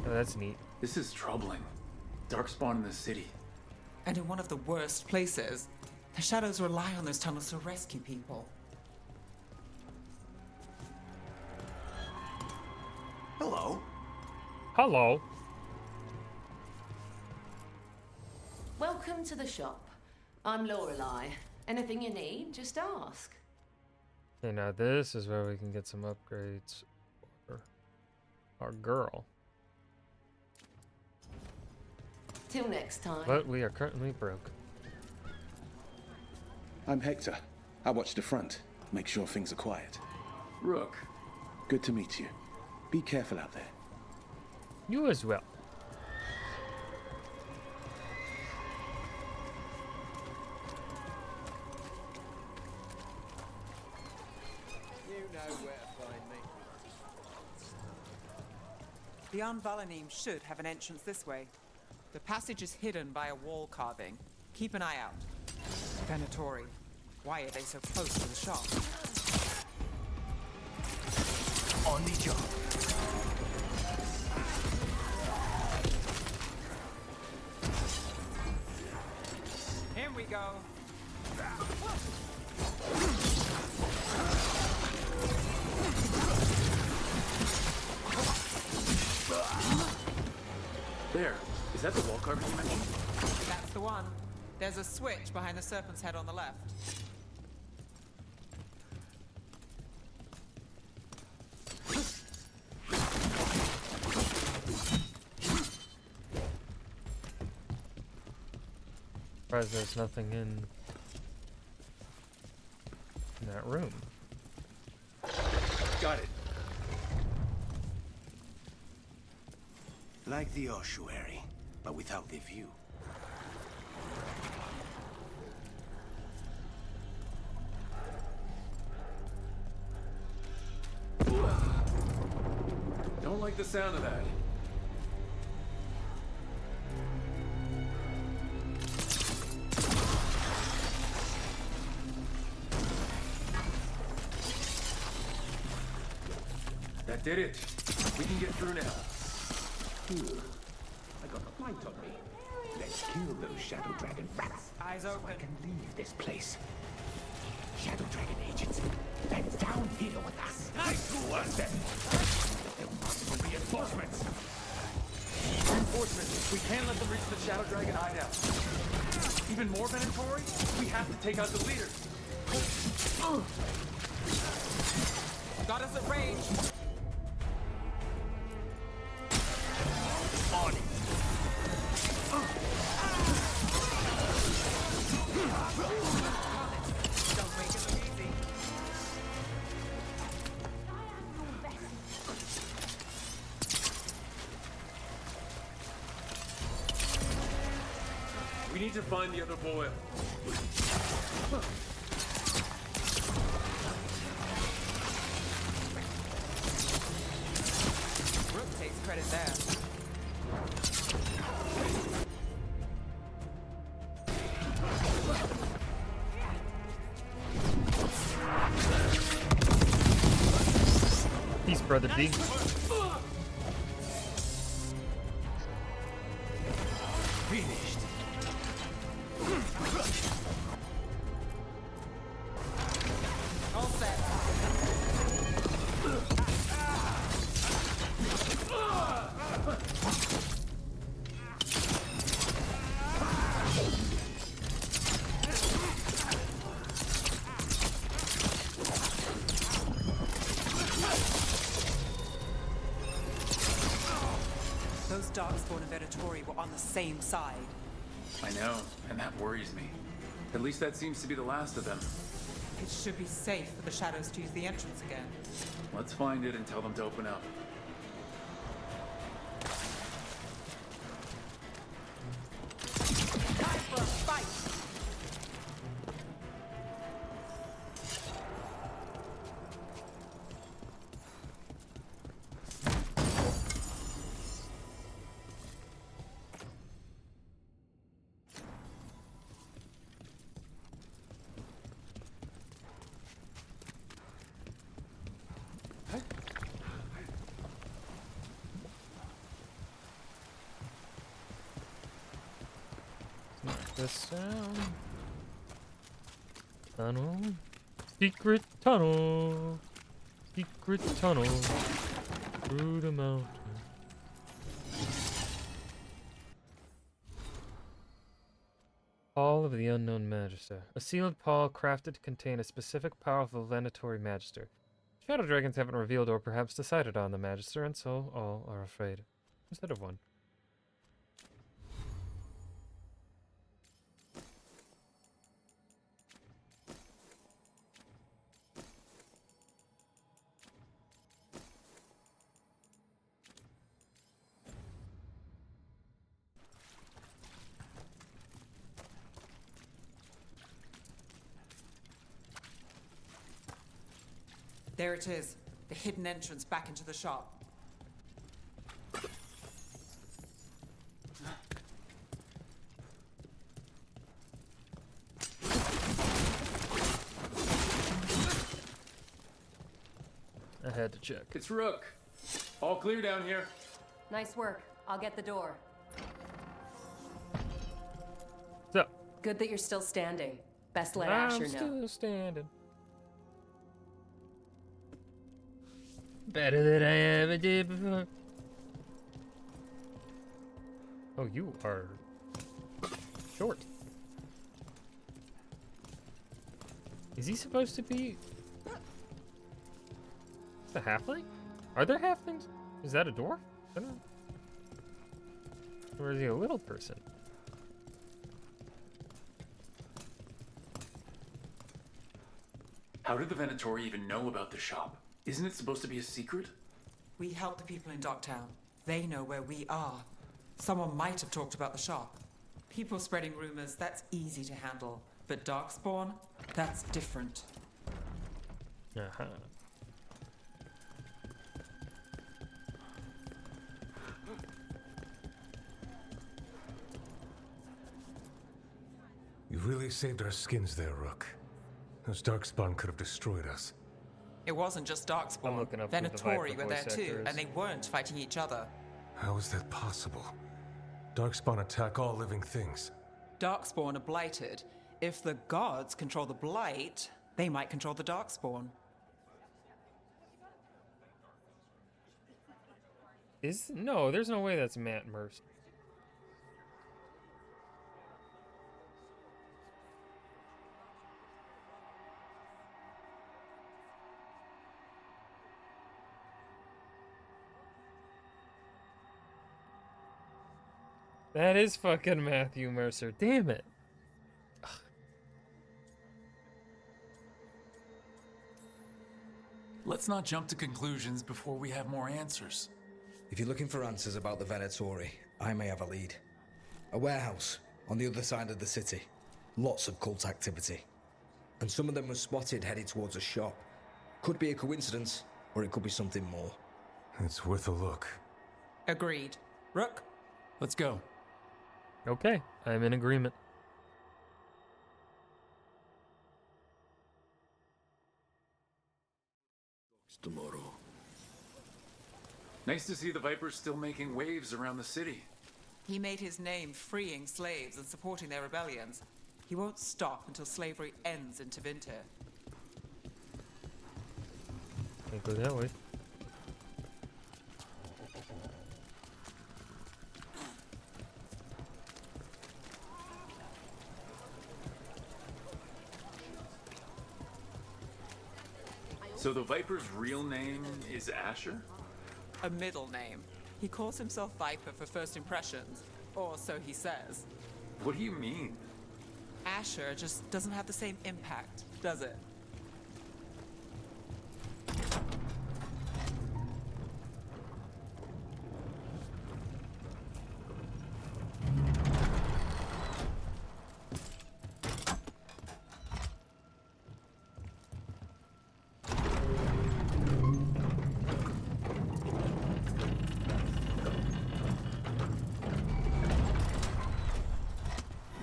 Oh, that's neat. This is troubling. Darkspawn in the city. And in one of the worst places. The shadows rely on those tunnels to rescue people. Hello. Hello. Welcome to the shop. I'm Lorelei. Anything you need, just ask. Okay, now this is where we can get some upgrades for our girl. Till next time. But we are currently broke. I'm Hector. I watch the front. Make sure things are quiet. Rook. Good to meet you. Be careful out there. You as well. The Anvalanim should have an entrance this way. The passage is hidden by a wall carving. Keep an eye out. Venatori. Why are they so close to the shop? On the job. There. Is that the wall carving you mentioned? That's the one. There's a switch behind the serpent's head on the left. Surprised there's nothing in that room. Got it. Like the ossuary, but without the view. Don't like the sound of that. That did it. We can get through now. I got a fight on me. Let's kill those Shadow Dragon rats. Eyes so open. I can leave this place. Shadow Dragon agents, they're down here with us. Nice one, then. There must be reinforcements. Reinforcements. We can't let them reach the Shadow Dragon hideout. Even more Venatori? We have to take out the leaders. Got us at range. On it. Don't make it look easy. We need to find the other boil. Rook takes credit there. Peace, brother B. Finished. All set. Those Darkspawn and Venatori were on the same side. I know, and that worries me. At least that seems to be the last of them. It should be safe for the shadows to use the entrance again. Let's find it and tell them to open up. Time for a fight! Knock this down. Tunnel. Secret tunnel. Secret tunnel. Through the mountain. Paw of the Unknown Magister. A sealed paw crafted to contain a specific powerful Venatori Magister. Shadow Dragons haven't revealed or perhaps decided on the Magister, and so all are afraid. Instead of one. There it is. The hidden entrance back into the shop. I had to check. It's Rook. All clear down here. Nice work. I'll get the door. So. Good that you're still standing. Best let I'm Asher know. still standing. Better than I ever did before. Oh, you are short. Is he supposed to be... Is that a halfling? Are there halflings? Is that a dwarf? I don't know. Or is he a little person? How did the Venatori even know about the shop? Isn't it supposed to be a secret? We help the people in Docktown. They know where we are. Someone might have talked about the shop. People spreading rumors, that's easy to handle. But Darkspawn, that's different. Uh-huh. You really saved our skins there, Rook. Those Darkspawn could have destroyed us. It wasn't just Darkspawn. looking up who the Venatori Viper were there voice too, actor is. and they weren't fighting each other. How is that possible? Darkspawn attack all living things. Darkspawn are blighted. If the gods control the blight, they might control the Darkspawn. No, there's no way that's Matt Mercer. That is fucking Matthew Mercer. Damn it. Let's not jump to conclusions before we have more answers. If you're looking for answers about the Venatori, I may have a lead. A warehouse on the other side of the city. Lots of cult activity. And some of them were spotted headed towards a shop. Could be a coincidence, or it could be something more. It's worth a look. Agreed. Rook? Let's go. Okay, I'm in agreement. Tomorrow. Nice to see the Vipers still making waves around the city. He made his name freeing slaves and supporting their rebellions. He won't stop until slavery ends in Tevinter. Can't go that way. So the Viper's real name is Asher? A middle name. He calls himself Viper for first impressions, or so he says. What do you mean? Asher just doesn't have the same impact, does it?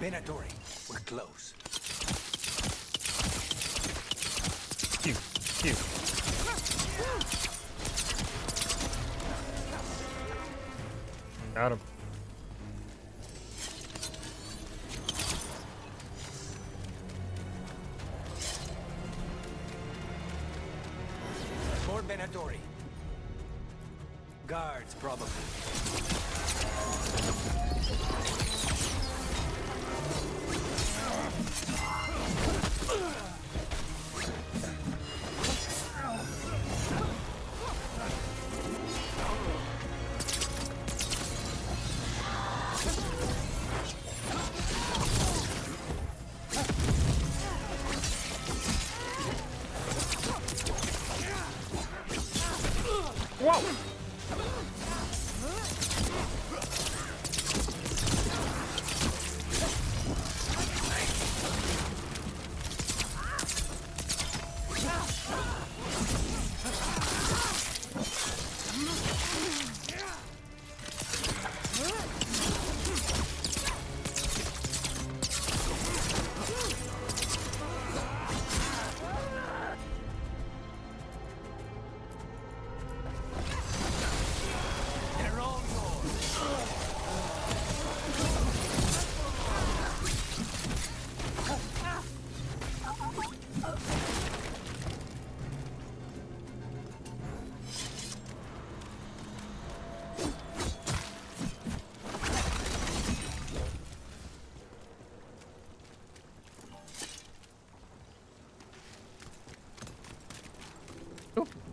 Venatori, we're close. Pew. Got him. More Venatori. Guards, probably. Whoa!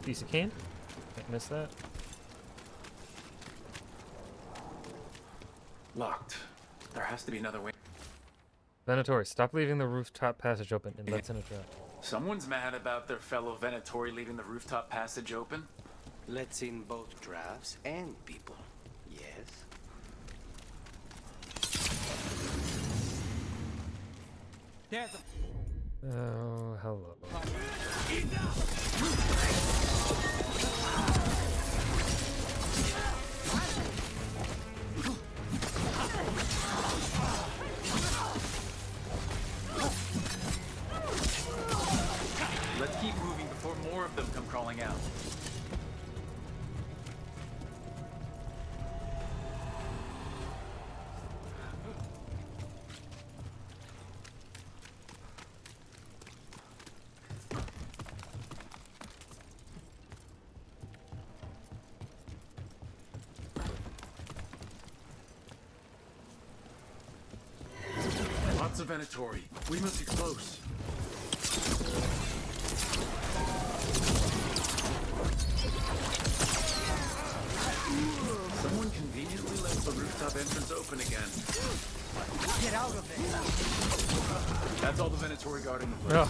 Piece of cane. Can't miss that. Locked. There has to be another way. Venatori, stop leaving the rooftop passage open and let's in a trap. Someone's mad about their fellow Venatori leaving the rooftop passage open. Let's in both drafts and people. Yes. There's Oh, hello. Let's keep moving before more of them come crawling out. Lots of Venatori. We must be close. Someone conveniently left the rooftop entrance open again. Get out of it! That's all the Venatori guarding the place. Ugh.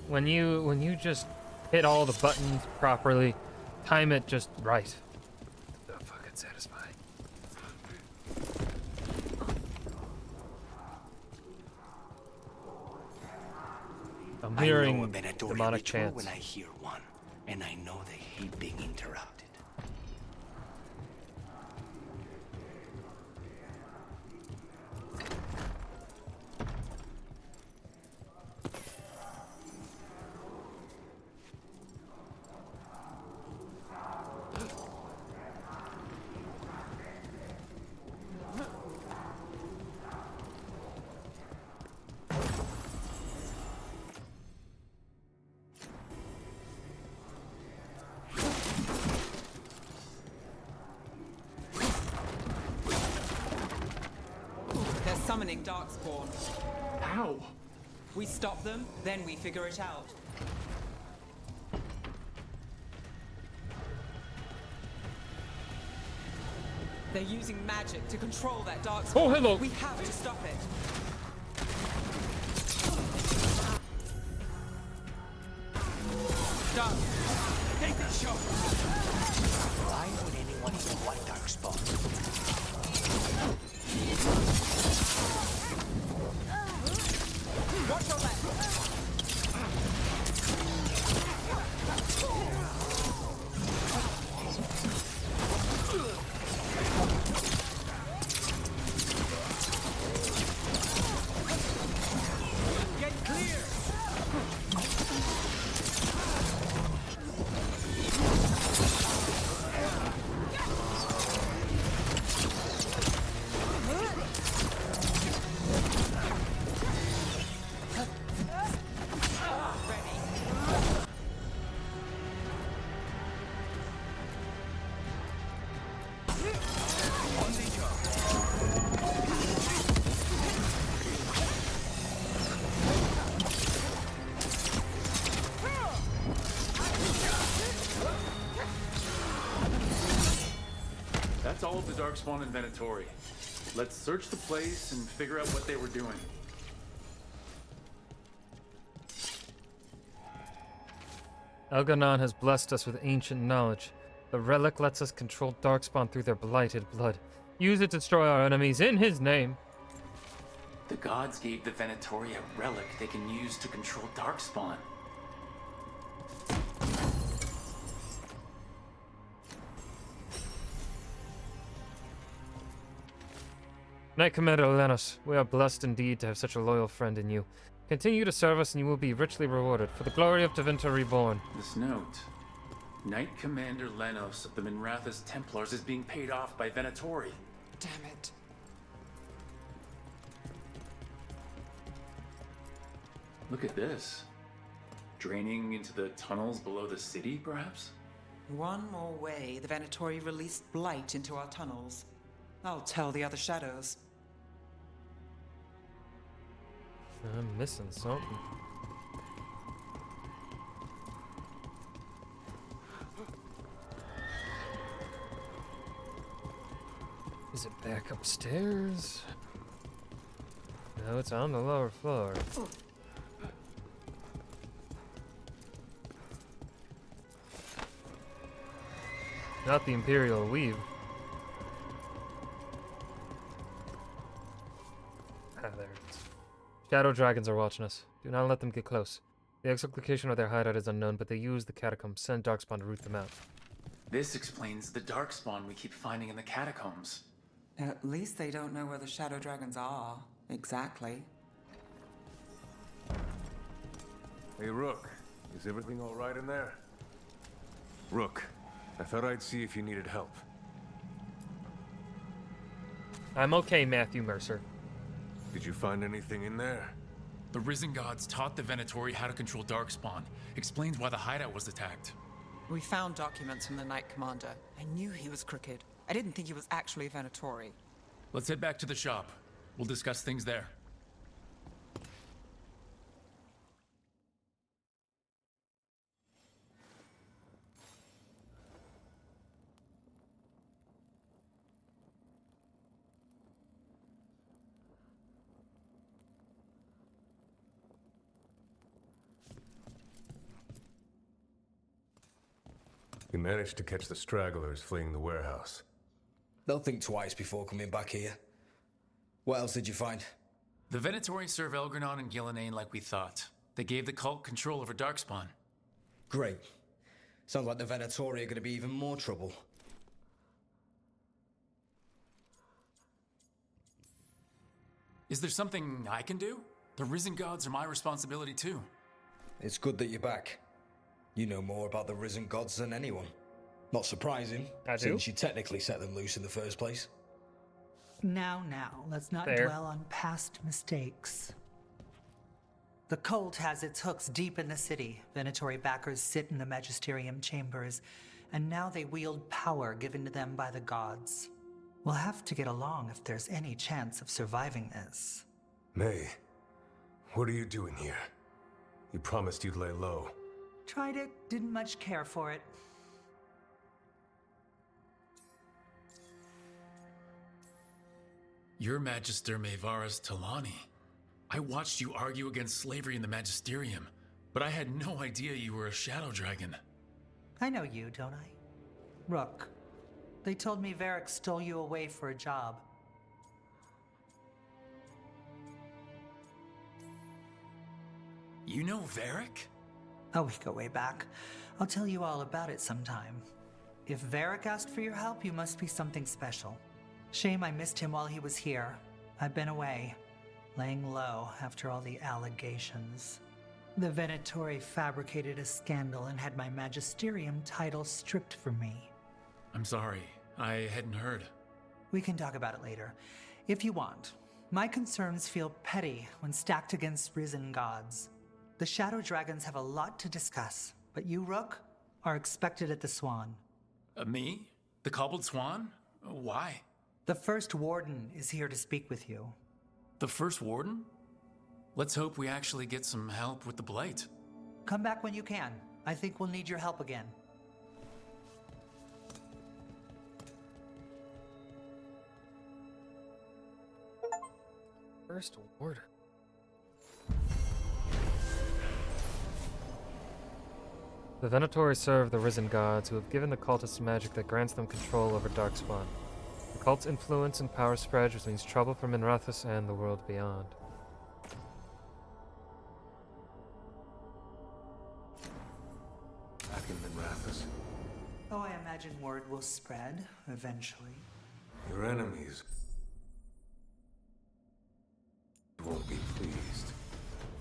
When you just hit all the buttons properly, time it just right. So fucking satisfying. I'm hearing I know a Venatori demonic ritual chants. when I hear one, and I know they hate being interrupted. They're summoning Darkspawn. How? We stop them, then we figure it out. They're using magic to control that Darkspawn. Oh, hello. We have to stop it. Dark. Take this shot. Why would anyone even want Darkspawn? Watch your left. Get clear. That's all of the Darkspawn and Venatori. Let's search the place and figure out what they were doing. Elganon has blessed us with ancient knowledge. The relic lets us control Darkspawn through their blighted blood. Use it to destroy our enemies in his name. The gods gave the Venatori a relic they can use to control Darkspawn. Knight Commander Lenos, we are blessed indeed to have such a loyal friend in you. Continue to serve us and you will be richly rewarded for the glory of Tevinter Reborn. This note. Knight Commander Lenos of the Minrathous Templars is being paid off by Venatori. Damn it. Look at this. Draining into the tunnels below the city, perhaps? One more way the Venatori released blight into our tunnels. I'll tell the other shadows. I'm missing something. Is it back upstairs? No, it's on the lower floor. Not the Imperial Weave. Ah, there it is. Shadow dragons are watching us. Do not let them get close. The exact location of their hideout is unknown, but they use the catacombs. Send Darkspawn to root them out. This explains the darkspawn we keep finding in the catacombs. At least they don't know where the shadow dragons are. Exactly. Hey, Rook. Is everything all right in there? Rook, I thought I'd see if you needed help. I'm okay, Matthew Mercer. Did you find anything in there? The Risen Gods taught the Venatori how to control Darkspawn. Explains why the hideout was attacked. We found documents from the Knight Commander. I knew he was crooked. I didn't think he was actually a Venatori. Let's head back to the shop. We'll discuss things there. You managed to catch the stragglers fleeing the warehouse. They'll think twice before coming back here. What else did you find? The Venatori serve Elgranon and Gillenane like we thought. They gave the cult control over Darkspawn. Great. Sounds like the Venatori are going to be even more trouble. Is there something I can do? The Risen Gods are my responsibility too. It's good that you're back. You know more about the Risen Gods than anyone. Not surprising, since you technically set them loose in the first place. Now, let's not dwell on past mistakes. The cult has its hooks deep in the city. Venatori backers sit in the Magisterium chambers, and now they wield power given to them by the gods. We'll have to get along if there's any chance of surviving this. May, what are you doing here? You promised you'd lay low. Tried it, didn't much care for it. You're Magister Maevaris Talani. I watched you argue against slavery in the Magisterium, but I had no idea you were a shadow dragon. I know you, don't I? Rook. They told me Varric stole you away for a job. You know Varric? Oh, we go way back. I'll tell you all about it sometime. If Varric asked for your help, you must be something special. Shame I missed him while he was here. I've been away, laying low after all the allegations. The Venatori fabricated a scandal and had my Magisterium title stripped from me. I'm sorry, I hadn't heard. We can talk about it later, if you want. My concerns feel petty when stacked against risen gods. The Shadow Dragons have a lot to discuss, but you, Rook, are expected at the Swan. Me? The Cobbled Swan? Why? The First Warden is here to speak with you. The First Warden? Let's hope we actually get some help with the Blight. Come back when you can. I think we'll need your help again. First Warden. The Venatori serve the Risen Gods, who have given the cultists magic that grants them control over Darkspawn. The cult's influence and power spread, which means trouble for Minrathous and the world beyond. Back in Minrathous. Oh, I imagine word will spread, eventually. Your enemies won't be pleased.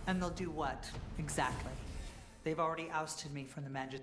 And they'll do what, exactly? They've already ousted me from the magic.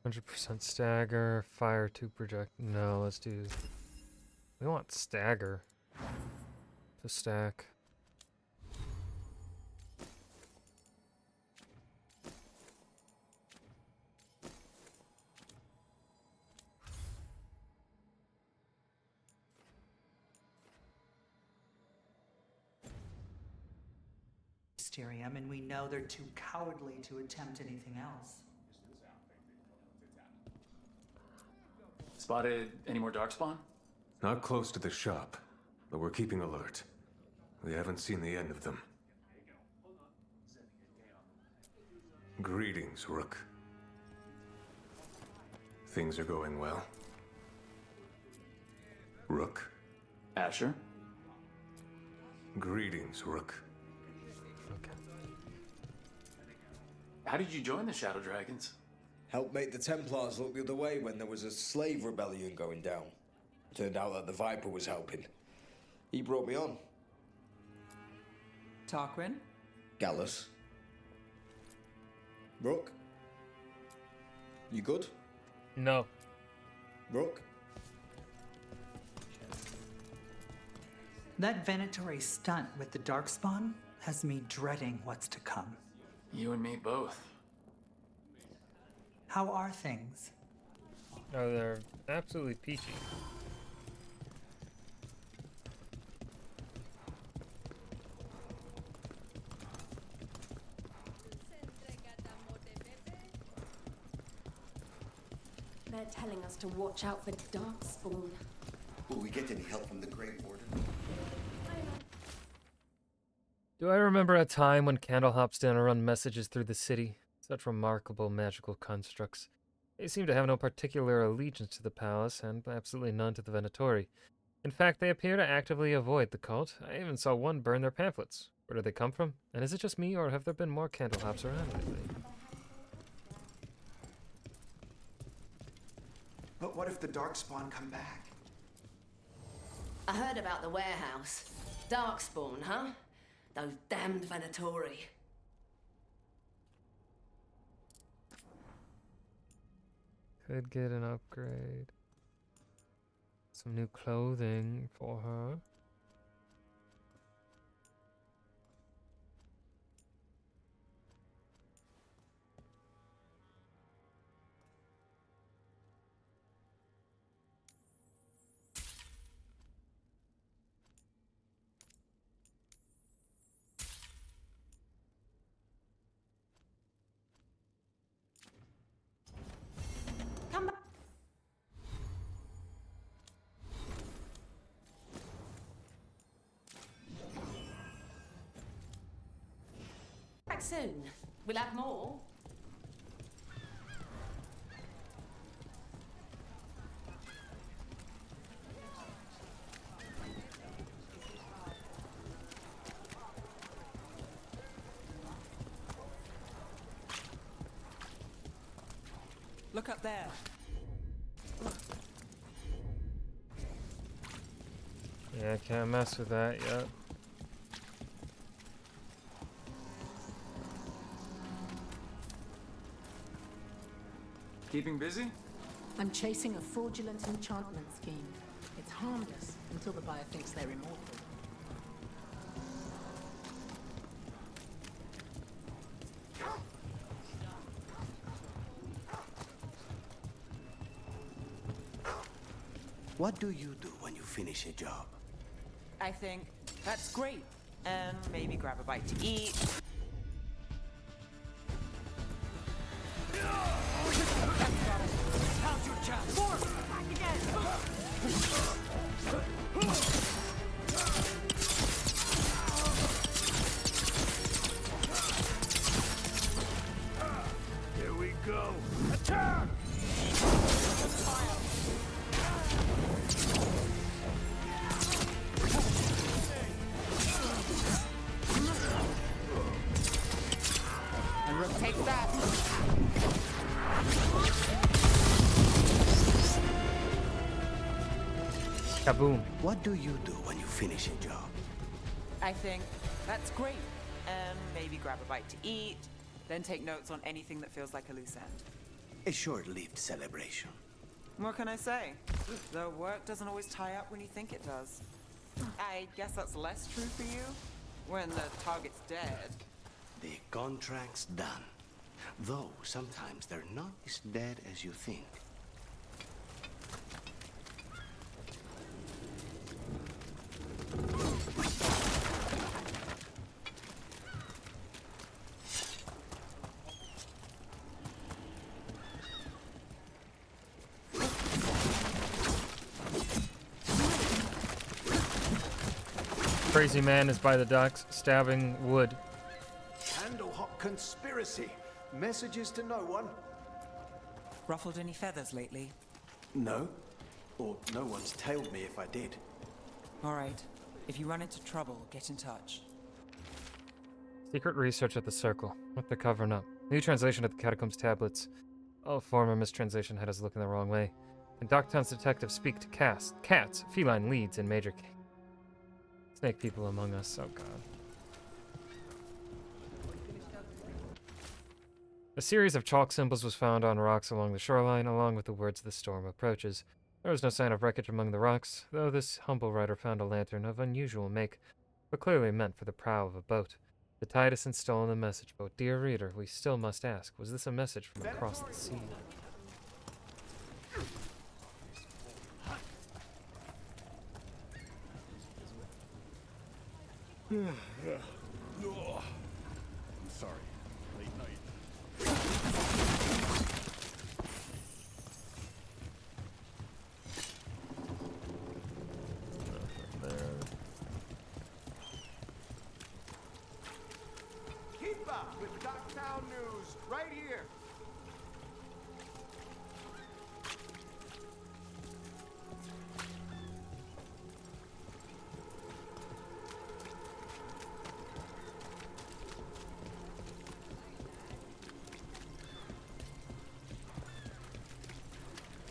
100% stagger, fire 2 project. No, let's do. We want stagger to stack. Mysterium, and we know they're too cowardly to attempt anything else. Spotted any more darkspawn? Not close to the shop, but we're keeping alert. We haven't seen the end of them. Greetings, Rook. Things are going well. Rook. Asher? Greetings, Rook. How did you join the Shadow Dragons? Helped make the Templars look the other way when there was a slave rebellion going down. Turned out that the Viper was helping. He brought me on. Tarquin? Gallus. Rook? You good? No. Rook? That Venatori stunt with the Darkspawn has me dreading what's to come. You and me both. How are things? Oh, they're absolutely peachy. They're telling us to watch out for Darkspawn. Will we get any help from the Great Order? Do I remember a time when Candlehops didn't run messages through the city? Such remarkable magical constructs. They seem to have no particular allegiance to the palace, and absolutely none to the Venatori. In fact, they appear to actively avoid the cult. I even saw one burn their pamphlets. Where do they come from? And is it just me, or have there been more Candlehops around lately? But what if the Darkspawn come back? I heard about the warehouse. Darkspawn, huh? Those damned Venatori. Could get an upgrade. Some new clothing for her. Come back. Back soon. We'll have more. Look up there. Yeah, I can't mess with that yet. Keeping busy? I'm chasing a fraudulent enchantment scheme. It's harmless until the buyer thinks they're immortal. What do you do when you finish a job? I think that's great. And maybe grab a bite to eat. How's your chance? Force! Back again! Here we go. Attack! And Rook takes that. Kaboom. What do you do when you finish a job? I think that's great. And maybe grab a bite to eat. Then take notes on anything that feels like a loose end. A short-lived celebration. What can I say? The work doesn't always tie up when you think it does. I guess that's less true for you when the target's dead. The contract's done. Though sometimes they're not as dead as you think. Crazy man is by the docks, stabbing wood. Candlehot conspiracy. Messages to no one? Ruffled any feathers lately? No. Or no one's tailed me if I did. All right. If you run into trouble, get in touch. Secret research at the Circle. What they're covering up. New translation of the Catacombs tablets. Oh, former mistranslation had us looking the wrong way. And Docktown's detectives speak to cats, feline leads, and major snake people among us. Oh, God. A series of chalk symbols was found on rocks along the shoreline, along with the words "The storm approaches." There was no sign of wreckage among the rocks, though this humble writer found a lantern of unusual make, but clearly meant for the prow of a boat. The tide has since stolen the message boat. Dear reader, we still must ask, was this a message from across the sea? I'm sorry. Late night. Keep up with Docktown News right here.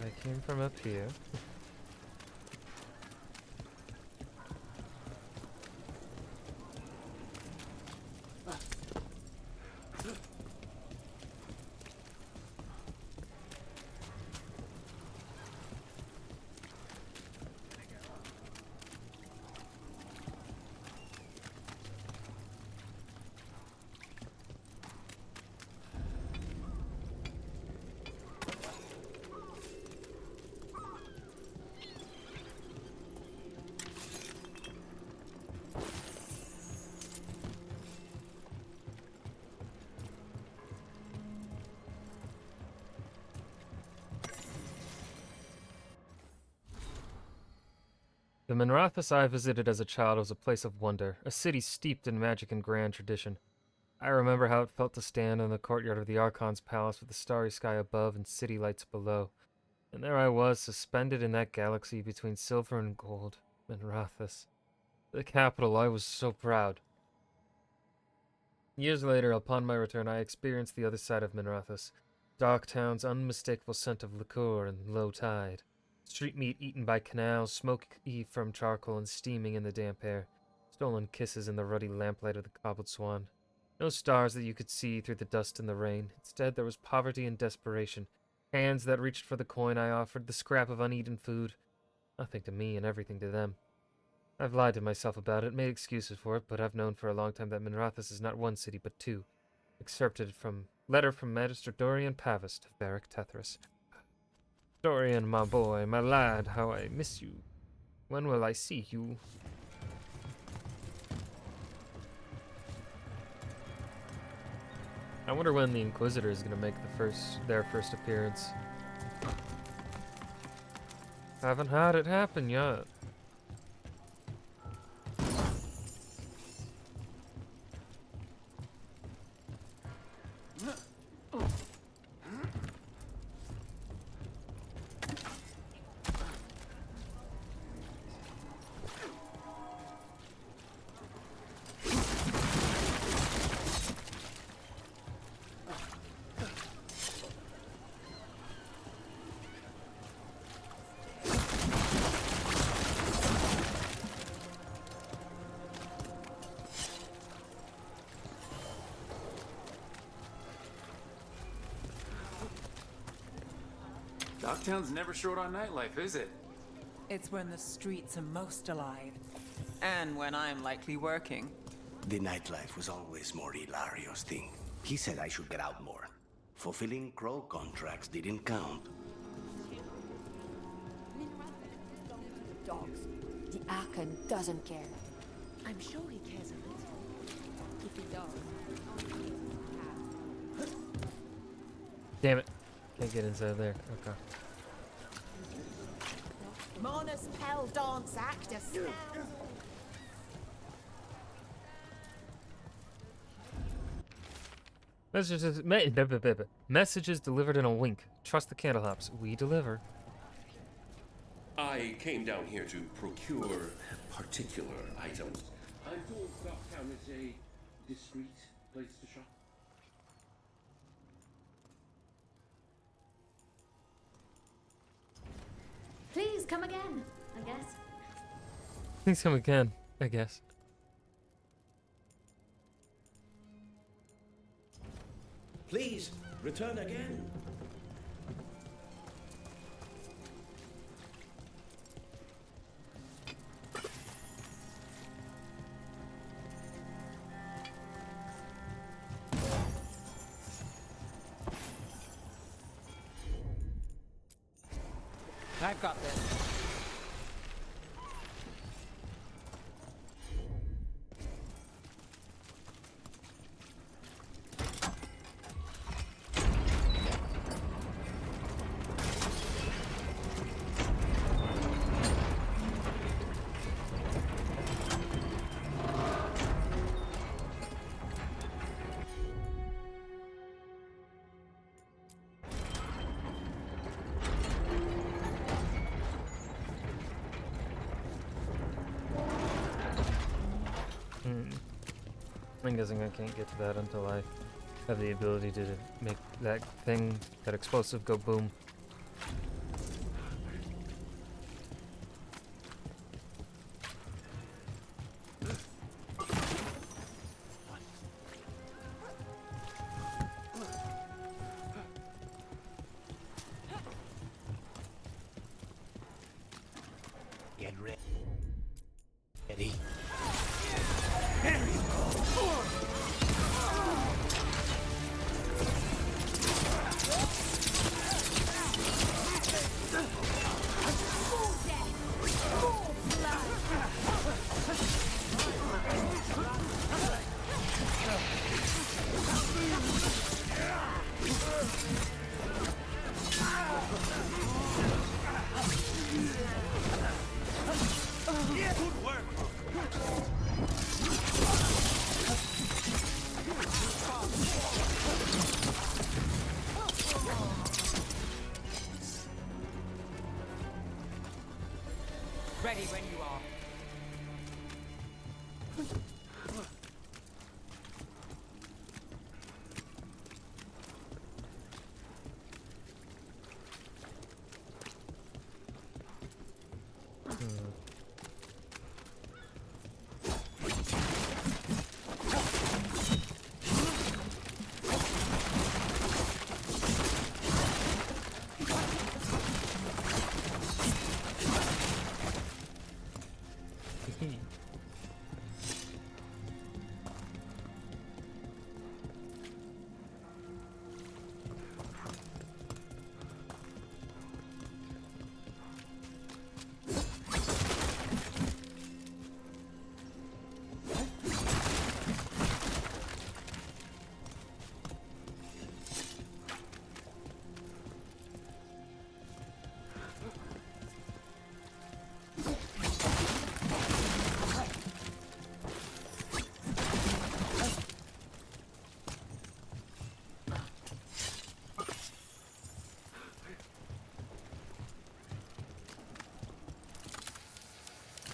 I came from up here. The Minrathous I visited as a child was a place of wonder, a city steeped in magic and grand tradition. I remember how it felt to stand in the courtyard of the Archon's palace with the starry sky above and city lights below. And there I was, suspended in that galaxy between silver and gold, Minrathous. The capital, I was so proud. Years later, upon my return, I experienced the other side of Minrathous, Docktown's unmistakable scent of liqueur and low tide. Street meat eaten by canals, smoky from charcoal and steaming in the damp air. Stolen kisses in the ruddy lamplight of the cobbled swan. No stars that you could see through the dust and the rain. Instead, there was poverty and desperation. Hands that reached for the coin I offered, the scrap of uneaten food. Nothing to me and everything to them. I've lied to myself about it, made excuses for it, but I've known for a long time that Minrathous is not one city, but two. Excerpted from letter from Magister Dorian Pavis to Varric Tethras. Dorian, my boy, my lad, how I miss you. When will I see you? I wonder when the Inquisitor is going to make their first appearance. Haven't had it happen yet. Dogtown's never short on nightlife, is it? It's when the streets are most alive. And when I'm likely working. The nightlife was always more Hilario's thing. He said I should get out more. Fulfilling Crow contracts didn't count. Dogs. The Archon doesn't care. I'm sure he cares a little. If he does. Damn it. Can't get inside there. Okay. Mona's Pell dance actor smells. Messages delivered in a wink. Trust the Candlehops. We deliver. I came down here to procure particular items. I'm told Dogtown is a discreet place to shop. Please come again, I guess. Please come again, I guess. Please, return again. I've got this. I'm guessing I can't get to that until I have the ability to make that thing, that explosive, go boom. Get ready. Ready. Good work. Ready when you are.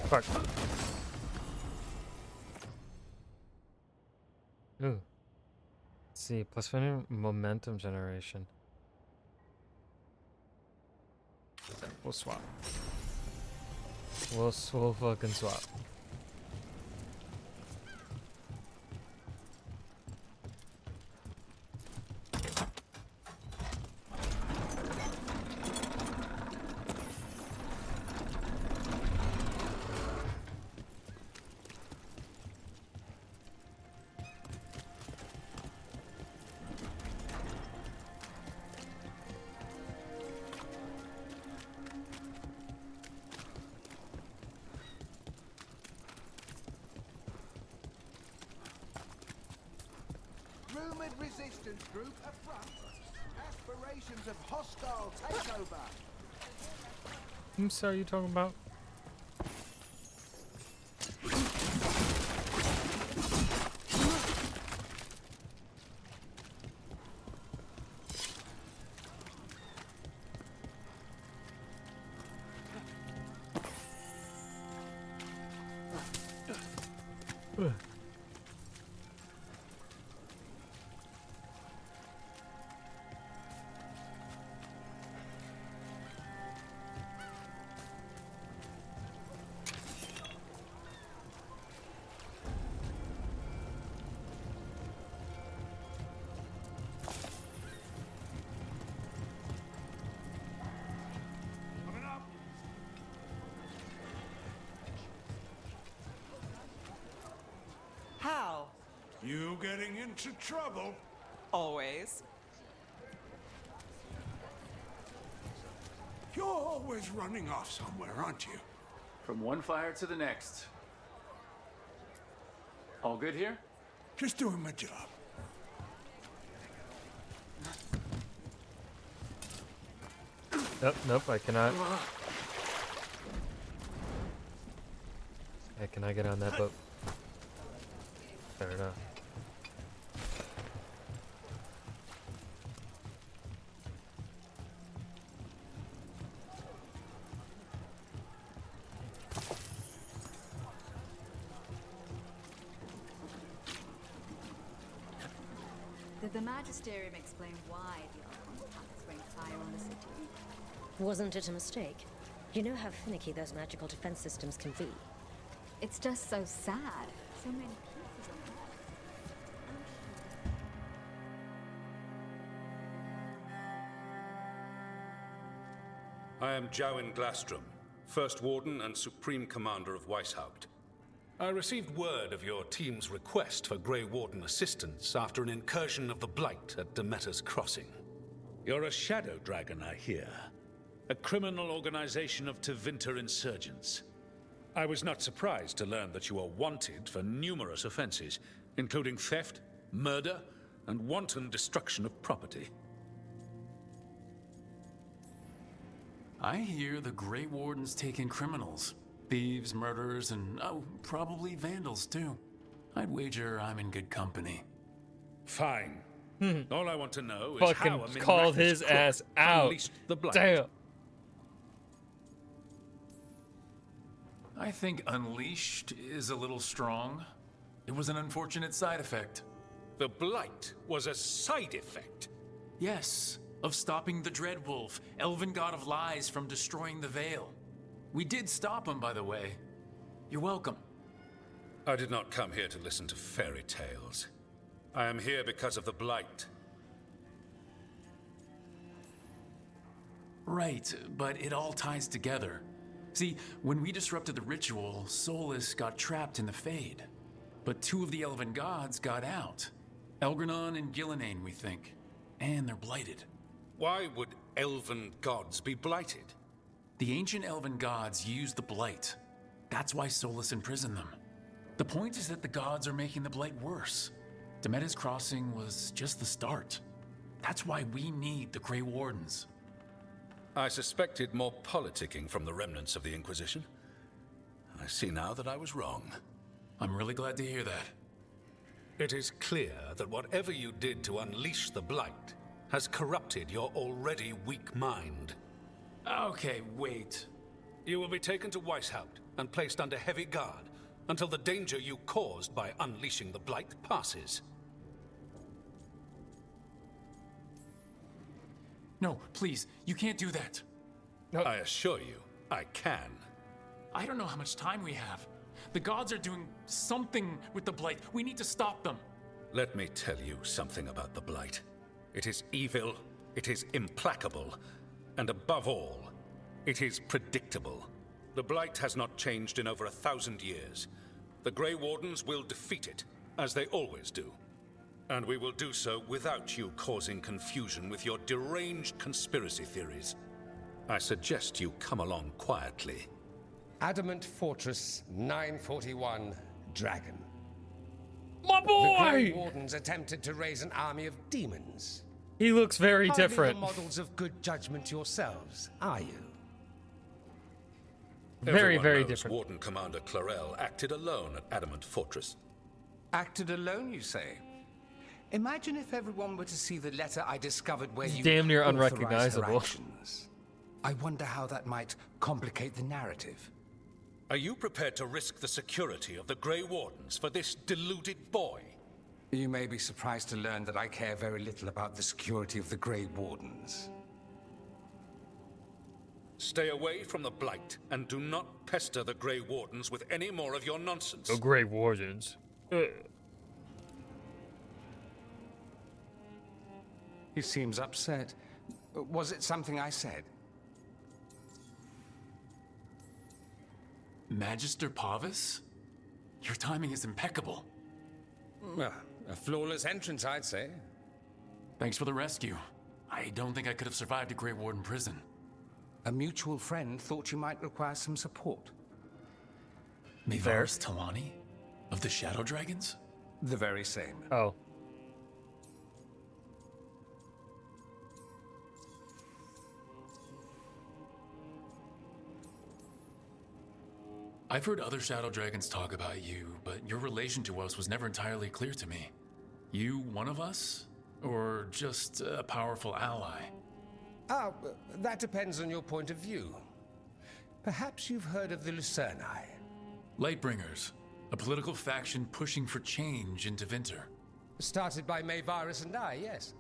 Fuck. Ooh. Let's see, plus 20 momentum generation. We'll swap. We'll fucking swap. resistance group up front. Aspirations of hostile takeover. I'm sorry, you talking about? How? You getting into trouble? Always. You're always running off somewhere, aren't you? From one fire to the next. All good here? Just doing my job. Nope, I cannot. Hey, can I get on that boat? Fair enough. Did the Magisterium explain why the Archon's palace rained fire on the city? Wasn't it a mistake? You know how finicky those magical defense systems can be. It's just so sad. So many pieces of that. I am Jowin Glastrom, First Warden and Supreme Commander of Weishaupt. I received word of your team's request for Grey Warden assistance after an incursion of the Blight at Demeter's Crossing. You're a Shadow Dragon, I hear. A criminal organization of Tevinter insurgents. I was not surprised to learn that you are wanted for numerous offenses, including theft, murder, and wanton destruction of property. I hear the Grey Warden's taking criminals. Thieves, murderers, and, oh, probably vandals, too. I'd wager I'm in good company. Fine. All I want to know is Fucking how a called his ass out. unleashed the Blight. Damn. I think unleashed is a little strong. It was an unfortunate side effect. The Blight was a side effect? Yes, of stopping the Dreadwolf, elven god of lies, from destroying the Veil. We did stop him, by the way. You're welcome. I did not come here to listen to fairy tales. I am here because of the Blight. Right, but it all ties together. See, when we disrupted the ritual, Solus got trapped in the Fade. But two of the elven gods got out. Elgranon and Gillenane, we think. And they're blighted. Why would elven gods be blighted? The ancient elven gods used the Blight. That's why Solus imprisoned them. The point is that the gods are making the Blight worse. Demeter's Crossing was just the start. That's why we need the Grey Wardens. I suspected more politicking from the remnants of the Inquisition. I see now that I was wrong. I'm really glad to hear that. It is clear that whatever you did to unleash the Blight has corrupted your already weak mind. Okay, wait. You will be taken to Weishaupt and placed under heavy guard until the danger you caused by unleashing the Blight passes. No, please, you can't do that. No. I assure you, I can. I don't know how much time we have. The gods are doing something with the Blight. We need to stop them. Let me tell you something about the Blight. It is evil, it is implacable, and above all, it is predictable. The Blight has not changed in over 1,000 years. The Grey Wardens will defeat it, as they always do. And we will do so without you causing confusion with your deranged conspiracy theories. I suggest you come along quietly. Adamant Fortress 941 Dragon. My The Grey boy! Wardens attempted to raise an army of demons. He looks very Hardly different. the models of good judgment yourselves, are you? Very, Everyone very knows different. Warden Commander Clarel acted alone at Adamant Fortress. Acted alone, you say? Imagine if everyone were to see the letter I discovered where He's you damn near authorized her unrecognizable. actions. I wonder how that might complicate the narrative. Are you prepared to risk the security of the Grey Wardens for this deluded boy? You may be surprised to learn that I care very little about the security of the Grey Wardens. Stay away from the Blight, and do not pester the Grey Wardens with any more of your nonsense. The Grey Wardens. He seems upset. Was it something I said? Magister Pavis? Your timing is impeccable. Well, a flawless entrance, I'd say. Thanks for the rescue. I don't think I could have survived a Grey Warden prison. A mutual friend thought you might require some support. Mayvaris Talani? Of the Shadow Dragons? The very same. Oh. I've heard other Shadow Dragons talk about you, but your relation to us was never entirely clear to me. You one of us? Or just a powerful ally? Ah, that depends on your point of view. Perhaps you've heard of the Lucerni. Lightbringers, a political faction pushing for change into Winter. Started by Mayvaris and I, yes.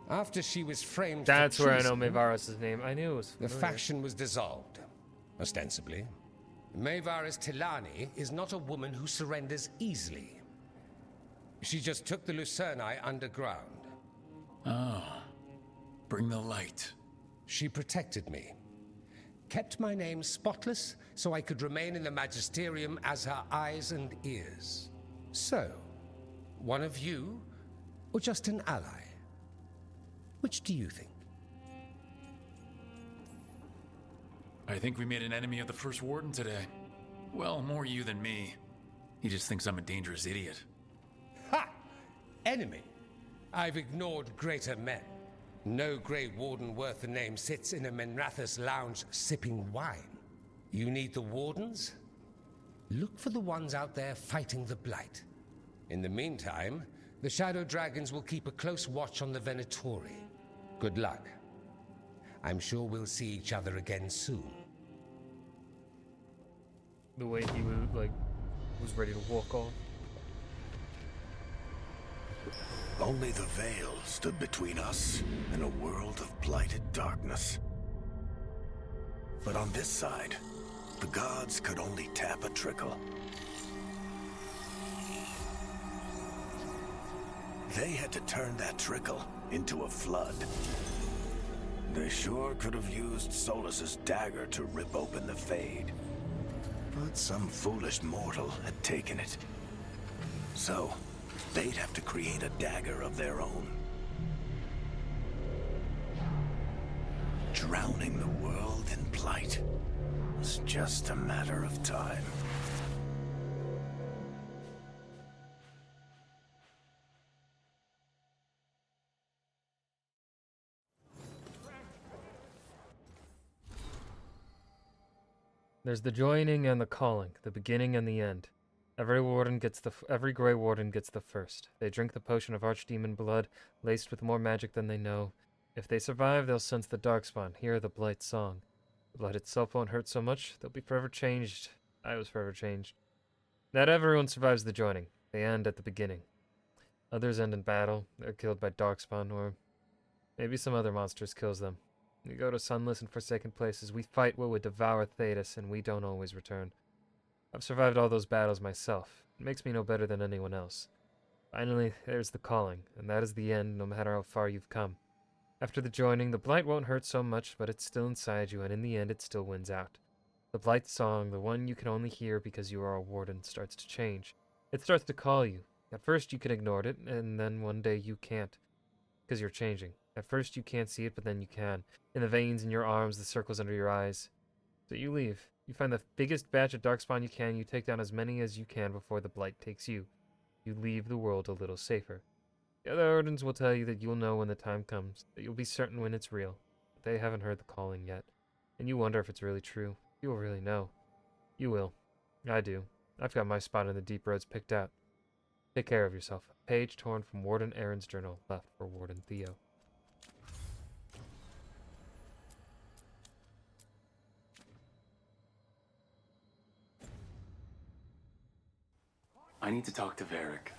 After she was framed That's for where I know treason, Mayvaris' name. I knew it was the familiar. faction was dissolved, ostensibly. Mayvaris Tilani is not a woman who surrenders easily. She just took the Lucerni underground. Oh. Bring the light. She protected me. Kept my name spotless so I could remain in the Magisterium as her eyes and ears. So, one of you, or just an ally? Which do you think? I think we made an enemy of the First Warden today. Well, more you than me. He just thinks I'm a dangerous idiot. Ha! Enemy? I've ignored greater men. No Grey Warden worth the name sits in a Menrathus lounge sipping wine. You need the Wardens? Look for the ones out there fighting the Blight. In the meantime, the Shadow Dragons will keep a close watch on the Venatori. Good luck. I'm sure we'll see each other again soon. The way he was ready to walk on. Only the veil stood between us and a world of blighted darkness. But on this side, the gods could only tap a trickle. They had to turn that trickle into a flood. They sure could have used Solus's dagger to rip open the Fade. But some foolish mortal had taken it. So, they'd have to create a dagger of their own. Drowning the world in blight was just a matter of time. There's the joining and the calling, the beginning and the end. Every Grey Warden gets the first. They drink the potion of Archdemon blood, laced with more magic than they know. If they survive, they'll sense the Darkspawn, hear the Blight song. The Blight itself won't hurt so much. They'll be forever changed. I was forever changed. Not everyone survives the joining. They end at the beginning. Others end in battle. They're killed by Darkspawn, or maybe some other monsters kills them. We go to sunless and forsaken places. We fight what would devour Thetis, and we don't always return. I've survived all those battles myself. It makes me no better than anyone else. Finally, there's the calling, and that is the end, no matter how far you've come. After the joining, the Blight won't hurt so much, but it's still inside you, and in the end it still wins out. The Blight song, the one you can only hear because you are a Warden, starts to change. It starts to call you. At first you can ignore it, and then one day you can't, because you're changing. At first you can't see it, but then you can. In the veins in your arms, the circles under your eyes. So you leave. You find the biggest batch of Darkspawn you can, you take down as many as you can before the Blight takes you. you leave the world a little safer. The other Ordens will tell you that you'll know when the time comes, that you'll be certain when it's real. But they haven't heard the calling yet, and you wonder if it's really true. You will really know. You will. I do. I've got my spot in the deep roads picked out. Take care of yourself. A page torn from Warden Aaron's journal, left for Warden Theo. I need to talk to Varric.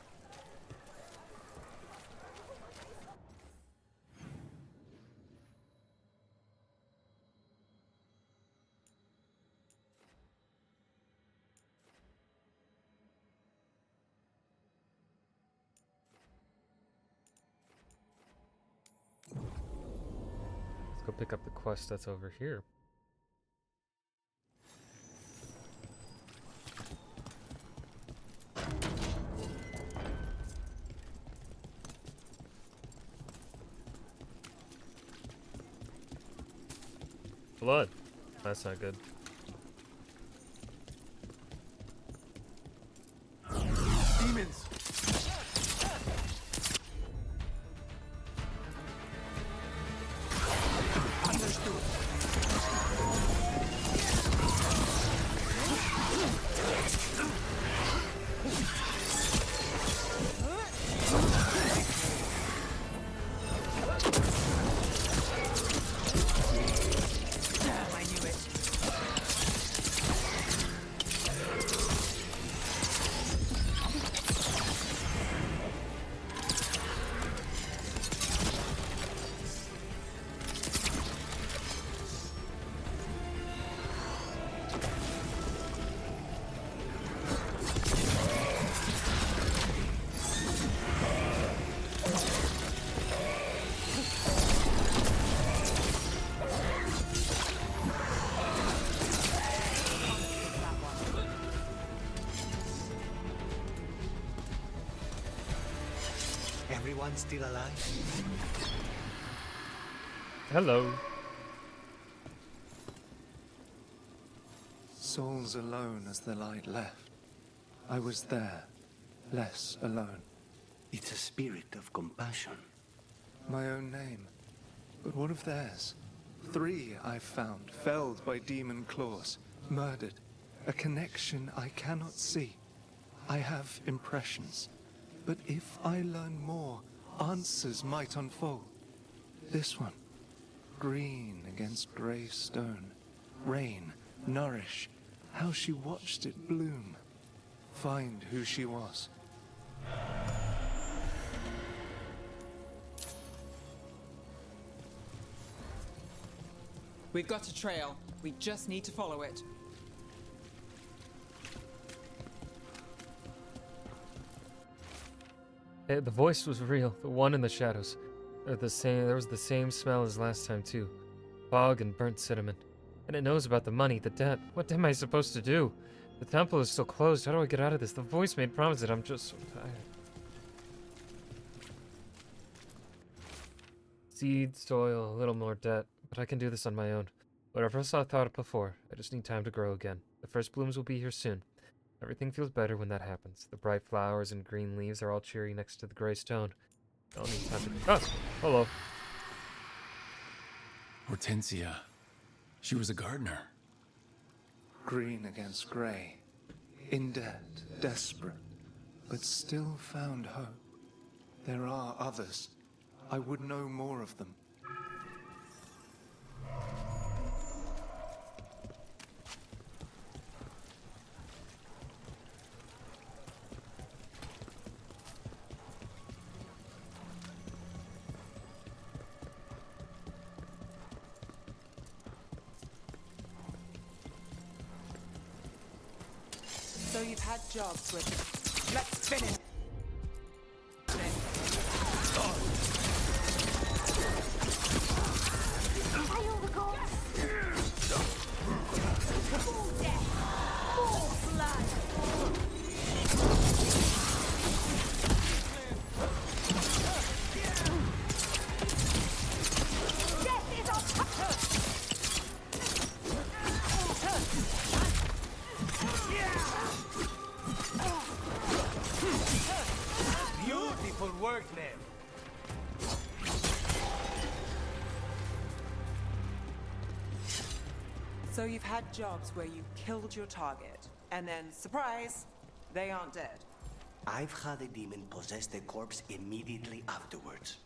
Let's go pick up the quest that's over here. Blood. That's not good. Demons! Everyone still alive? Hello. Souls alone as the light left. I was there, less alone. It's a spirit of compassion. My own name. But what of theirs? 3 I've found, felled by demon claws, murdered. A connection I cannot see. I have impressions. But if I learn more, answers might unfold. This one. Green against grey stone. Rain, nourish. How she watched it bloom. Find who she was. We've got a trail. We just need to follow it. The voice was real. The one in the shadows. They're the same. There was the same smell as last time too. Fog and burnt cinnamon. And it knows about the money, the debt. What am I supposed to do? The temple is still closed. How do I get out of this? The voice made promises. I'm just so tired. Seed, soil, a little more debt. But I can do this on my own. Whatever else I thought of before, I just need time to grow again. The first blooms will be here soon. Everything feels better when that happens. The bright flowers and green leaves are all cheery next to the gray stone. I don't need time to... Ah! Hello. Hortensia. She was a gardener. Green against grey. In debt, desperate. But still found hope. There are others. I would know more of them. So you've had jobs with... Let's finish. Hail the gods! Full death! Full blood! Death is our... So you've had jobs where you killed your target, and then, surprise, they aren't dead. I've had a demon possess the corpse immediately afterwards.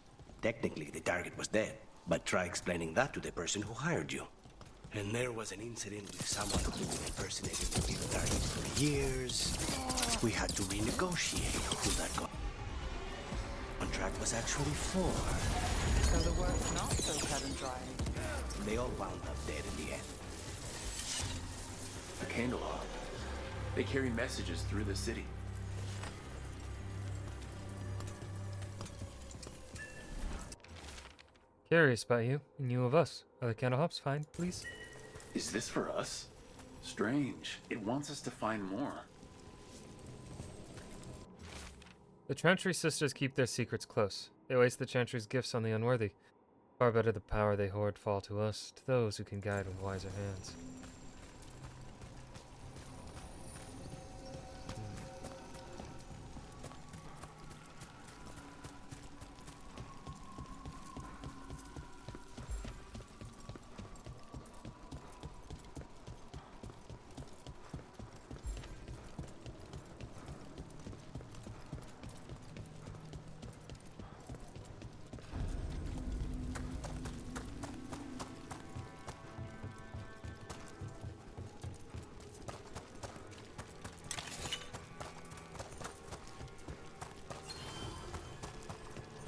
Technically, the target was dead, but try explaining that to the person who hired you. And there was an incident with someone who impersonated the real target for years. We had to renegotiate who that contract was actually for. So the work's not so cut and dry. They all wound up dead in the end. A candle hawk. They carry messages through the city. Curious about you and you of us. Are the candle hops fine, please? Is this for us? Strange. It wants us to find more. The Chantry sisters keep their secrets close. They waste the Chantry's gifts on the unworthy. Far better the power they hoard fall to us, to those who can guide with wiser hands.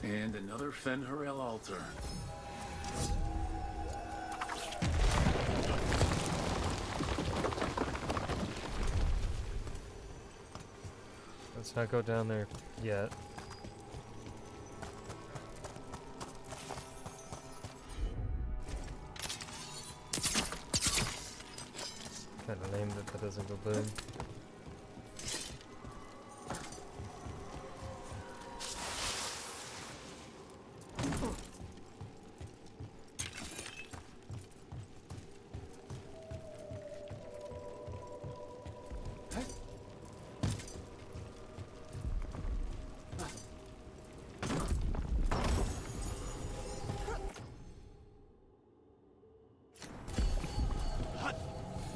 And another Fen'Harel altar. Let's not go down there yet. Kinda lame that that doesn't go boom.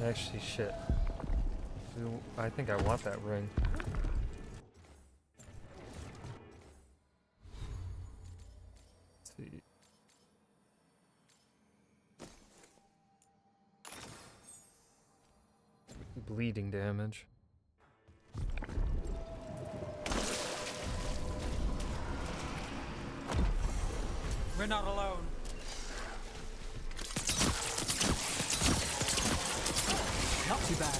Actually, shit. I think I want that ring. Let's see. Bleeding damage. We're not alone. Not too bad.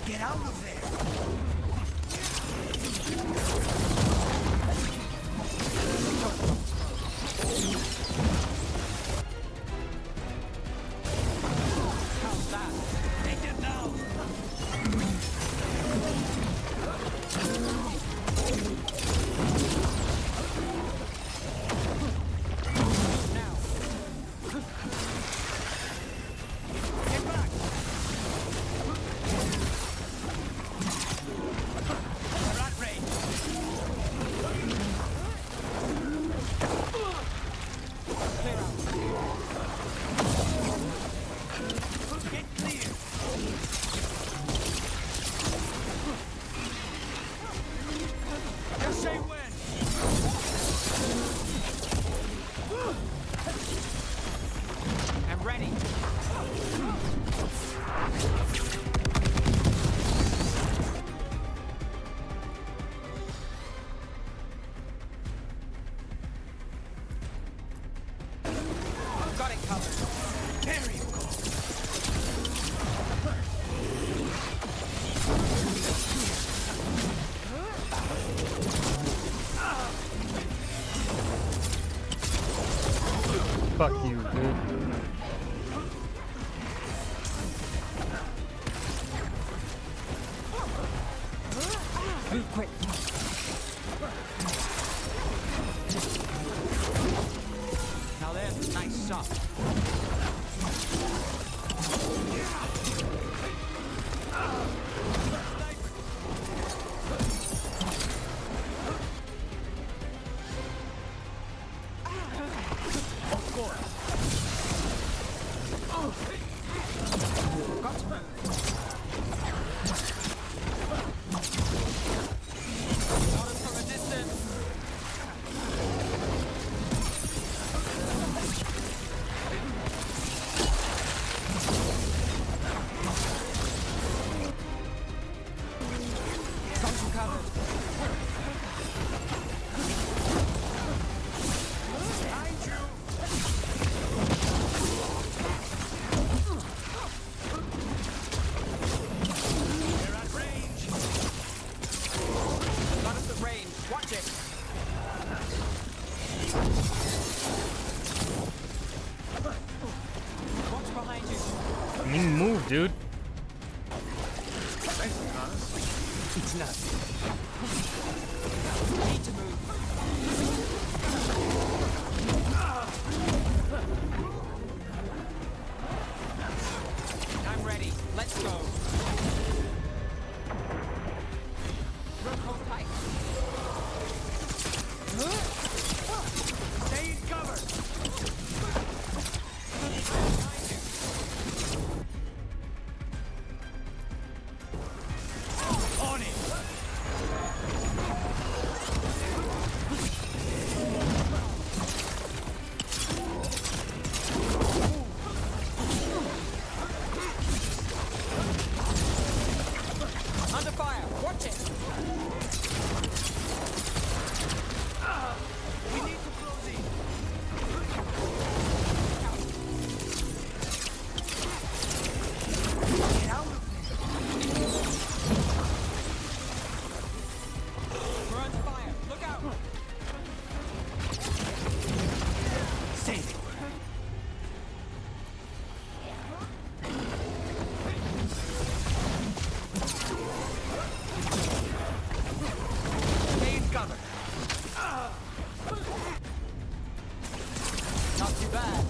Get out of there! How's that? Take it now! There you go. Fuck you, dude. Move quick. Now there's a nice shot. Of course. Got to move. Shot from a distance. Got you covered. Behind you. They're at range. Not at the range. Watch it. Watch behind you. I mean, move, dude. It's not. Need to move. I'm ready. Let's go. Rope hold tight. Stay in cover. On it. Under fire. Watch it. We need to close in. Get out of there. We're under fire. Look out. Stay there. Stay in cover. Not too bad.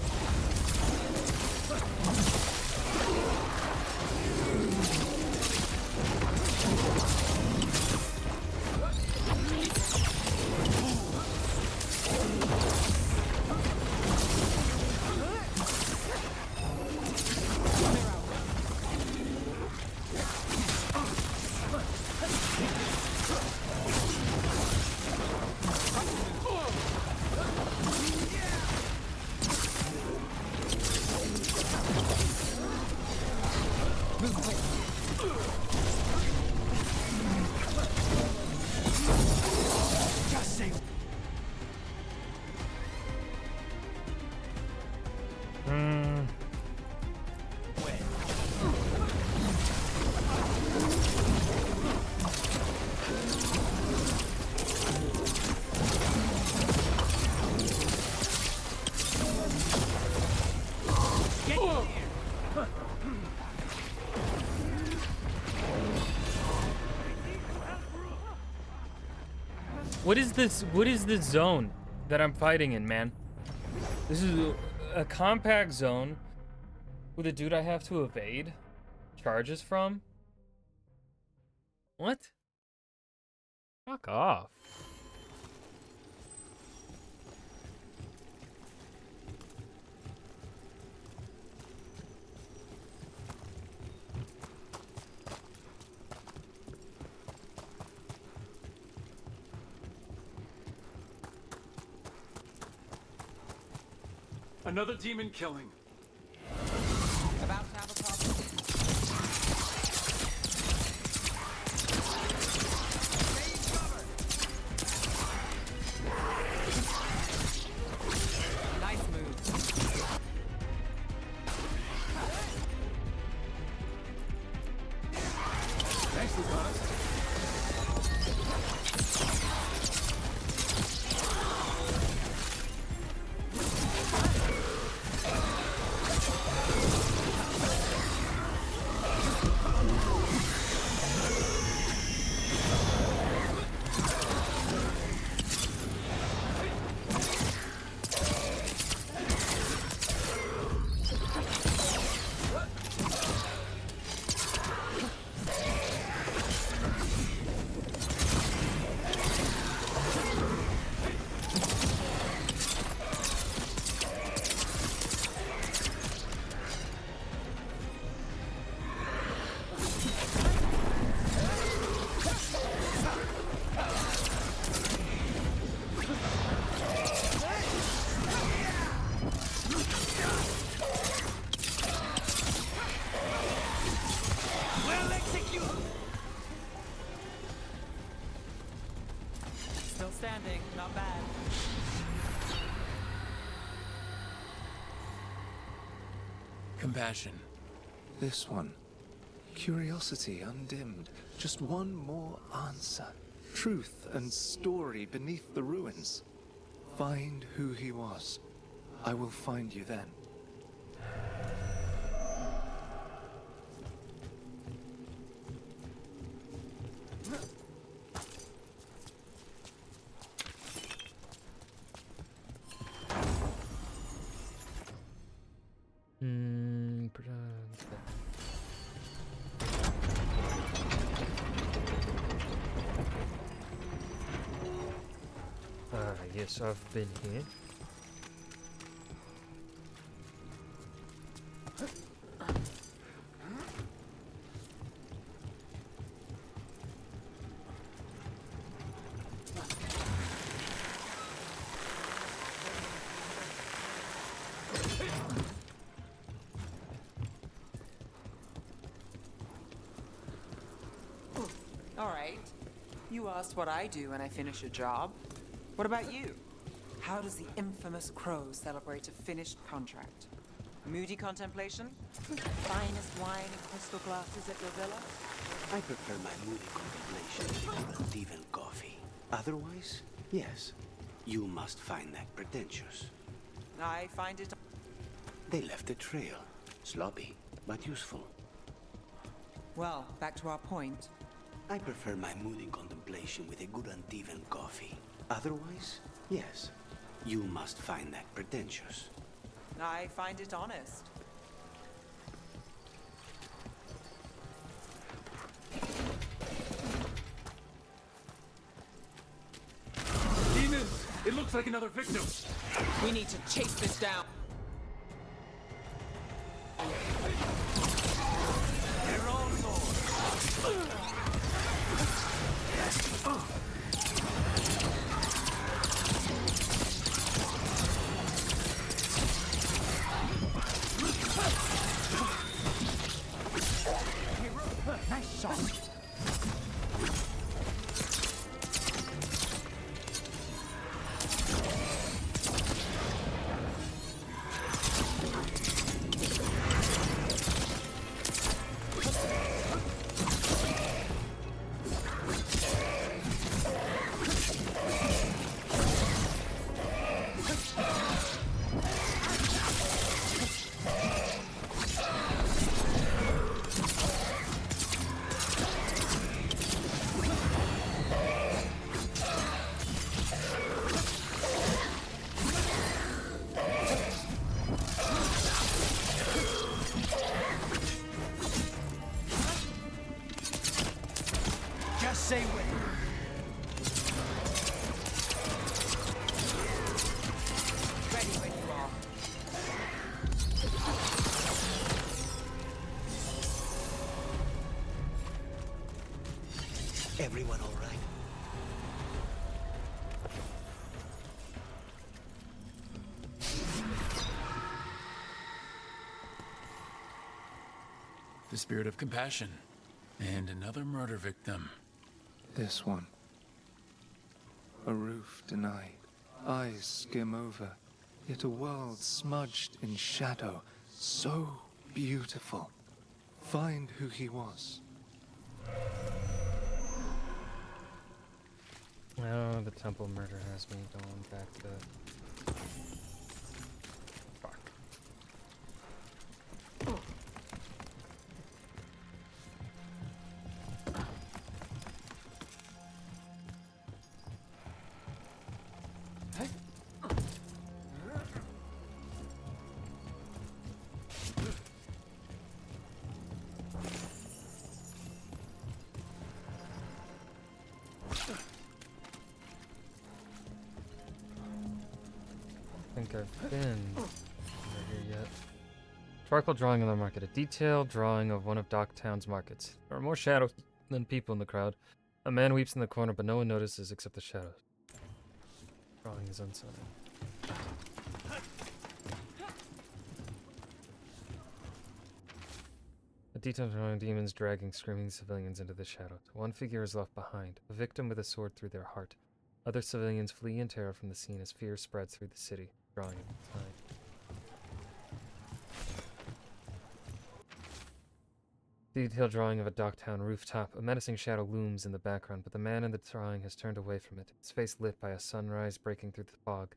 Move quick. Just say. Get in here. What is this? What is this zone that I'm fighting in, man? This is a compact zone with a dude I have to evade charges from? What? Fuck off. Another demon killing. About to have a problem. Nice move. Still standing, not bad. Compassion. This one. Curiosity undimmed. Just one more answer. Truth and story beneath the ruins. Find who he was. I will find you then. Yes, I've been here. All right. You asked what I do when I finish a job. What about you? How does the infamous Crow celebrate a finished contract? Moody contemplation? Finest wine and crystal glasses at your villa? I prefer my moody contemplation with even coffee. Otherwise, yes, you must find that pretentious. I find it... They left a trail. Sloppy, but useful. Well, back to our point. I prefer my moody contemplation with a good uneven coffee. Otherwise, yes, you must find that pretentious. I find it honest. Demons! It looks like another victim! We need to chase this down. They're all swords! Nice shot. Just say when. Ready when you are. Everyone all right? The spirit of compassion. And another murder victim. This one. A roof denied. Eyes skim over. Yet a world smudged in shadow. So beautiful. Find who he was. Oh, the temple murder has me going back to... Fuck. I think I've been over here yet. Charcoal drawing on the market. A detailed drawing of one of Docktown's markets. There are more shadows than people in the crowd. A man weeps in the corner, but no one notices except the shadows. Drawing is unsettling. A detailed drawing of demons dragging screaming civilians into the shadows. One figure is left behind, a victim with a sword through their heart. Other civilians flee in terror from the scene as fear spreads through the city, drawing of the time. Detailed drawing of a docktown rooftop. A menacing shadow looms in the background, but the man in the drawing has turned away from it, his face lit by a sunrise breaking through the fog.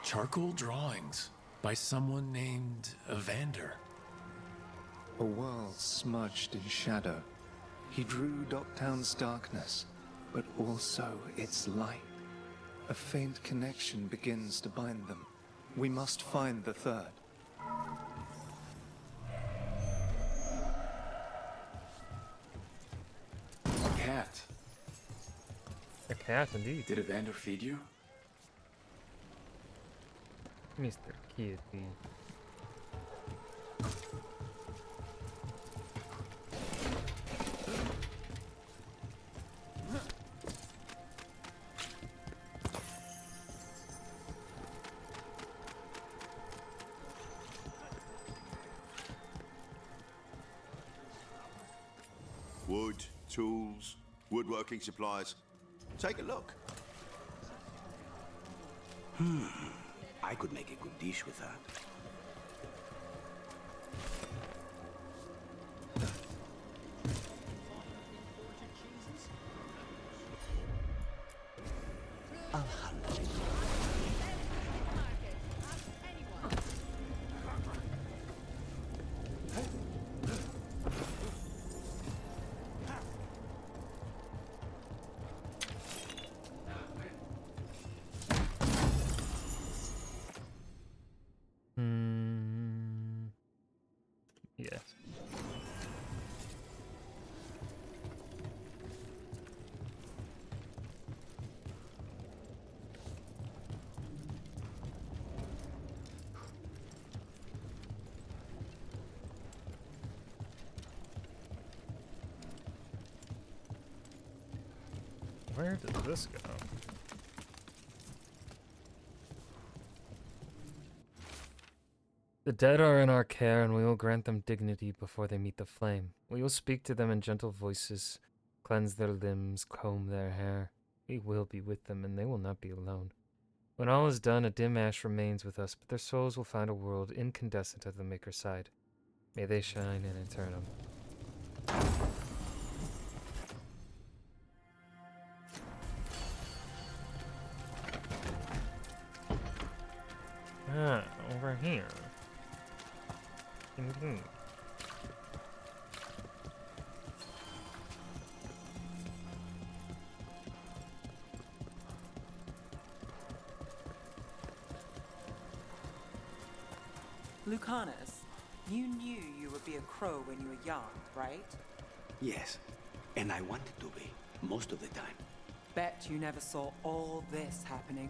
Charcoal drawings by someone named Evander. A world smudged in shadow. He drew Docktown's darkness, but also its light. A faint connection begins to bind them. We must find the third. A cat. A cat, indeed. Did Evander feed you? Mr. Kitty. Wood, tools, woodworking supplies. Take a look. I could make a good dish with that. Yes. Where did this go? The dead are in our care, and we will grant them dignity before they meet the flame. We will speak to them in gentle voices, cleanse their limbs, comb their hair. We will be with them, and they will not be alone. When all is done, a dim ash remains with us, but their souls will find a world incandescent at the Maker's side. May they shine in eternum. Ah, over here. Indeed. Lucanus, you knew you would be a crow when you were young, right? Yes, and I wanted to be, most of the time. Bet you never saw all this happening.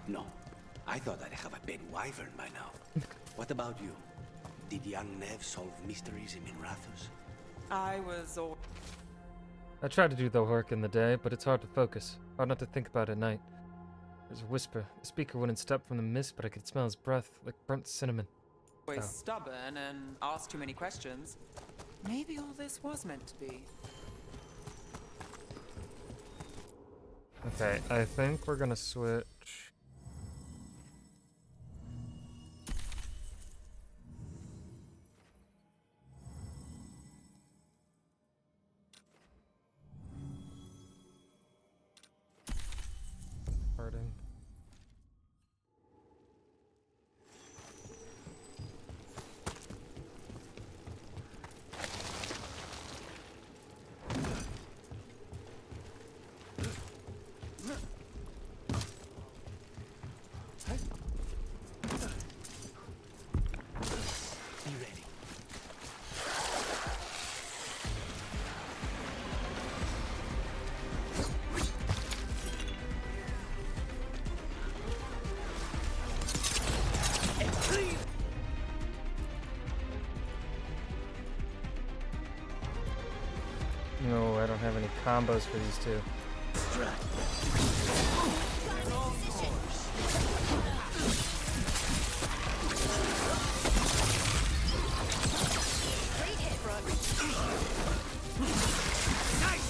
No, I thought I'd have a pet wyvern by now. What about you? Did young Nev solve mysteries in Minrathous? I was all... I try to do the work in the day, but it's hard to focus. Hard not to think about at night. There's a whisper. The speaker wouldn't step from the mist, but I could smell his breath, like burnt cinnamon. Always stubborn and asked too many questions. Maybe all this was meant to be. Okay, I think we're gonna switch. Parting. No, I don't have any combos for these two. Nice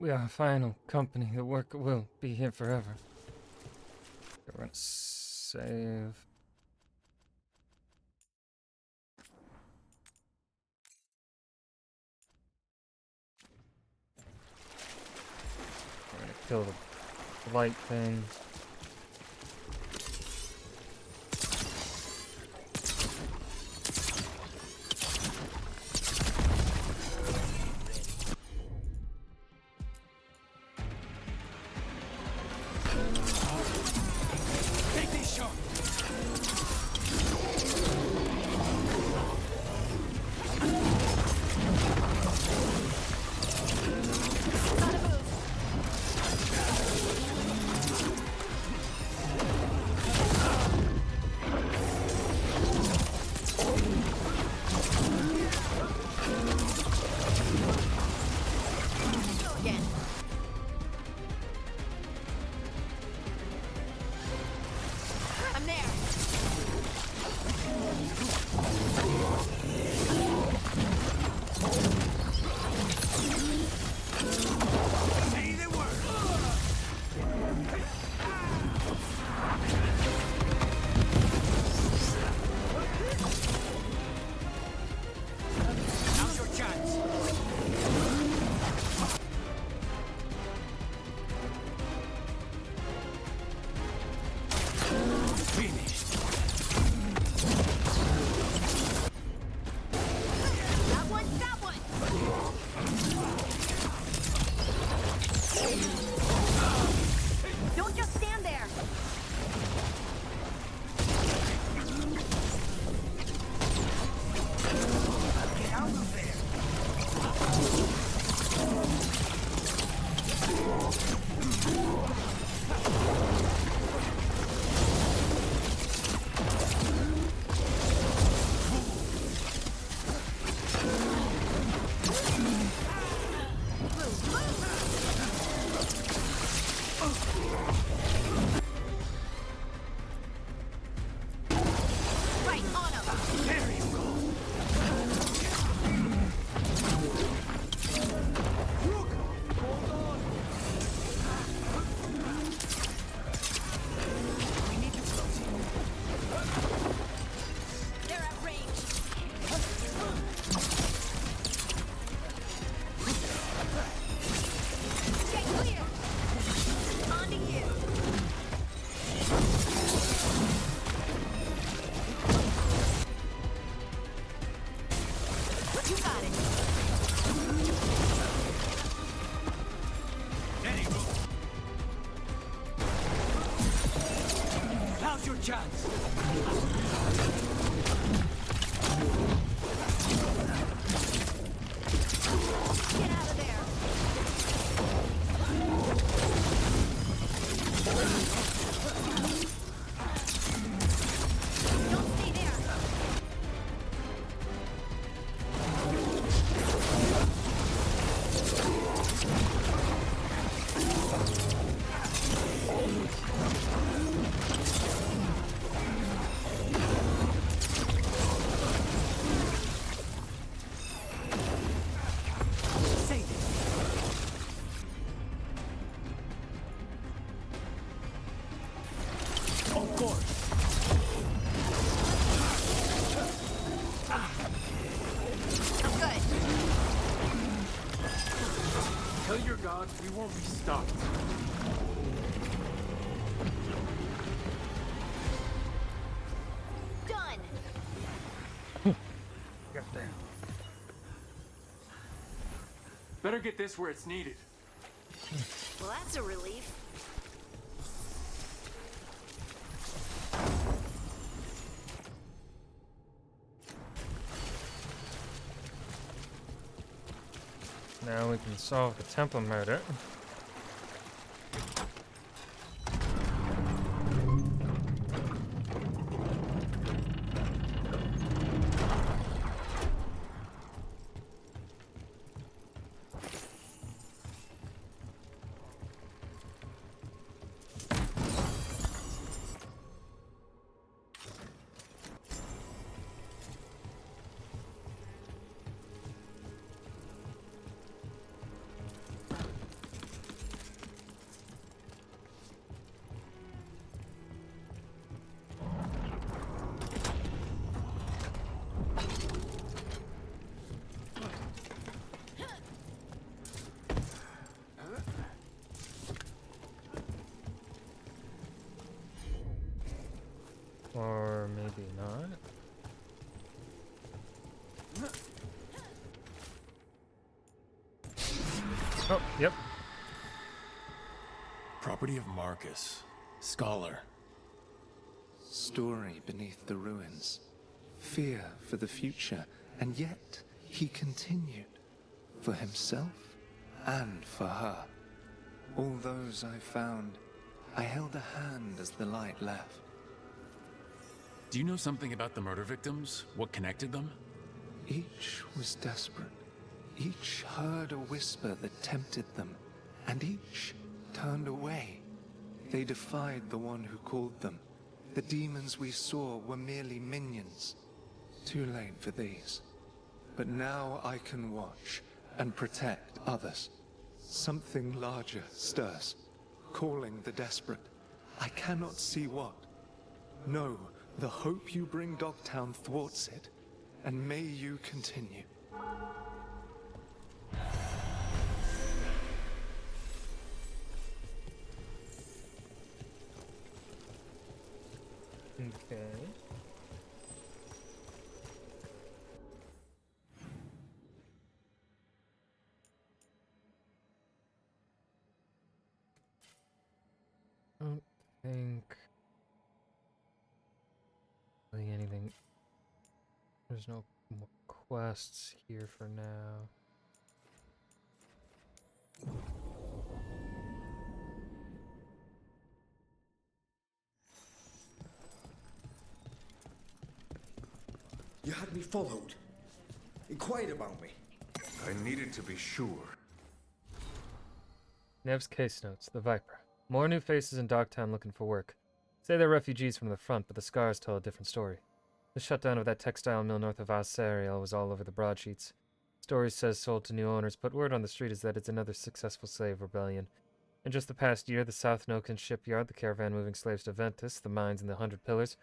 We are a final company. The work will be here forever. We're gonna save. We're gonna kill the light thing. Take these shots! I'm there. Say the word! Now's your chance. Finished. That one, that one. Don't just stand there. Get out of there. Right on him. There you go. We need you close. They're at range. Get clear. On to you. You got it. There you go. Now's your chance. Get out of there. Don't stay there. Say this. Of course. I'm good. Tell your gods we won't be stopped. Done. Goddamn. Better get this where it's needed. Well, that's a relief. Now we can solve the temple murder. Or maybe not. Oh, yep. Property of Marcus. Scholar. Story beneath the ruins. Fear for the future. And yet, he continued. For himself and for her. All those I found, I held a hand as the light left. Do you know something about the murder victims? What connected them? Each was desperate. Each heard a whisper that tempted them, and each turned away. They defied the one who called them. The demons we saw were merely minions. Too late for these. But now I can watch and protect others. Something larger stirs, calling the desperate. I cannot see what. No, the hope you bring Dogtown thwarts it, and may you continue. Okay. I don't think really anything. There's no more quests here for now. You had me followed. Inquired about me. I needed to be sure. Nev's case notes, the Viper. More new faces in Dogtown looking for work. Say they're refugees from the front, but the scars tell a different story. The shutdown of that textile mill north of Asariel was all over the broadsheets. Stories says sold to new owners, but word on the street is that it's another successful slave rebellion. In just the past year, the South Nokan shipyard, the caravan moving slaves to Ventus, the mines and the 100 Pillars,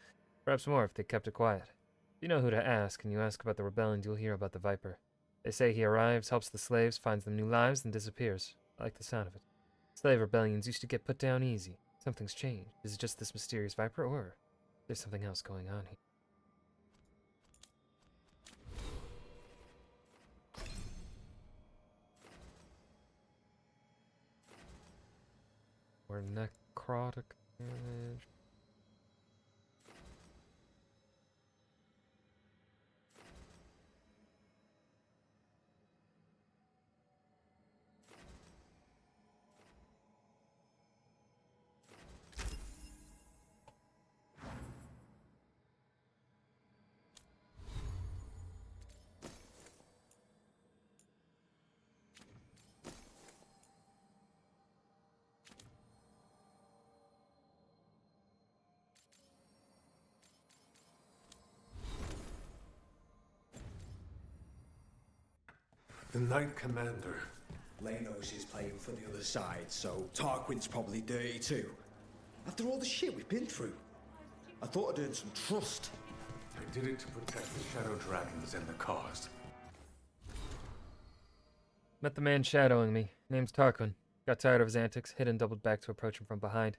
perhaps more if they kept it quiet. If you know who to ask, and you ask about the rebellion, you'll hear about the Viper. They say he arrives, helps the slaves, finds them new lives, and disappears. I like the sound of it. Slave rebellions used to get put down easy. Something's changed. Is it just this mysterious Viper, or there's something else going on here? Or necrotic damage. The Knight Commander. Lanos is playing for the other side, so Tarquin's probably dirty too. After all the shit we've been through, I thought I'd earned some trust. I did it to protect the Shadow Dragons and the cause. Met the man shadowing me. Name's Tarquin. Got tired of his antics, hid and doubled back to approach him from behind.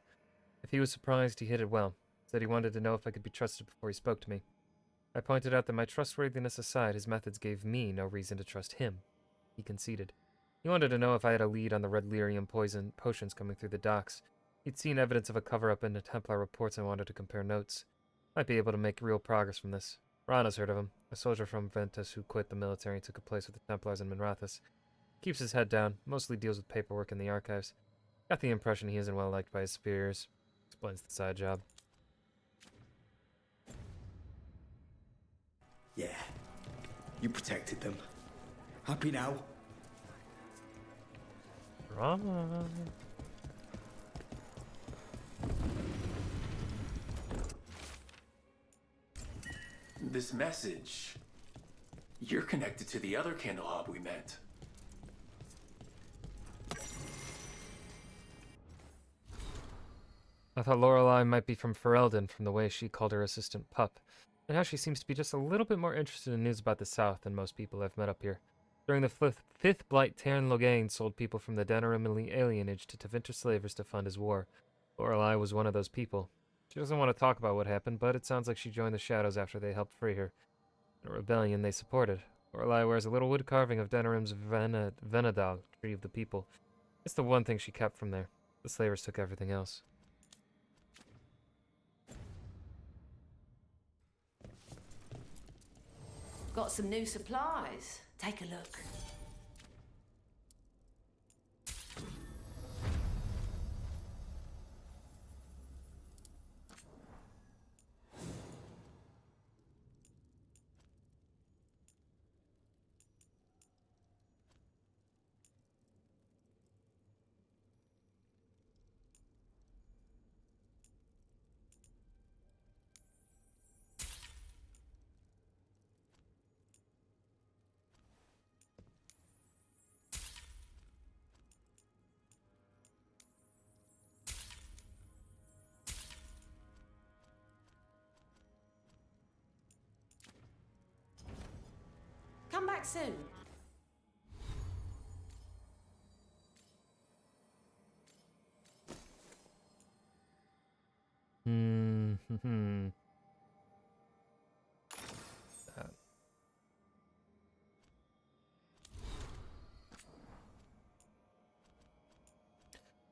If he was surprised, he hid it well. Said he wanted to know if I could be trusted before he spoke to me. I pointed out that my trustworthiness aside, his methods gave me no reason to trust him. He conceded. He wanted to know if I had a lead on the red lyrium poison potions coming through the docks. He'd seen evidence of a cover-up in the Templar reports and wanted to compare notes. Might be able to make real progress from this. Rana's heard of him, a soldier from Ventus who quit the military and took a place with the Templars in Minrathous. Keeps his head down, mostly deals with paperwork in the archives. Got the impression he isn't well liked by his superiors. Explains the side job. Yeah, you protected them. Happy now? Rama. This message. You're connected to the other Candlehob we met. I thought Lorelei might be from Ferelden from the way she called her assistant Pup, and how she seems to be just a little bit more interested in news about the South than most people I've met up here. During the fifth Blight, Taryn Logain sold people from the Denerim alienage to Tevinter slavers to fund his war. Lorelei was one of those people. She doesn't want to talk about what happened, but it sounds like she joined the Shadows after they helped free her. In a rebellion they supported. Lorelei wears a little wood carving of Denerim's Venedal, Tree of the People. It's the one thing she kept from there. The slavers took everything else. Got some new supplies. Take a look. Come back soon.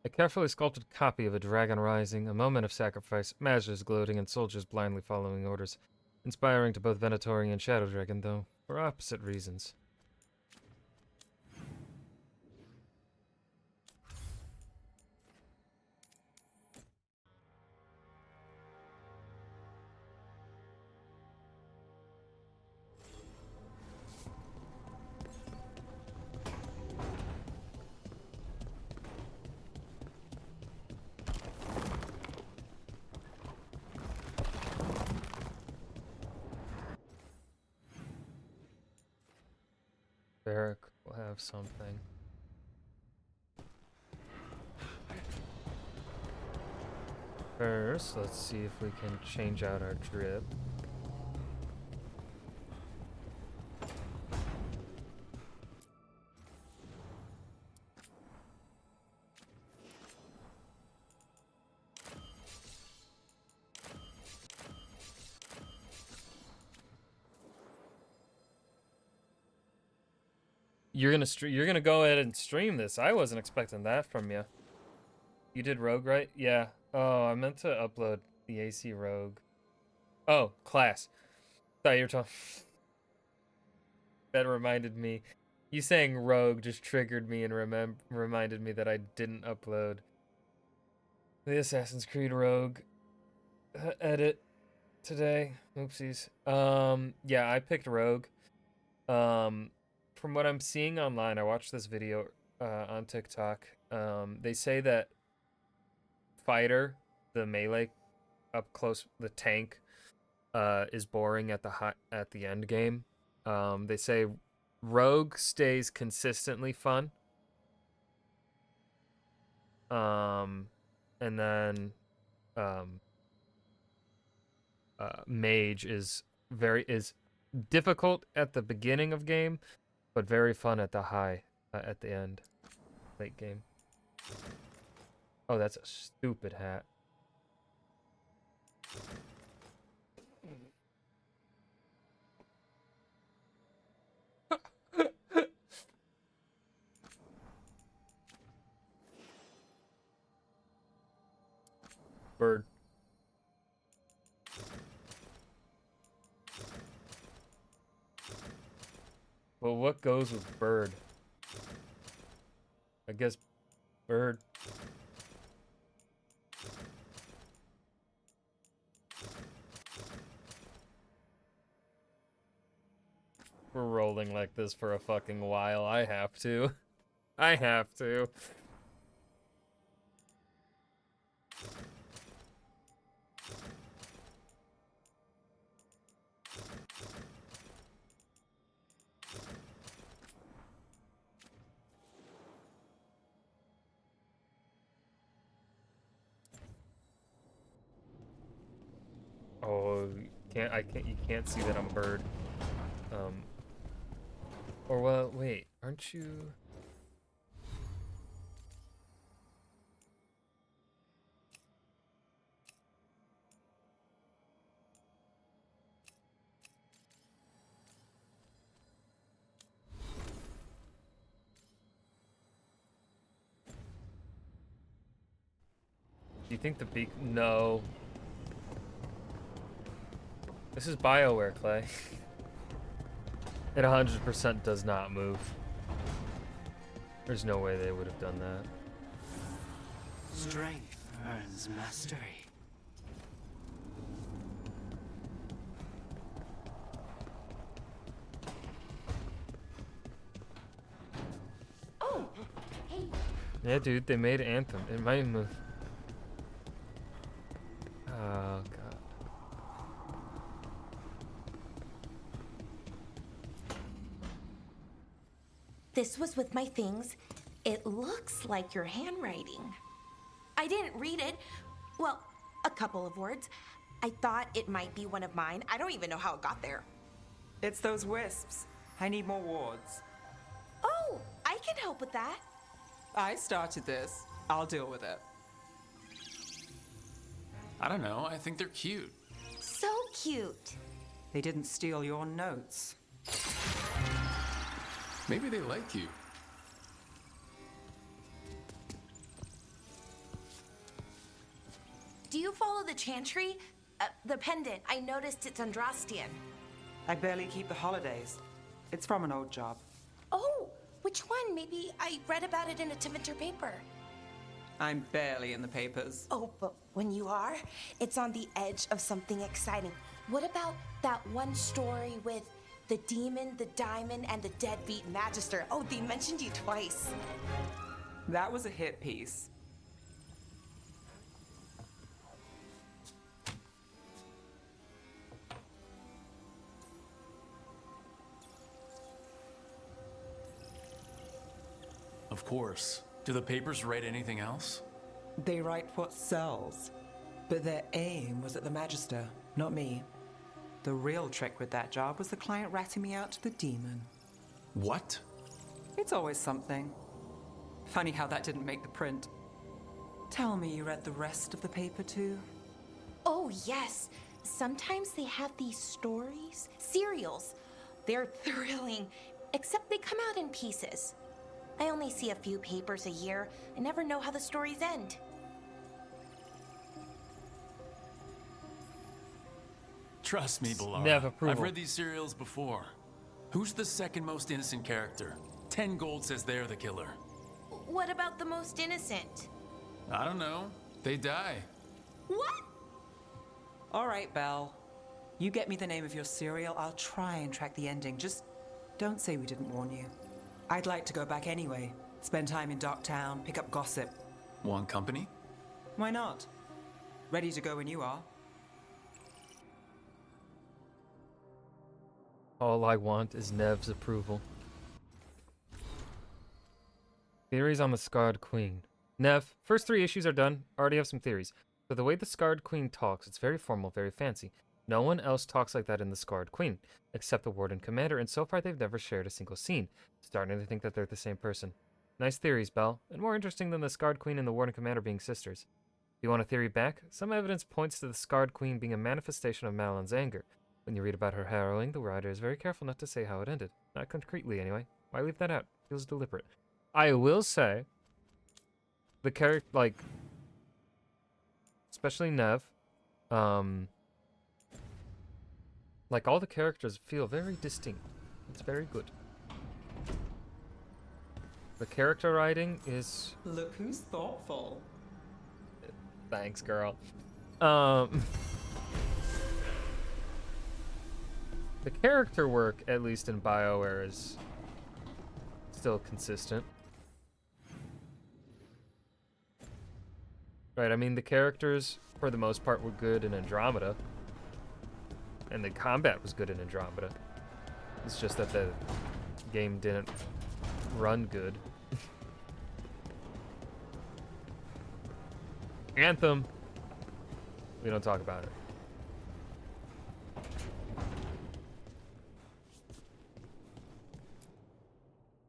A carefully sculpted copy of a dragon rising, a moment of sacrifice, magi gloating, and soldiers blindly following orders. Inspiring to both Venatori and Shadow Dragon, though, for opposite reasons. Barrack will have something. First, let's see if we can change out our drip. You're gonna go ahead and stream this. I wasn't expecting that from you. You did Rogue, right? Yeah. Oh, I meant to upload the AC Rogue. Oh, class. Thought you were talking. That reminded me. You saying Rogue just triggered me and reminded me that I didn't upload the Assassin's Creed Rogue edit today. Oopsies. Yeah, I picked Rogue. From what I'm seeing online, I watched this video on TikTok. They say that fighter, the melee up close, the tank, is boring at the end game. They say Rogue stays consistently fun. And then Mage is difficult at the beginning of game, but very fun at at the end, late game. Oh, that's a stupid hat. Bird. Well, what goes with bird? I guess bird. We're rolling like this for a fucking while. I have to. I have to. Oh, you can't see that I'm bird. Or well, wait, aren't you? Do you think the beak? No. This is BioWare, Clay. It 100% does not move. There's no way they would have done that. Strength earns mastery. Oh, hey. Yeah, dude, they made Anthem. It might move. Oh, God. This was with my things. It looks like your handwriting. I didn't read it. Well, a couple of words. I thought it might be one of mine. I don't even know how it got there. It's those wisps. I need more wards. Oh, I can help with that. I started this. I'll deal with it. I don't know. I think they're cute. So cute. They didn't steal your notes. Maybe they like you. Do you follow the chantry? The pendant. I noticed it's Andrastian. I barely keep the holidays. It's from an old job. Oh, which one? Maybe I read about it in a Tivinter paper. I'm barely in the papers. Oh, but when you are, it's on the edge of something exciting. What about that one story with the demon, the diamond, and the deadbeat magister? Oh, they mentioned you twice. That was a hit piece. Of course. Do the papers write anything else? They write what sells. But their aim was at the magister, not me. The real trick with that job was the client ratting me out to the demon. What? It's always something. Funny how that didn't make the print. Tell me you read the rest of the paper too? Oh, yes. Sometimes they have these stories, serials. They're thrilling, except they come out in pieces. I only see a few papers a year. I never know how the stories end. Trust me, Balara. Never approval. I've read these serials before. Who's the second most innocent character? 10 gold says they're the killer. What about the most innocent? I don't know. They die. What? All right, Belle. You get me the name of your serial, I'll try and track the ending. Just don't say we didn't warn you. I'd like to go back anyway. Spend time in Darktown, pick up gossip. Want company? Why not? Ready to go when you are. All I want is Nev's approval. Theories on the Scarred Queen. Nev, first 3 issues are done. Already have some theories. So the way the Scarred Queen talks, it's very formal, very fancy. No one else talks like that in the Scarred Queen, except the Warden Commander, and so far they've never shared a single scene. Starting to think that they're the same person. Nice theories, Belle, and more interesting than the Scarred Queen and the Warden Commander being sisters. If you want a theory back, some evidence points to the Scarred Queen being a manifestation of Madeleine's anger. When you read about her harrowing, the writer is very careful not to say how it ended. Not concretely, anyway. Why leave that out? Feels deliberate. I will say, the character, like, especially Nev, like, all the characters feel very distinct. It's very good. The character writing is... Look who's thoughtful. Thanks, girl. The character work, at least in BioWare, is still consistent. Right, I mean, the characters, for the most part, were good in Andromeda. And the combat was good in Andromeda. It's just that the game didn't run good. Anthem. We don't talk about it.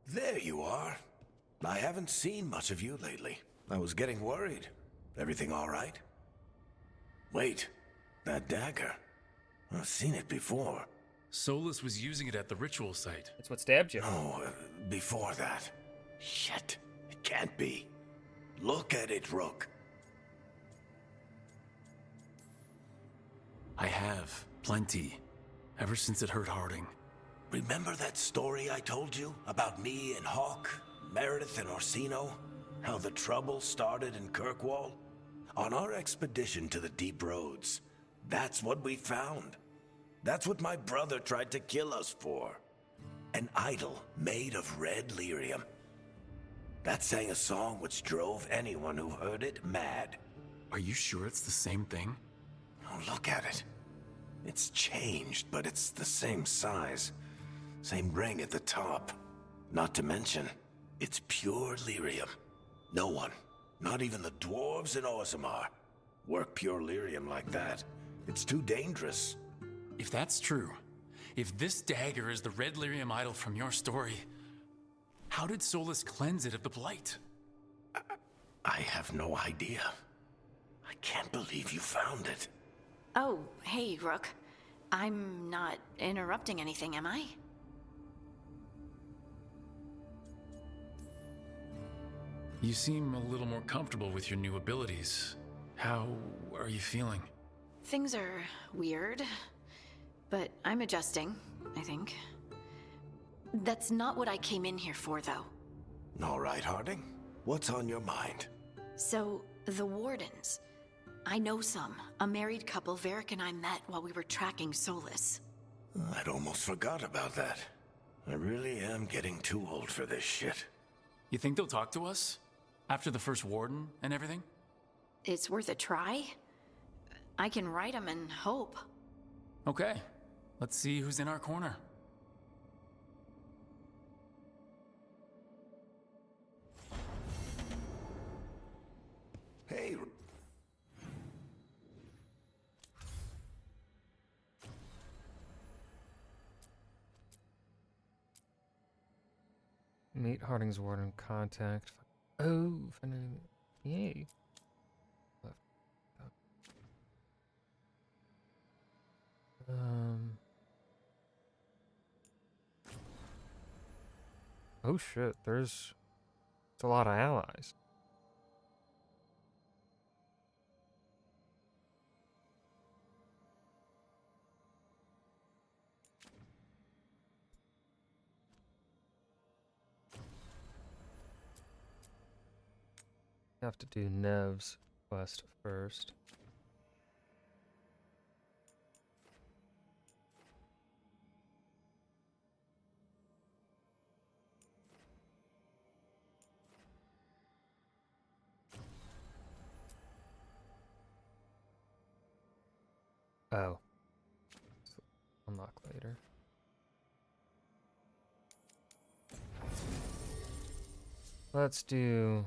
There you are. I haven't seen much of you lately. I was getting worried. Everything all right? Wait, that dagger. I've seen it before. Solus was using it at the ritual site. That's what stabbed you. No, before that. Shit, it can't be. Look at it, Rook. I have. Plenty. Ever since it hurt Harding. Remember that story I told you about me and Hawk, Meredith and Orsino? How the trouble started in Kirkwall? On our expedition to the Deep Roads, that's what we found. That's what my brother tried to kill us for. An idol made of red lyrium. That sang a song which drove anyone who heard it mad. Are you sure it's the same thing? Oh, look at it. It's changed, but it's the same size. Same ring at the top. Not to mention, it's pure lyrium. No one, not even the dwarves in Orzammar, work pure lyrium like that. It's too dangerous. If that's true, if this dagger is the red lyrium idol from your story, how did Solus cleanse it of the blight? I have no idea. I can't believe you found it. Oh, hey, Rook. I'm not interrupting anything, am I? You seem a little more comfortable with your new abilities. How are you feeling? Things are weird, but I'm adjusting, I think. That's not what I came in here for, though. All right, Harding. What's on your mind? So, the Wardens. I know some. A married couple Varric and I met while we were tracking Solus. I'd almost forgot about that. I really am getting too old for this shit. You think they'll talk to us? After the first warden and everything? It's worth a try. I can write them and hope. Okay. Let's see who's in our corner. Hey. Meet Harding's warden. Contact. Oh, finally. Yay. Oh shit, there's a lot of allies. Have to do Nev's quest first. Oh. Unlock later. Let's do...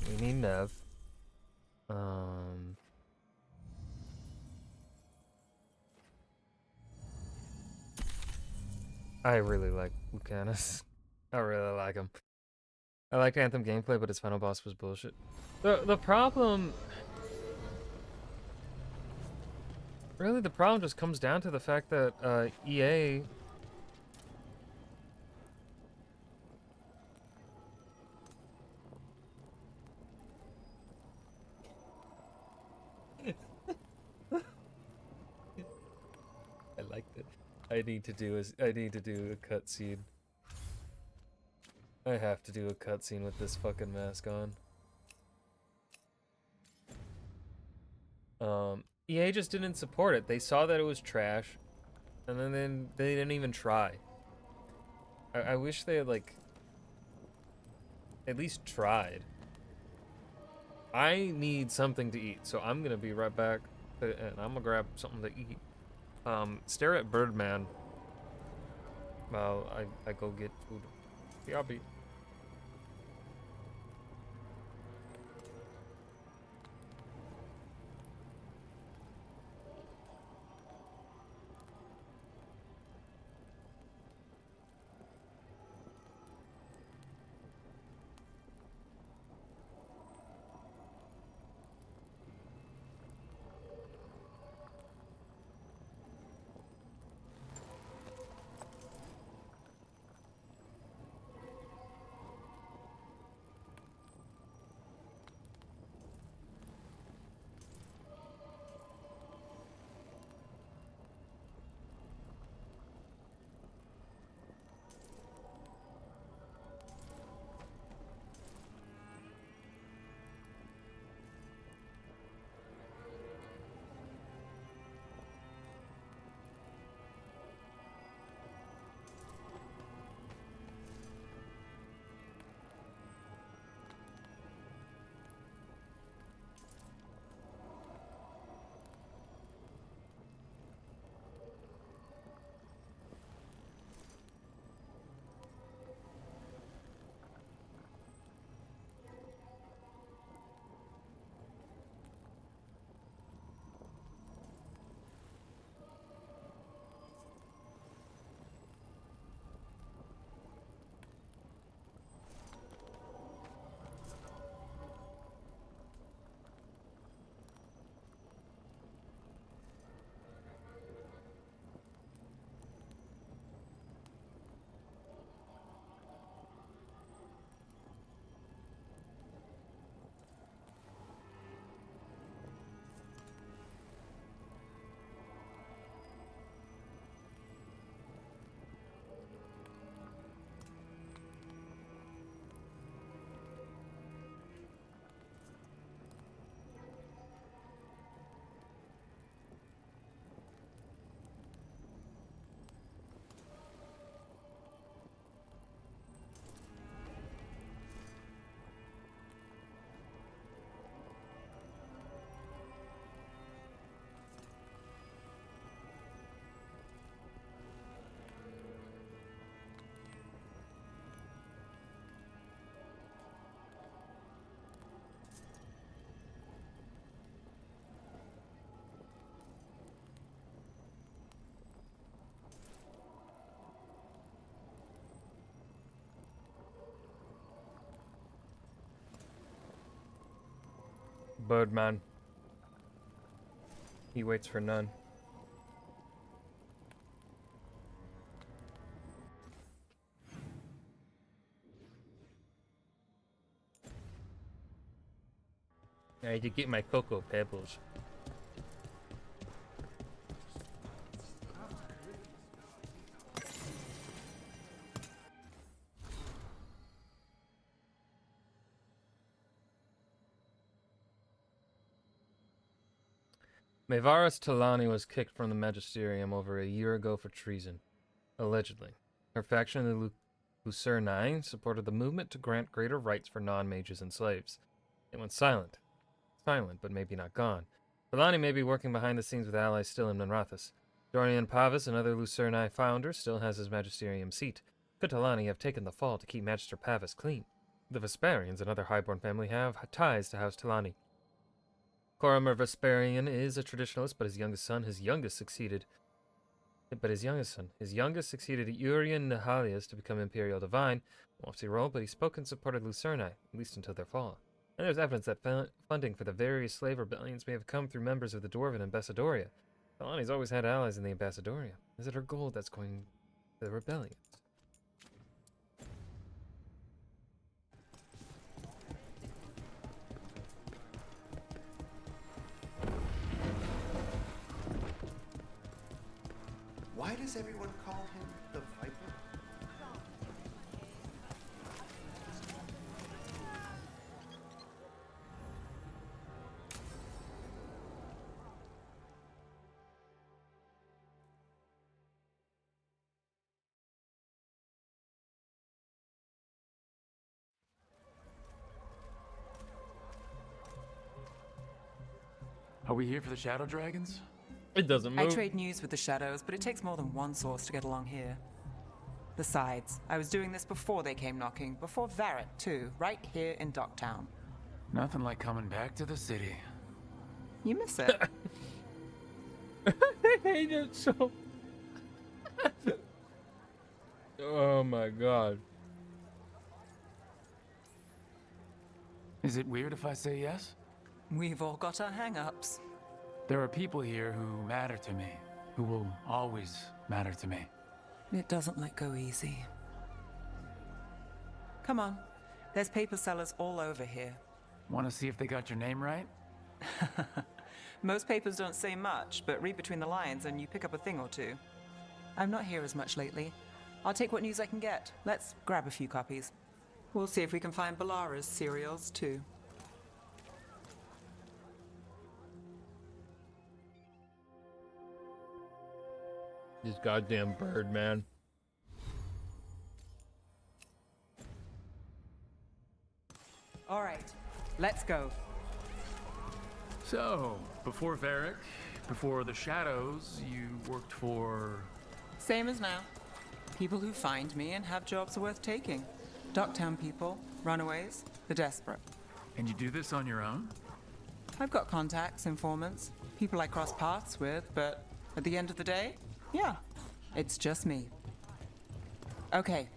We need Nev. I really like Lucanus. I really like him. I like Anthem gameplay, but his final boss was bullshit. The problem... Really, the problem just comes down to the fact that EA... I liked it. I need to do a cutscene. I have to do a cutscene with this fucking mask on. EA just didn't support it. They saw that it was trash, and then they didn't even try. I wish they had, like, at least tried. I need something to eat, so I'm gonna be right back, and I'm gonna grab something to eat. Stare at Birdman while I go get food. Yeah, I'll be. Birdman. He waits for none. I need to get my cocoa pebbles. Maevaris Talani was kicked from the Magisterium over a year ago for treason, allegedly. Her faction, the Lucerni, supported the movement to grant greater rights for non-mages and slaves. It went silent. Silent, but maybe not gone. Talani may be working behind the scenes with allies still in Minrathous. Dorian Pavis, another Lucerni founder, still has his Magisterium seat. Could Talani have taken the fall to keep Magister Pavis clean? The Vesparians, another highborn family, have ties to House Talani. Coromir Vesparian is a traditionalist, but his youngest succeeded Urian Nihalius to become Imperial Divine. Lofty role, but he spoke and supported Lucerni, at least until their fall. And there's evidence that funding for the various slave rebellions may have come through members of the Dwarven Ambassadoria. Talani's always had allies in the Ambassadoria. Is it her gold that's going to the rebellions? Why does everyone call him the Viper? Are we here for the Shadow Dragons? It doesn't move. I trade news with the Shadows, but it takes more than one source to get along here. Besides, I was doing this before they came knocking, before Varret, too, right here in Docktown. Nothing like coming back to the city. You miss it. I hate it so. Oh my god. Is it weird if I say yes? We've all got our hang-ups. There are people here who matter to me, who will always matter to me. It doesn't let go easy. Come on. There's paper sellers all over here. Want to see if they got your name right? Most papers don't say much, but read between the lines and you pick up a thing or two. I'm not here as much lately. I'll take what news I can get. Let's grab a few copies. We'll see if we can find Balara's cereals, too. This goddamn bird, man. All right, let's go. So, before Varric, before the Shadows, you worked for... Same as now. People who find me and have jobs worth taking. Docktown people, runaways, the desperate. And you do this on your own? I've got contacts, informants, people I cross paths with, but at the end of the day, yeah, it's just me. Okay,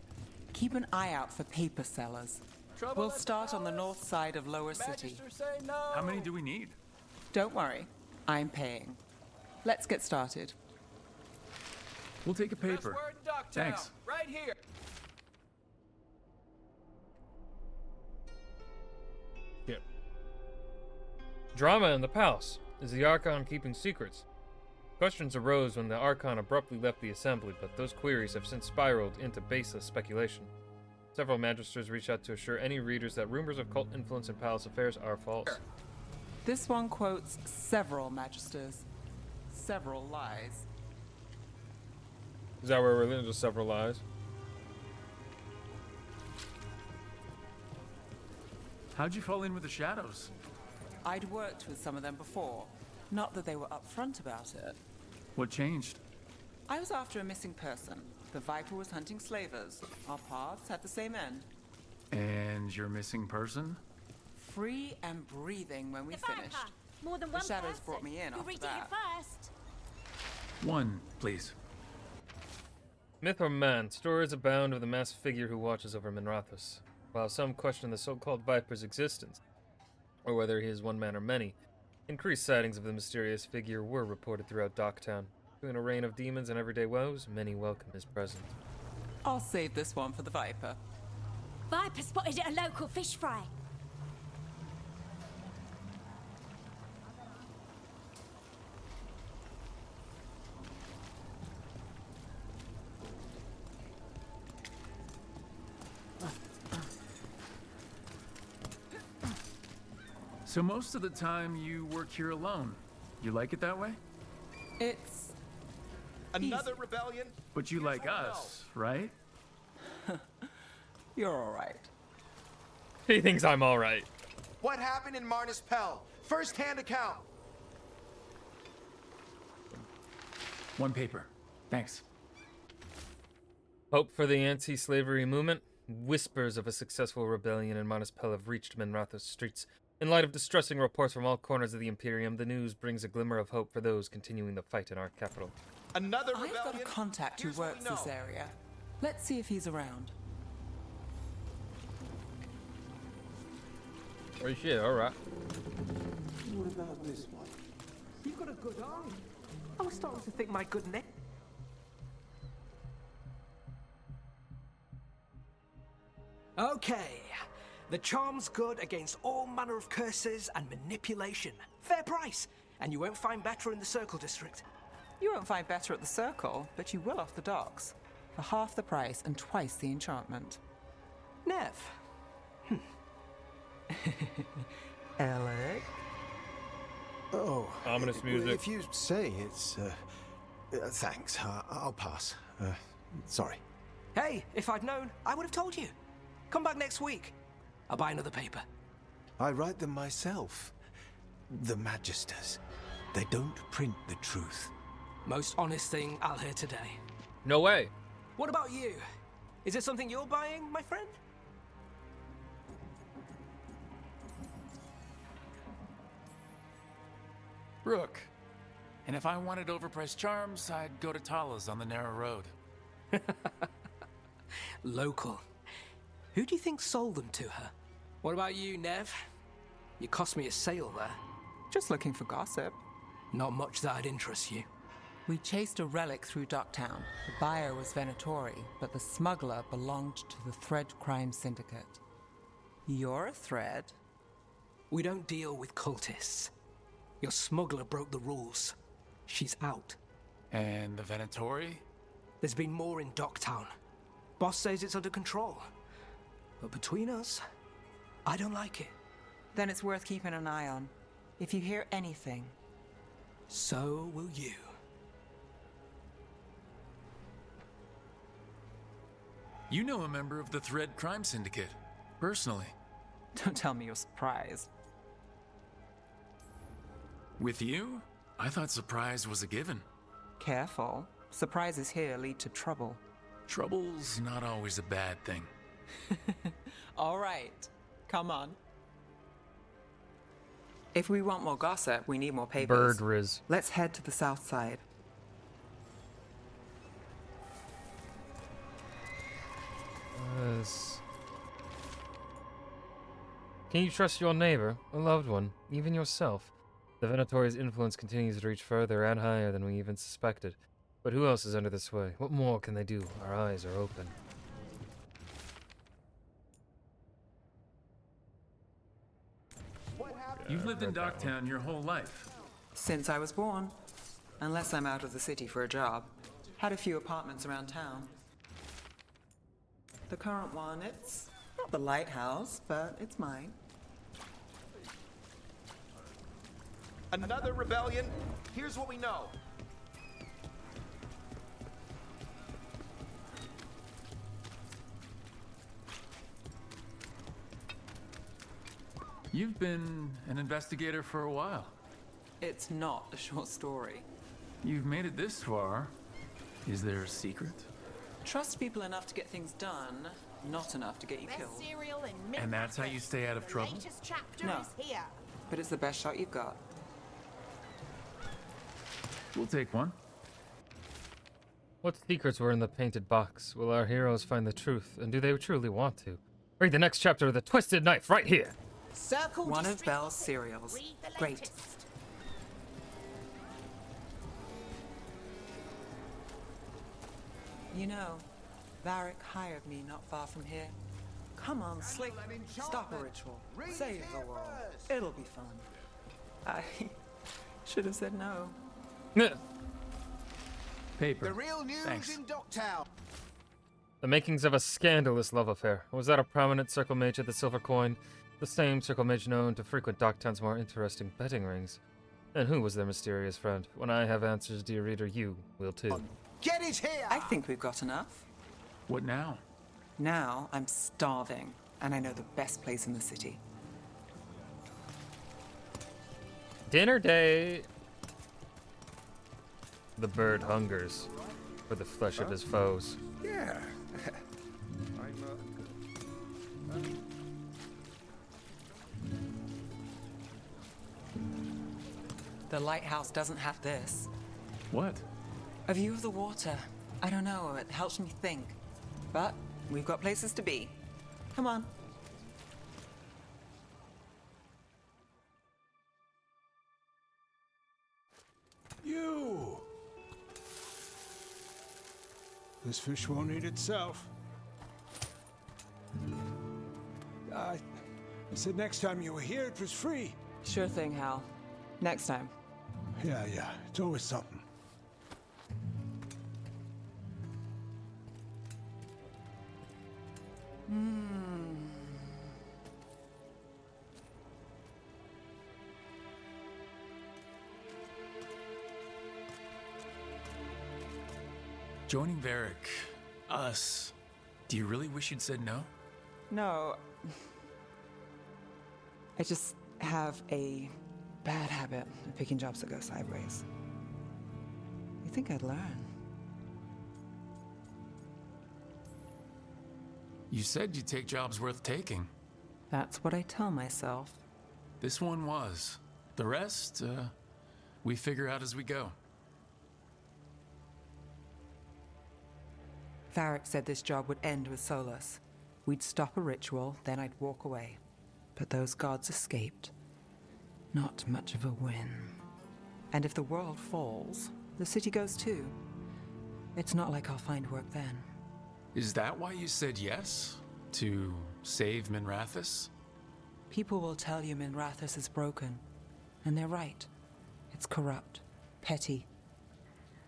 keep an eye out for paper sellers. We'll start on the north side of Lower City. How many do we need? Don't worry, I'm paying. Let's get started. We'll take a paper. Thanks. Right here. Yep. Drama in the palace. Is the Archon keeping secrets? Questions arose when the Archon abruptly left the assembly, but those queries have since spiraled into baseless speculation. Several magisters reached out to assure any readers that rumors of cult influence in palace affairs are false. This one quotes several magisters. Several lies. Is that where we're into several lies? How'd you fall in with the Shadows? I'd worked with some of them before. Not that they were upfront about it. What changed? I was after a missing person. The Viper was hunting slavers. Our paths had the same end. And your missing person? Free and breathing when we finished. More than The one Shadows person. brought me in Who after reached that. it first? One, please. Myth or man, stories abound of the masked figure who watches over Minrathous. While some question the so-called Viper's existence, or whether he is one man or many. Increased sightings of the mysterious figure were reported throughout Docktown. Between a reign of demons and everyday woes, many welcome his presence. I'll save this one for the Viper. Viper spotted at a local fish fry. So most of the time you work here alone. You like it that way? It's Another rebellion? But you like us, right? You're all right. He thinks I'm all right. What happened in Marnus Pell? First-hand account. One paper. Thanks. Hope for the anti-slavery movement? Whispers of a successful rebellion in Monaspell have reached Menratha's streets. In light of distressing reports from all corners of the Imperium, the news brings a glimmer of hope for those continuing the fight in our capital. Another I've rebellion? got a contact who Here's what works we know. this area. Let's see if he's around. Oh shit, alright. What about this one? You've got a good eye. I was starting to think my good neck. Okay. The charm's good against all manner of curses and manipulation. Fair price. And you won't find better in the Circle District. You won't find better at the Circle, but you will off the docks. For half the price and twice the enchantment. Nev. Alec? Oh. Ominous music. If you say it's, thanks. I'll pass. Sorry. Hey, if I'd known, I would have told you. Come back next week. I'll buy another paper. I write them myself. The Magisters. They don't print the truth. Most honest thing I'll hear today. No way. What about you? Is it something you're buying, my friend? Rook. And if I wanted overpriced charms, I'd go to Tala's on the narrow road. Local. Who do you think sold them to her? What about you, Nev? You cost me a sale there. Just looking for gossip. Not much that'd interest you. We chased a relic through Docktown. The buyer was Venatori, but the smuggler belonged to the Thread Crime Syndicate. You're a thread? We don't deal with cultists. Your smuggler broke the rules. She's out. And the Venatori? There's been more in Docktown. Boss says it's under control. But between us, I don't like it. Then it's worth keeping an eye on. If you hear anything. So will you. You know a member of the Thread Crime Syndicate, personally. Don't tell me you're surprised. With you? I thought surprise was a given. Careful. Surprises here lead to trouble. Trouble's not always a bad thing. All right. Come on. If we want more gossip, we need more papers. Bird Riz. Let's head to the south side. Yes. Can you trust your neighbor, a loved one, even yourself? The Venatori's influence continues to reach further and higher than we even suspected. But who else is under the sway? What more can they do? Our eyes are open. You've lived in Docktown your whole life. Since I was born. Unless I'm out of the city for a job. Had a few apartments around town. The current one, it's not the lighthouse, but it's mine. Another rebellion? Here's what we know. You've been an investigator for a while. It's not a short story. You've made it this far. Is there a secret? Trust people enough to get things done, not enough to get you killed. And that's how you stay out of trouble? No, but it's the best shot you've got. We'll take one. What secrets were in the painted box? Will our heroes find the truth, and do they truly want to? Read the next chapter of The Twisted Knife right here! Circle one of Belle's cereals. Great. You know, Varric hired me not far from here. Come on, Slick. Stop a ritual. Save the world. It'll be fun. I should have said no. Paper. The real news Thanks. in Docktown. The makings of a scandalous love affair. Was that a prominent circle mage at the Silver Coin? The same circle mage known to frequent Docktown's more interesting betting rings. And who was their mysterious friend? When I have answers, dear reader, you will too. Get it here! I think we've got enough. What now? Now I'm starving, and I know the best place in the city. Dinner day! The bird hungers for the flesh of his foes. Yeah. The lighthouse doesn't have this. What? A view of the water. I don't know, it helps me think. But we've got places to be. Come on. You! This fish won't eat itself. I said next time you were here, it was free. Sure thing, Hal. Next time. Yeah, it's always something. Joining Varric, us. Do you really wish you'd said no? No. I just have a bad habit of picking jobs that go sideways. You think I'd learn? You said you'd take jobs worth taking. That's what I tell myself. This one was. The rest, we figure out as we go. Varric said this job would end with Solus. We'd stop a ritual, then I'd walk away. But those gods escaped. Not much of a win. And if the world falls, the city goes too. It's not like I'll find work then. Is that why you said yes? To save Minrathous? People will tell you Minrathous is broken. And they're right. It's corrupt, petty.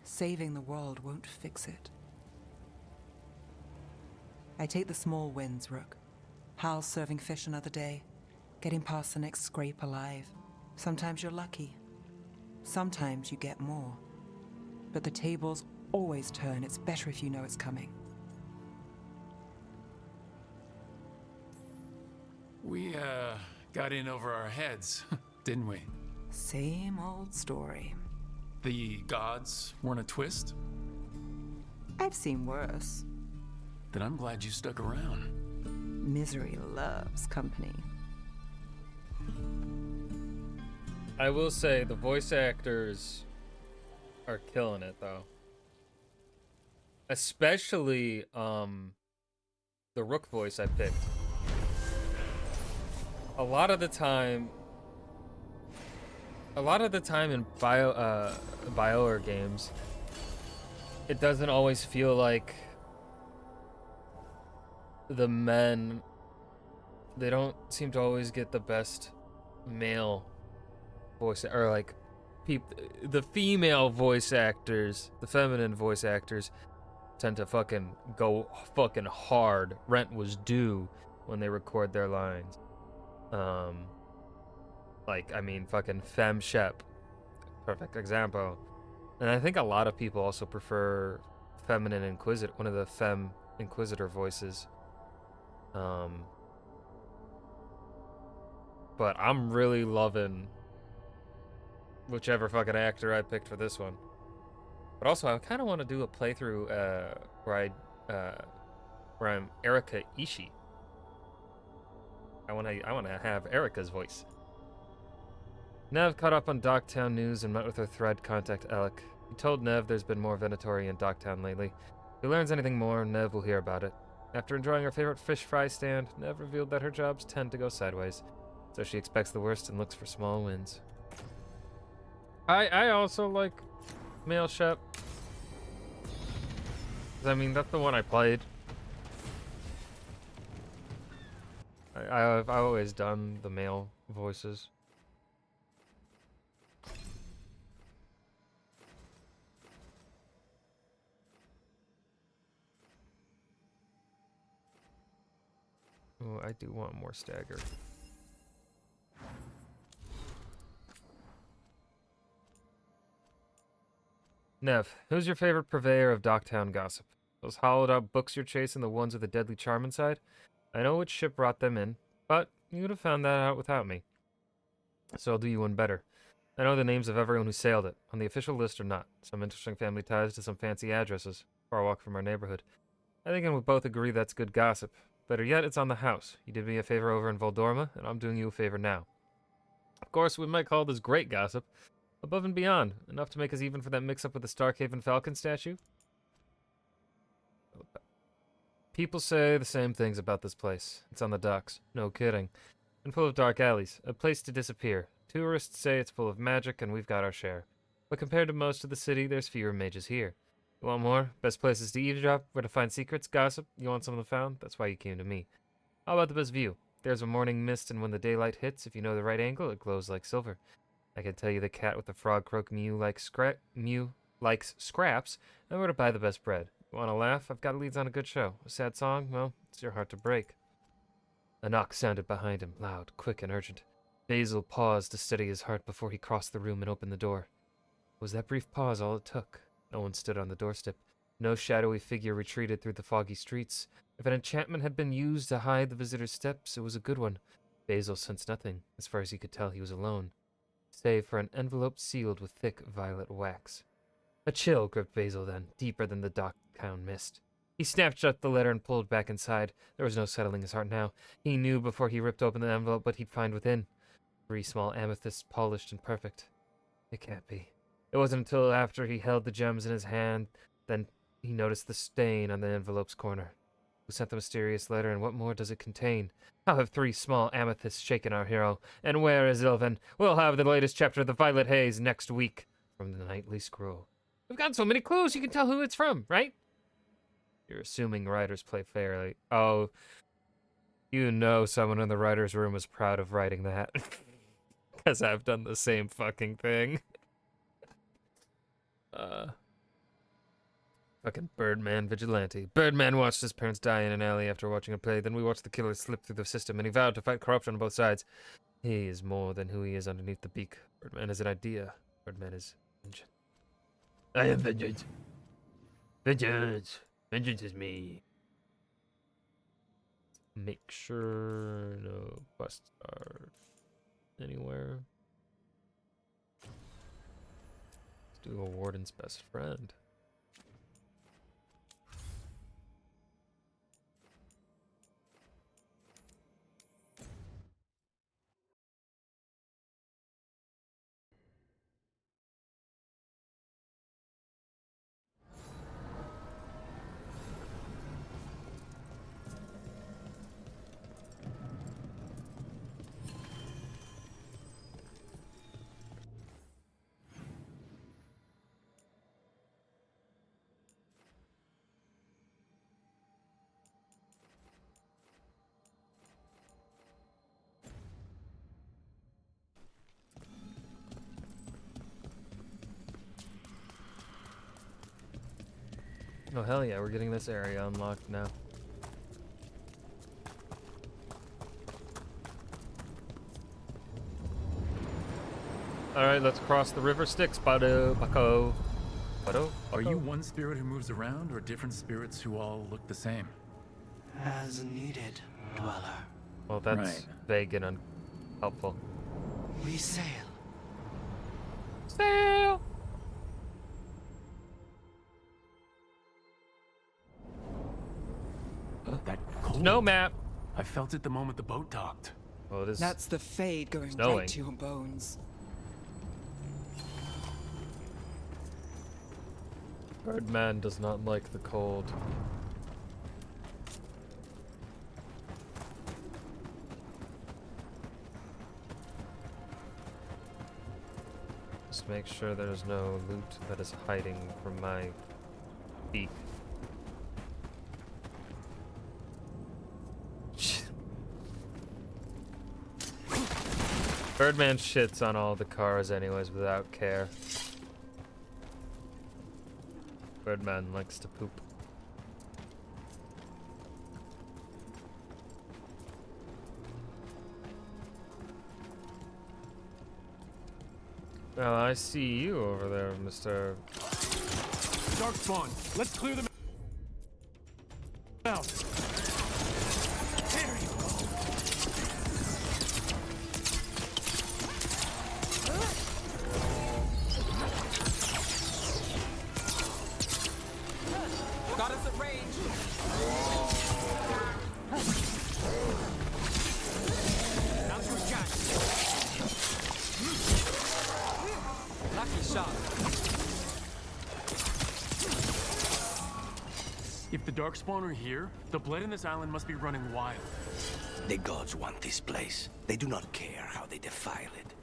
Saving the world won't fix it. I take the small wins, Rook. Hal's serving fish another day, getting past the next scrape alive. Sometimes you're lucky. Sometimes you get more. But the tables always turn. It's better if you know it's coming. We, got in over our heads, didn't we? Same old story. The gods weren't a twist? I've seen worse. Then I'm glad you stuck around. Misery loves company. I will say the voice actors are killing it though. Especially the Rook voice I picked. A lot of the time in BioWare games, it doesn't always feel like the men, they don't seem to always get the best male voice, or like the female voice actors, the feminine voice actors tend to fucking go fucking hard. Rent was due when they record their lines. Like, I mean, fucking Fem Shep, perfect example. And I think a lot of people also prefer feminine Inquisitor, one of the Fem Inquisitor voices. But I'm really loving whichever fucking actor I picked for this one. But also, I kind of want to do a playthrough where I'm Erika Ishii. I want to have Erika's voice. Nev caught up on Docktown news and met with her thread contact Alec. He told Nev there's been more Venatori in Docktown lately. If he learns anything more, Nev will hear about it. After enjoying her favorite fish fry stand, Nev revealed that her jobs tend to go sideways. So she expects the worst and looks for small wins. I also like male Shep. I mean, that's the one I played. I've always done the male voices. Oh, I do want more stagger. Nev, who's your favorite purveyor of Docktown gossip? Those hollowed out books you're chasing, the ones with the deadly charm inside? I know which ship brought them in, but you would have found that out without me. So I'll do you one better. I know the names of everyone who sailed it, on the official list or not. Some interesting family ties to some fancy addresses, far walk from our neighborhood. I think we both agree that's good gossip. Better yet, it's on the house. You did me a favor over in Voldorma, and I'm doing you a favor now. Of course, we might call this great gossip. Above and beyond, enough to make us even for that mix-up with the Starkhaven Falcon statue. People say the same things about this place. It's on the docks. No kidding. And full of dark alleys. A place to disappear. Tourists say it's full of magic, and we've got our share. But compared to most of the city, there's fewer mages here. You want more? Best places to eavesdrop? Where to find secrets? Gossip? You want something found? That's why you came to me. How about the best view? There's a morning mist, and when the daylight hits, if you know the right angle, it glows like silver. I can tell you the cat with the frog croak mew likes scraps, and where to buy the best bread. You want to laugh? I've got leads on a good show. A sad song? Well, it's your heart to break. A knock sounded behind him, loud, quick, and urgent. Basil paused to steady his heart before he crossed the room and opened the door. Was that brief pause all it took? No one stood on the doorstep. No shadowy figure retreated through the foggy streets. If an enchantment had been used to hide the visitor's steps, it was a good one. Basil sensed nothing. As far as he could tell, he was alone, save for an envelope sealed with thick violet wax. A chill gripped Basil then, deeper than the Docktown mist. He snapped shut the letter and pulled back inside. There was no settling his heart now. He knew before he ripped open the envelope what he'd find within. 3 small amethysts, polished and perfect. It can't be. It wasn't until after he held the gems in his hand, then he noticed the stain on the envelope's corner. Who sent the mysterious letter, and what more does it contain? How have 3 small amethysts shaken our hero? And where is Ilven? We'll have the latest chapter of the Violet Haze next week from the Nightly Scroll. We've got so many clues, you can tell who it's from, right? You're assuming writers play fairly. Oh, you know someone in the writer's room is proud of writing that. Because I've done the same fucking thing. Fucking Birdman vigilante. Birdman watched his parents die in an alley after watching a play. Then we watched the killer slip through the system, and he vowed to fight corruption on both sides. He is more than who he is underneath the beak. Birdman is an idea. Birdman is vengeance. I am vengeance. Vengeance. Vengeance is me. Make sure no busts are anywhere. Let's do a warden's best friend. Oh hell yeah, we're getting this area unlocked now. Alright, let's cross the river Styx, Bado, Bako. Bado? Are you one spirit who moves around, or different spirits who all look the same? As needed, dweller. Well, that's vague and unhelpful. We sail. Sail! That cold. No map. I felt it the moment the boat docked. Well, it is. That's the fade going snowing. right to your bones. Birdman does not like the cold. make sure there's no loot that is hiding from my feet. Birdman shits on all the cars anyways without care. Birdman likes to poop. Well, I see you over there, Mr. Darkspawn, let's clear them out. There you go. Got us at range. Now's your chance. Lucky shot. If the Darkspawn are here, the blood in this island must be running wild. The gods want this place. They do not care how they defile it.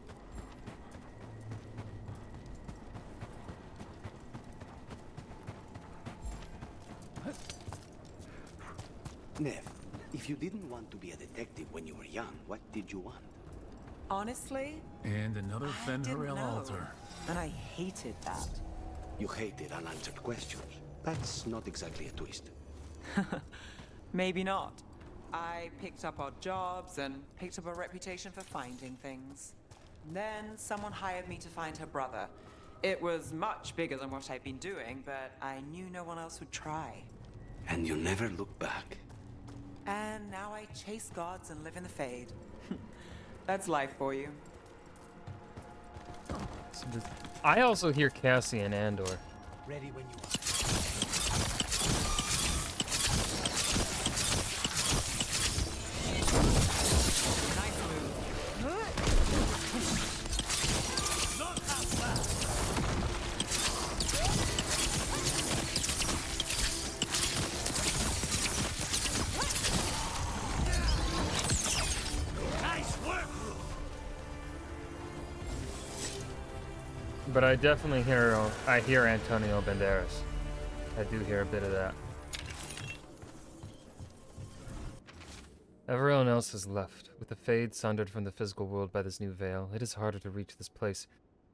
Nev, if you didn't want to be a detective when you were young, what did you want? Honestly, And another I Fen didn't Harel know. altar. And I hated that. You hated unanswered questions. That's not exactly a twist. Maybe not. I picked up odd jobs and picked up a reputation for finding things. Then someone hired me to find her brother. It was much bigger than what I'd been doing, but I knew no one else would try. And you never look back. And now I chase gods and live in the Fade. That's life for you. I also hear Cassie and Andor. Ready when you are. Nice move. Look how fast. Nice work. But I definitely hear Antonio Banderas. I do hear a bit of that. Everyone else has left. With the Fade sundered from the physical world by this new veil, it is harder to reach this place,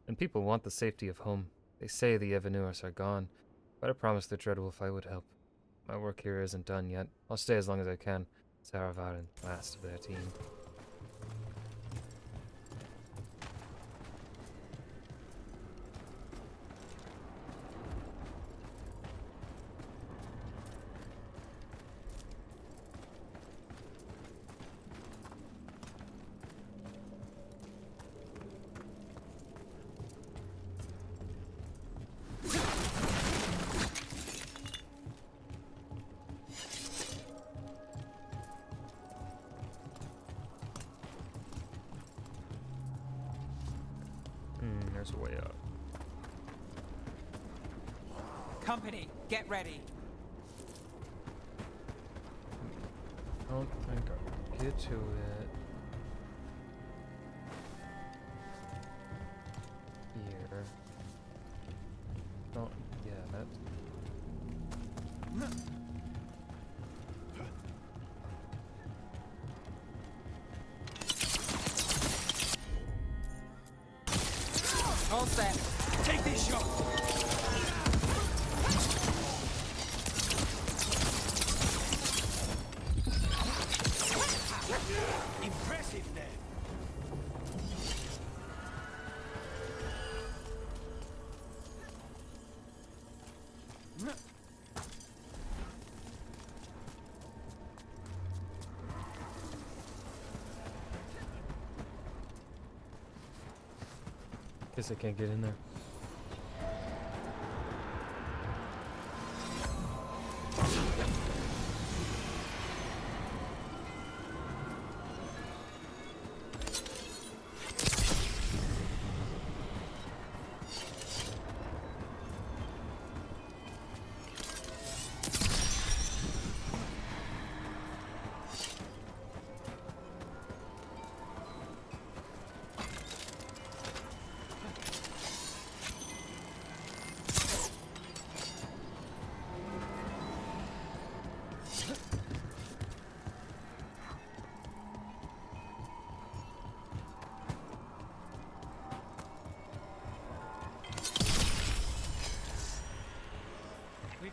and people want the safety of home. They say the Evanuars are gone, but I promised the Dreadwolf I would help. My work here isn't done yet. I'll stay as long as I can. Saravar and last of their team. There's a way up. Company, get ready. I don't think I'll get to it. Here. Oh, yeah, that. All set. Take these shots. Impressive, Ned. Guess I can't get in there.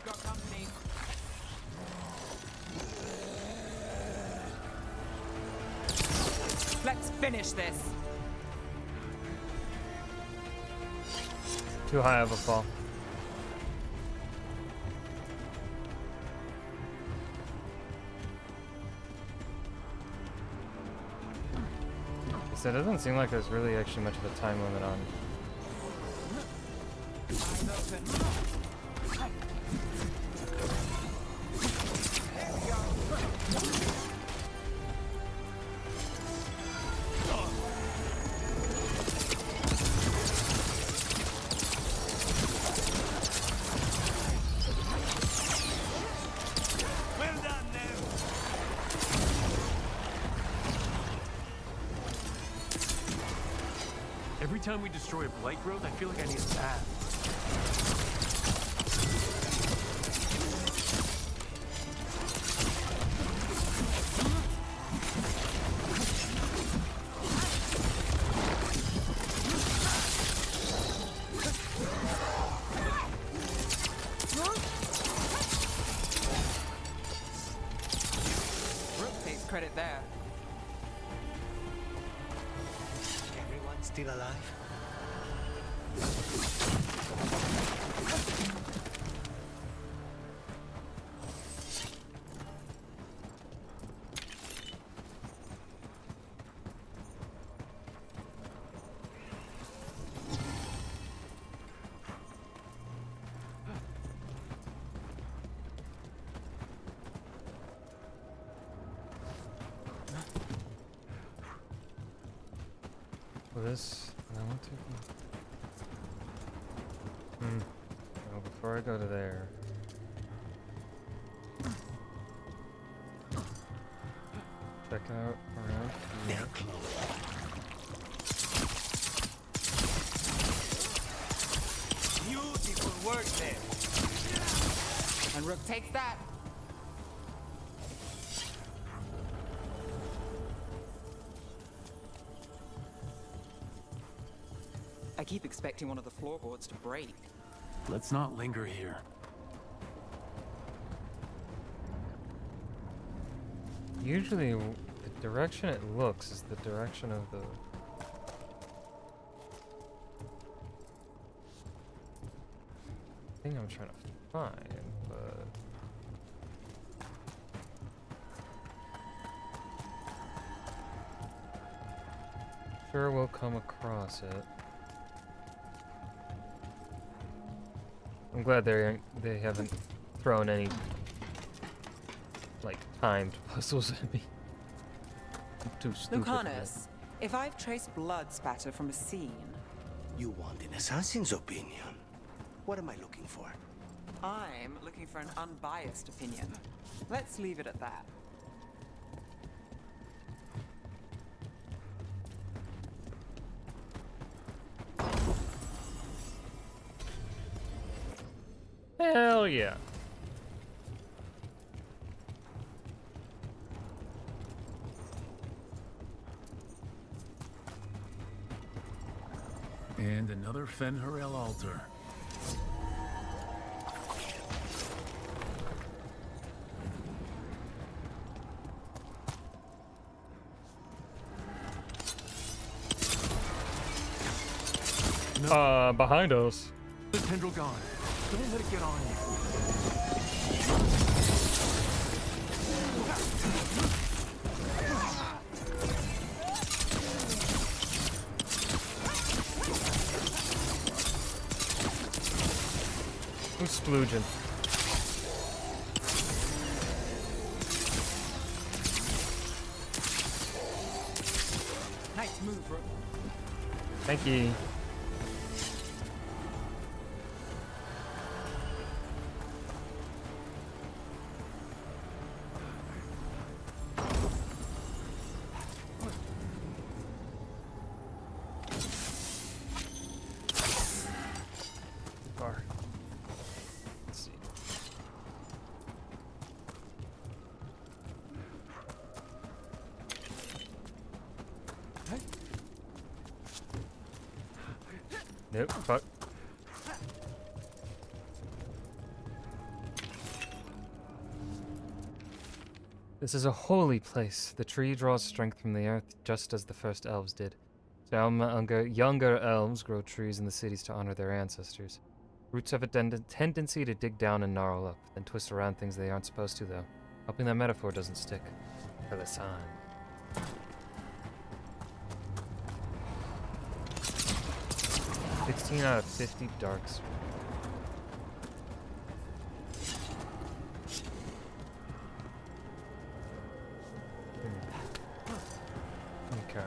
We've got company. Let's finish this. Too high of a fall. So it doesn't seem like there's really actually much of a time limit on. Every time we destroy a blight growth, I feel like I need a bath. Rook takes credit there. Everyone still alive? Well, this. I want to. Oh, before I go to there. Check out around here. Beautiful work there. And Rook takes that. I keep expecting one of the floorboards to break. Let's not linger here. Usually, the direction it looks is the direction of the. Thing I'm trying to find, but. Sure, we'll come across it. I'm glad they haven't thrown any like timed puzzles at me. I'm too stupid. for that. Lucanus, if I've traced blood spatter from a scene, You want an assassin's opinion? What am I looking for? I'm looking for an unbiased opinion. Let's leave it at that. Hell yeah. And another Fen'Harel altar. Behind us. The tendril gone. Don't let it get on you. Who's splooging? Nice move, bro. Thank you. Bar. Let's see. Nope, fuck. This is a holy place. The tree draws strength from the earth, just as the first elves did. Some younger elves grow trees in the cities to honor their ancestors. Roots have a tendency to dig down and gnarl up, then twist around things they aren't supposed to, though. Hoping that metaphor doesn't stick. For the sign. 16 out of 50 darks. Okay.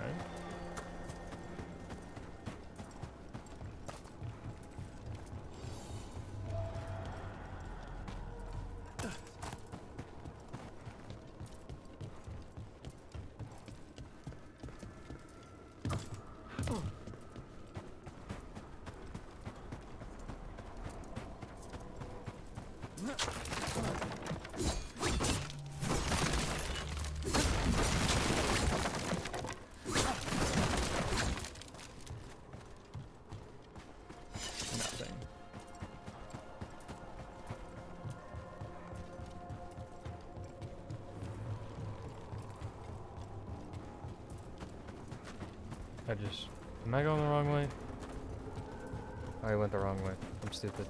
Am I going the wrong way? I went the wrong way. I'm stupid.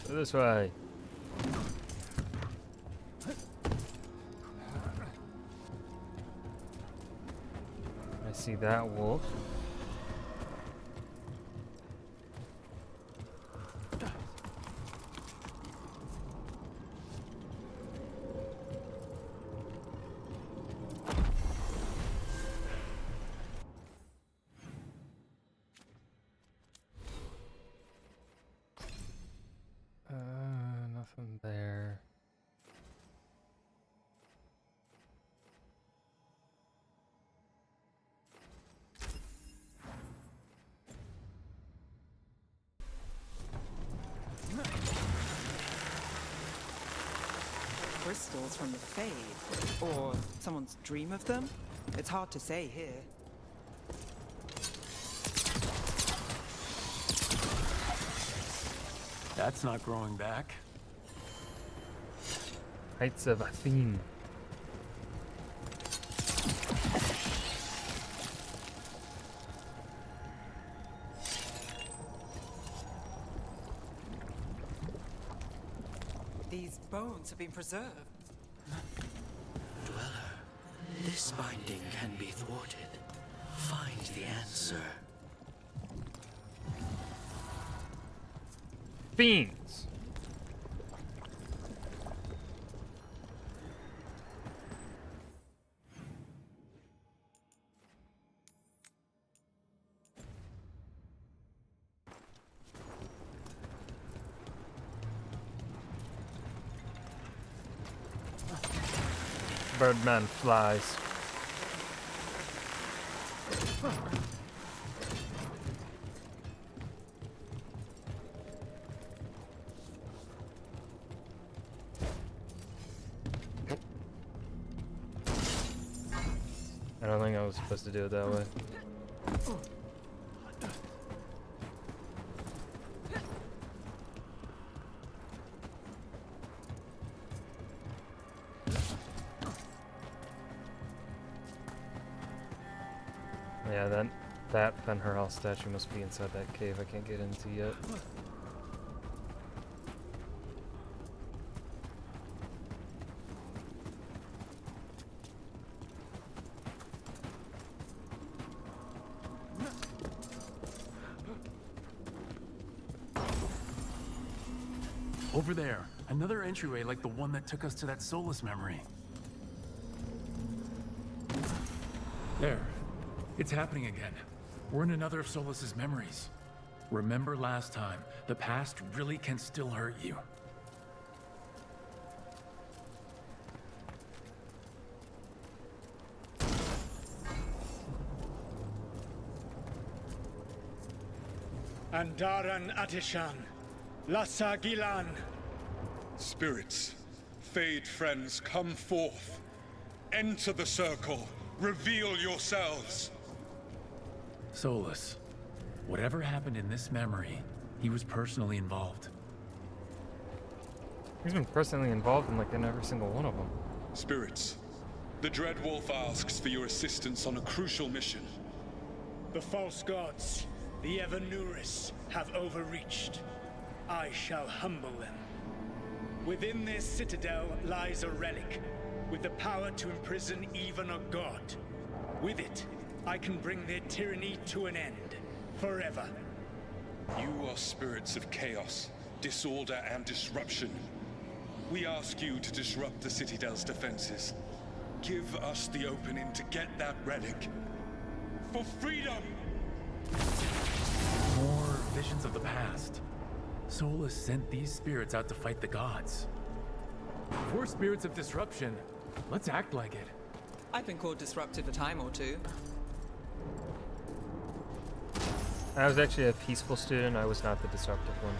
This way. I see that wolf. Nothing there. Crystals from the Fade. Or someone's dream of them? It's hard to say here. That's not growing back. Heights of Athene. These bones have been preserved. Dweller, this binding can be thwarted. Find the answer. Fiends. Birdman flies. I don't think I was supposed to do it that way. Yeah, that Fenrir statue must be inside that cave I can't get into yet. Over there, another entryway like the one that took us to that Solus memory. There. It's happening again. We're in another of Solus's memories. Remember last time, the past really can still hurt you. Andaran Atishan, Lassa Gilan. Spirits, Fade friends, come forth. Enter the circle. Reveal yourselves. Solus, whatever happened in this memory, He was personally involved. He's been personally involved in every single one of them. Spirits, the Dread Wolf asks for your assistance on a crucial mission. The false gods, the Evanuris, have overreached. I shall humble them. Within this citadel lies a relic, with the power to imprison even a god. With it, I can bring their tyranny to an end, forever. You are spirits of chaos, disorder, and disruption. We ask you to disrupt the Citadel's defenses. Give us the opening to get that relic. For freedom! More visions of the past. Solus sent these spirits out to fight the gods. If we're spirits of disruption, let's act like it. I've been called disruptive a time or two. I was actually a peaceful student. I was not the disruptive one.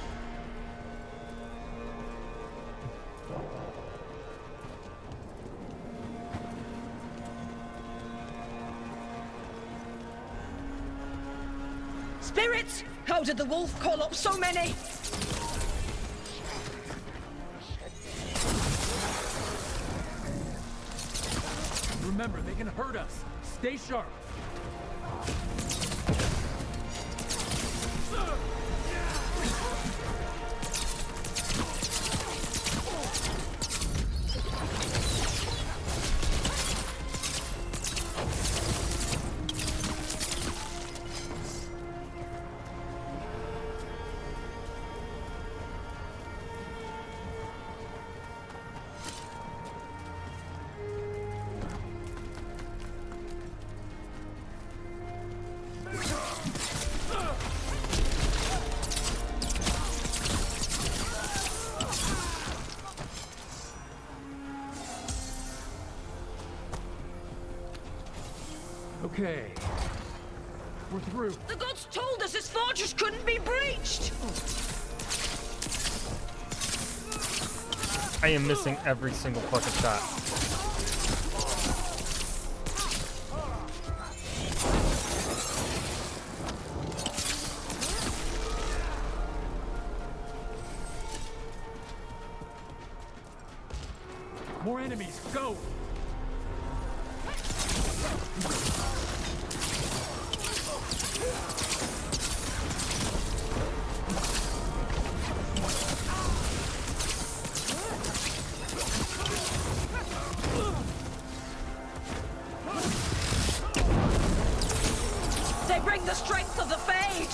Spirits! How did the wolf call up so many? Remember, they can hurt us. Stay sharp. Okay. We're through. The gods told us this fortress couldn't be breached! I am missing every single fucking shot. More enemies, go! They bring the strength of the Fade!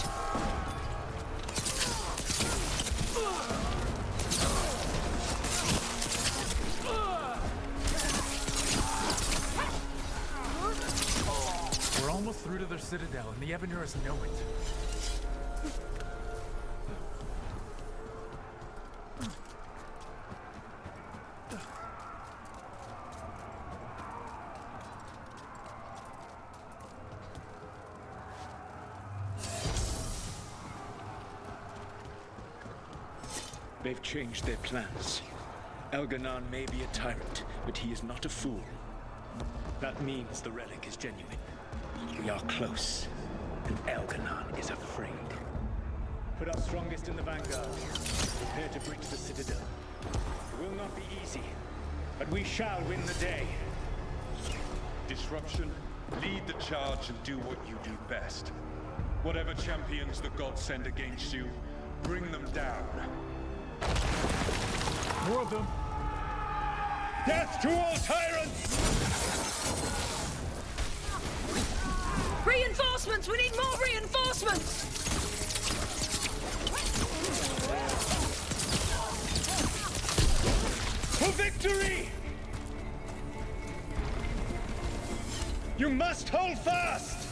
We're almost through to their citadel, and the Evanuris know it. They've changed their plans. Elganon may be a tyrant, but he is not a fool. That means the relic is genuine. We are close, and Elganon is afraid. Put our strongest in the vanguard. Prepare to breach the citadel. It will not be easy, but we shall win the day. Disruption, lead the charge and do what you do best. Whatever champions the gods send against you, bring them down. More of them! Death to all tyrants! Reinforcements! We need more reinforcements! For victory! You must hold fast!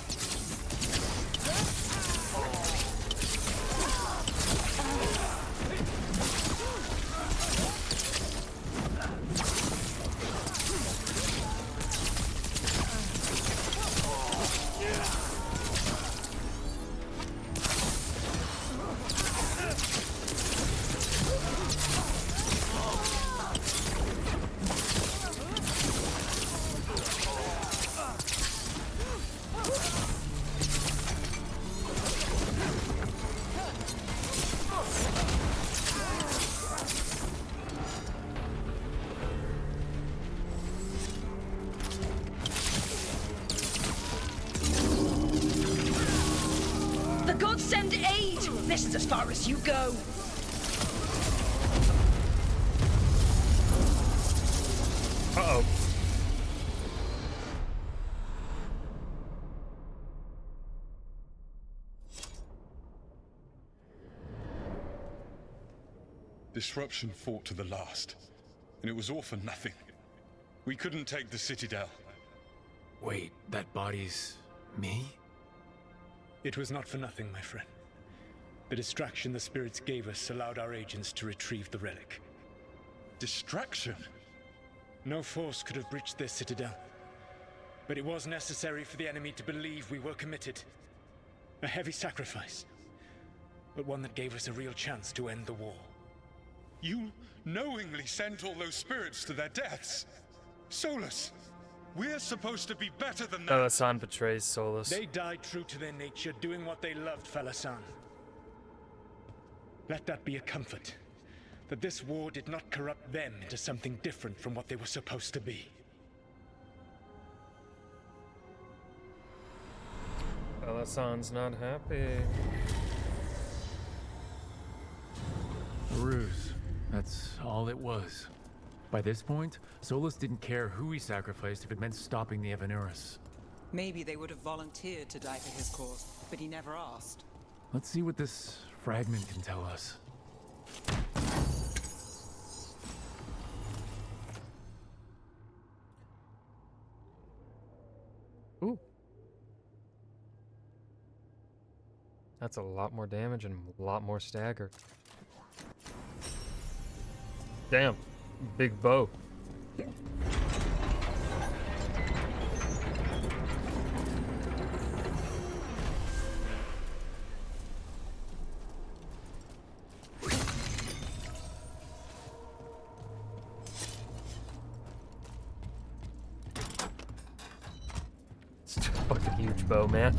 Send aid! This is as far as you go. Uh-oh. Disruption fought to the last, and it was all for nothing. We couldn't take the Citadel. Wait, that body's me? It was not for nothing, my friend. The distraction the spirits gave us allowed our agents to retrieve the relic. Distraction? No force could have breached their Citadel. But it was necessary for the enemy to believe we were committed. A heavy sacrifice, but one that gave us a real chance to end the war. You knowingly sent all those spirits to their deaths. Solus, we're supposed to be better than that. Felasan betrays Solus. They died true to their nature, doing what they loved, Felasan. Let that be a comfort, that this war did not corrupt them into something different from what they were supposed to be. Felasan's not happy. A ruse. That's all it was. By this point, Solus didn't care who he sacrificed if it meant stopping the Evanuris. Maybe they would have volunteered to die for his cause, but he never asked. Let's see what this fragment can tell us. Ooh. That's a lot more damage and a lot more stagger. Damn. Big bow. It's a fucking huge bow, man.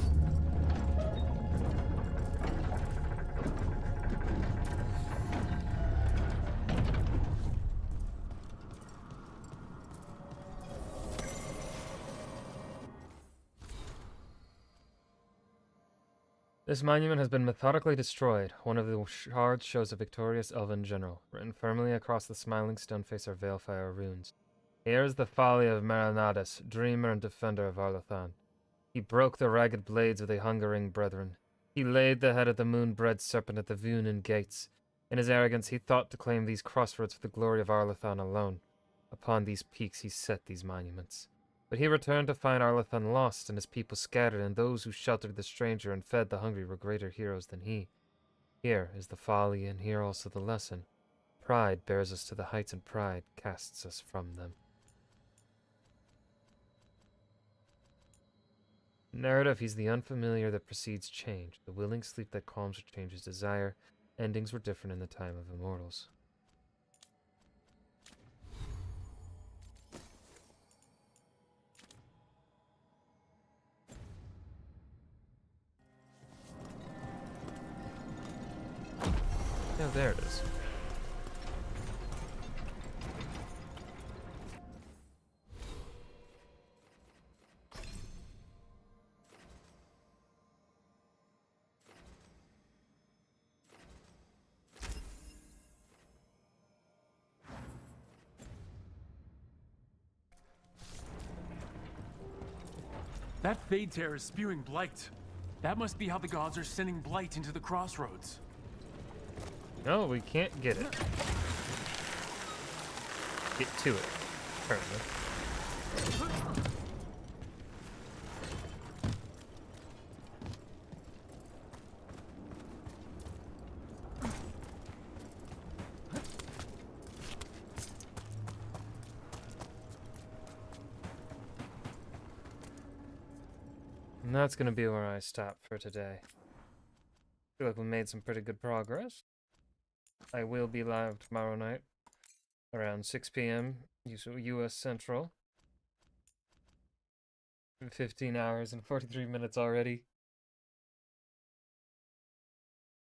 This monument has been methodically destroyed. One of the shards shows a victorious elven general. Written firmly across the smiling stone face are Veilfire runes. Here is the folly of Marinadus, dreamer and defender of Arlathan. He broke the ragged blades of the hungering brethren. He laid the head of the moon-bred serpent at the Vunin gates. In his arrogance he thought to claim these crossroads for the glory of Arlathan alone. Upon these peaks he set these monuments. But he returned to find Arlathan lost and his people scattered, and those who sheltered the stranger and fed the hungry were greater heroes than he. Here is the folly, and here also the lesson. Pride bears us to the heights, and pride casts us from them. Narrative, he's the unfamiliar that precedes change, the willing sleep that calms or changes desire. Endings were different in the time of immortals. Oh, there it is. That Fade Tear is spewing blight. That must be how the gods are sending blight into the crossroads. No, we can't get it. Get to it, apparently. And that's going to be where I stop for today. Feel like we made some pretty good progress. I will be live tomorrow night around 6 p.m. U.S. Central. 15 hours and 43 minutes already.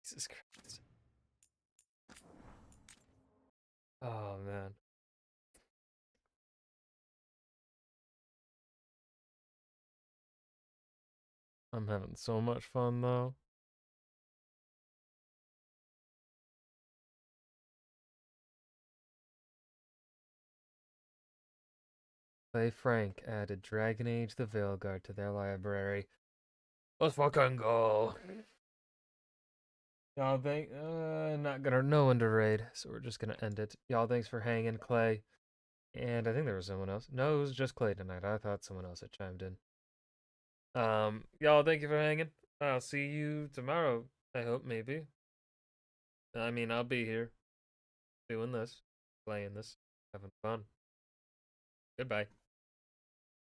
Jesus Christ. Oh, man. I'm having so much fun, though. Clay Frank added Dragon Age the Veilguard to their library. Let's fucking go. Y'all think not gonna know when to raid, so we're just gonna end it. Y'all thanks for hanging, Clay. And I think there was someone else. No, it was just Clay tonight. I thought someone else had chimed in. Y'all thank you for hanging. I'll see you tomorrow, I hope, maybe. I mean, I'll be here doing this, playing this, having fun. Goodbye.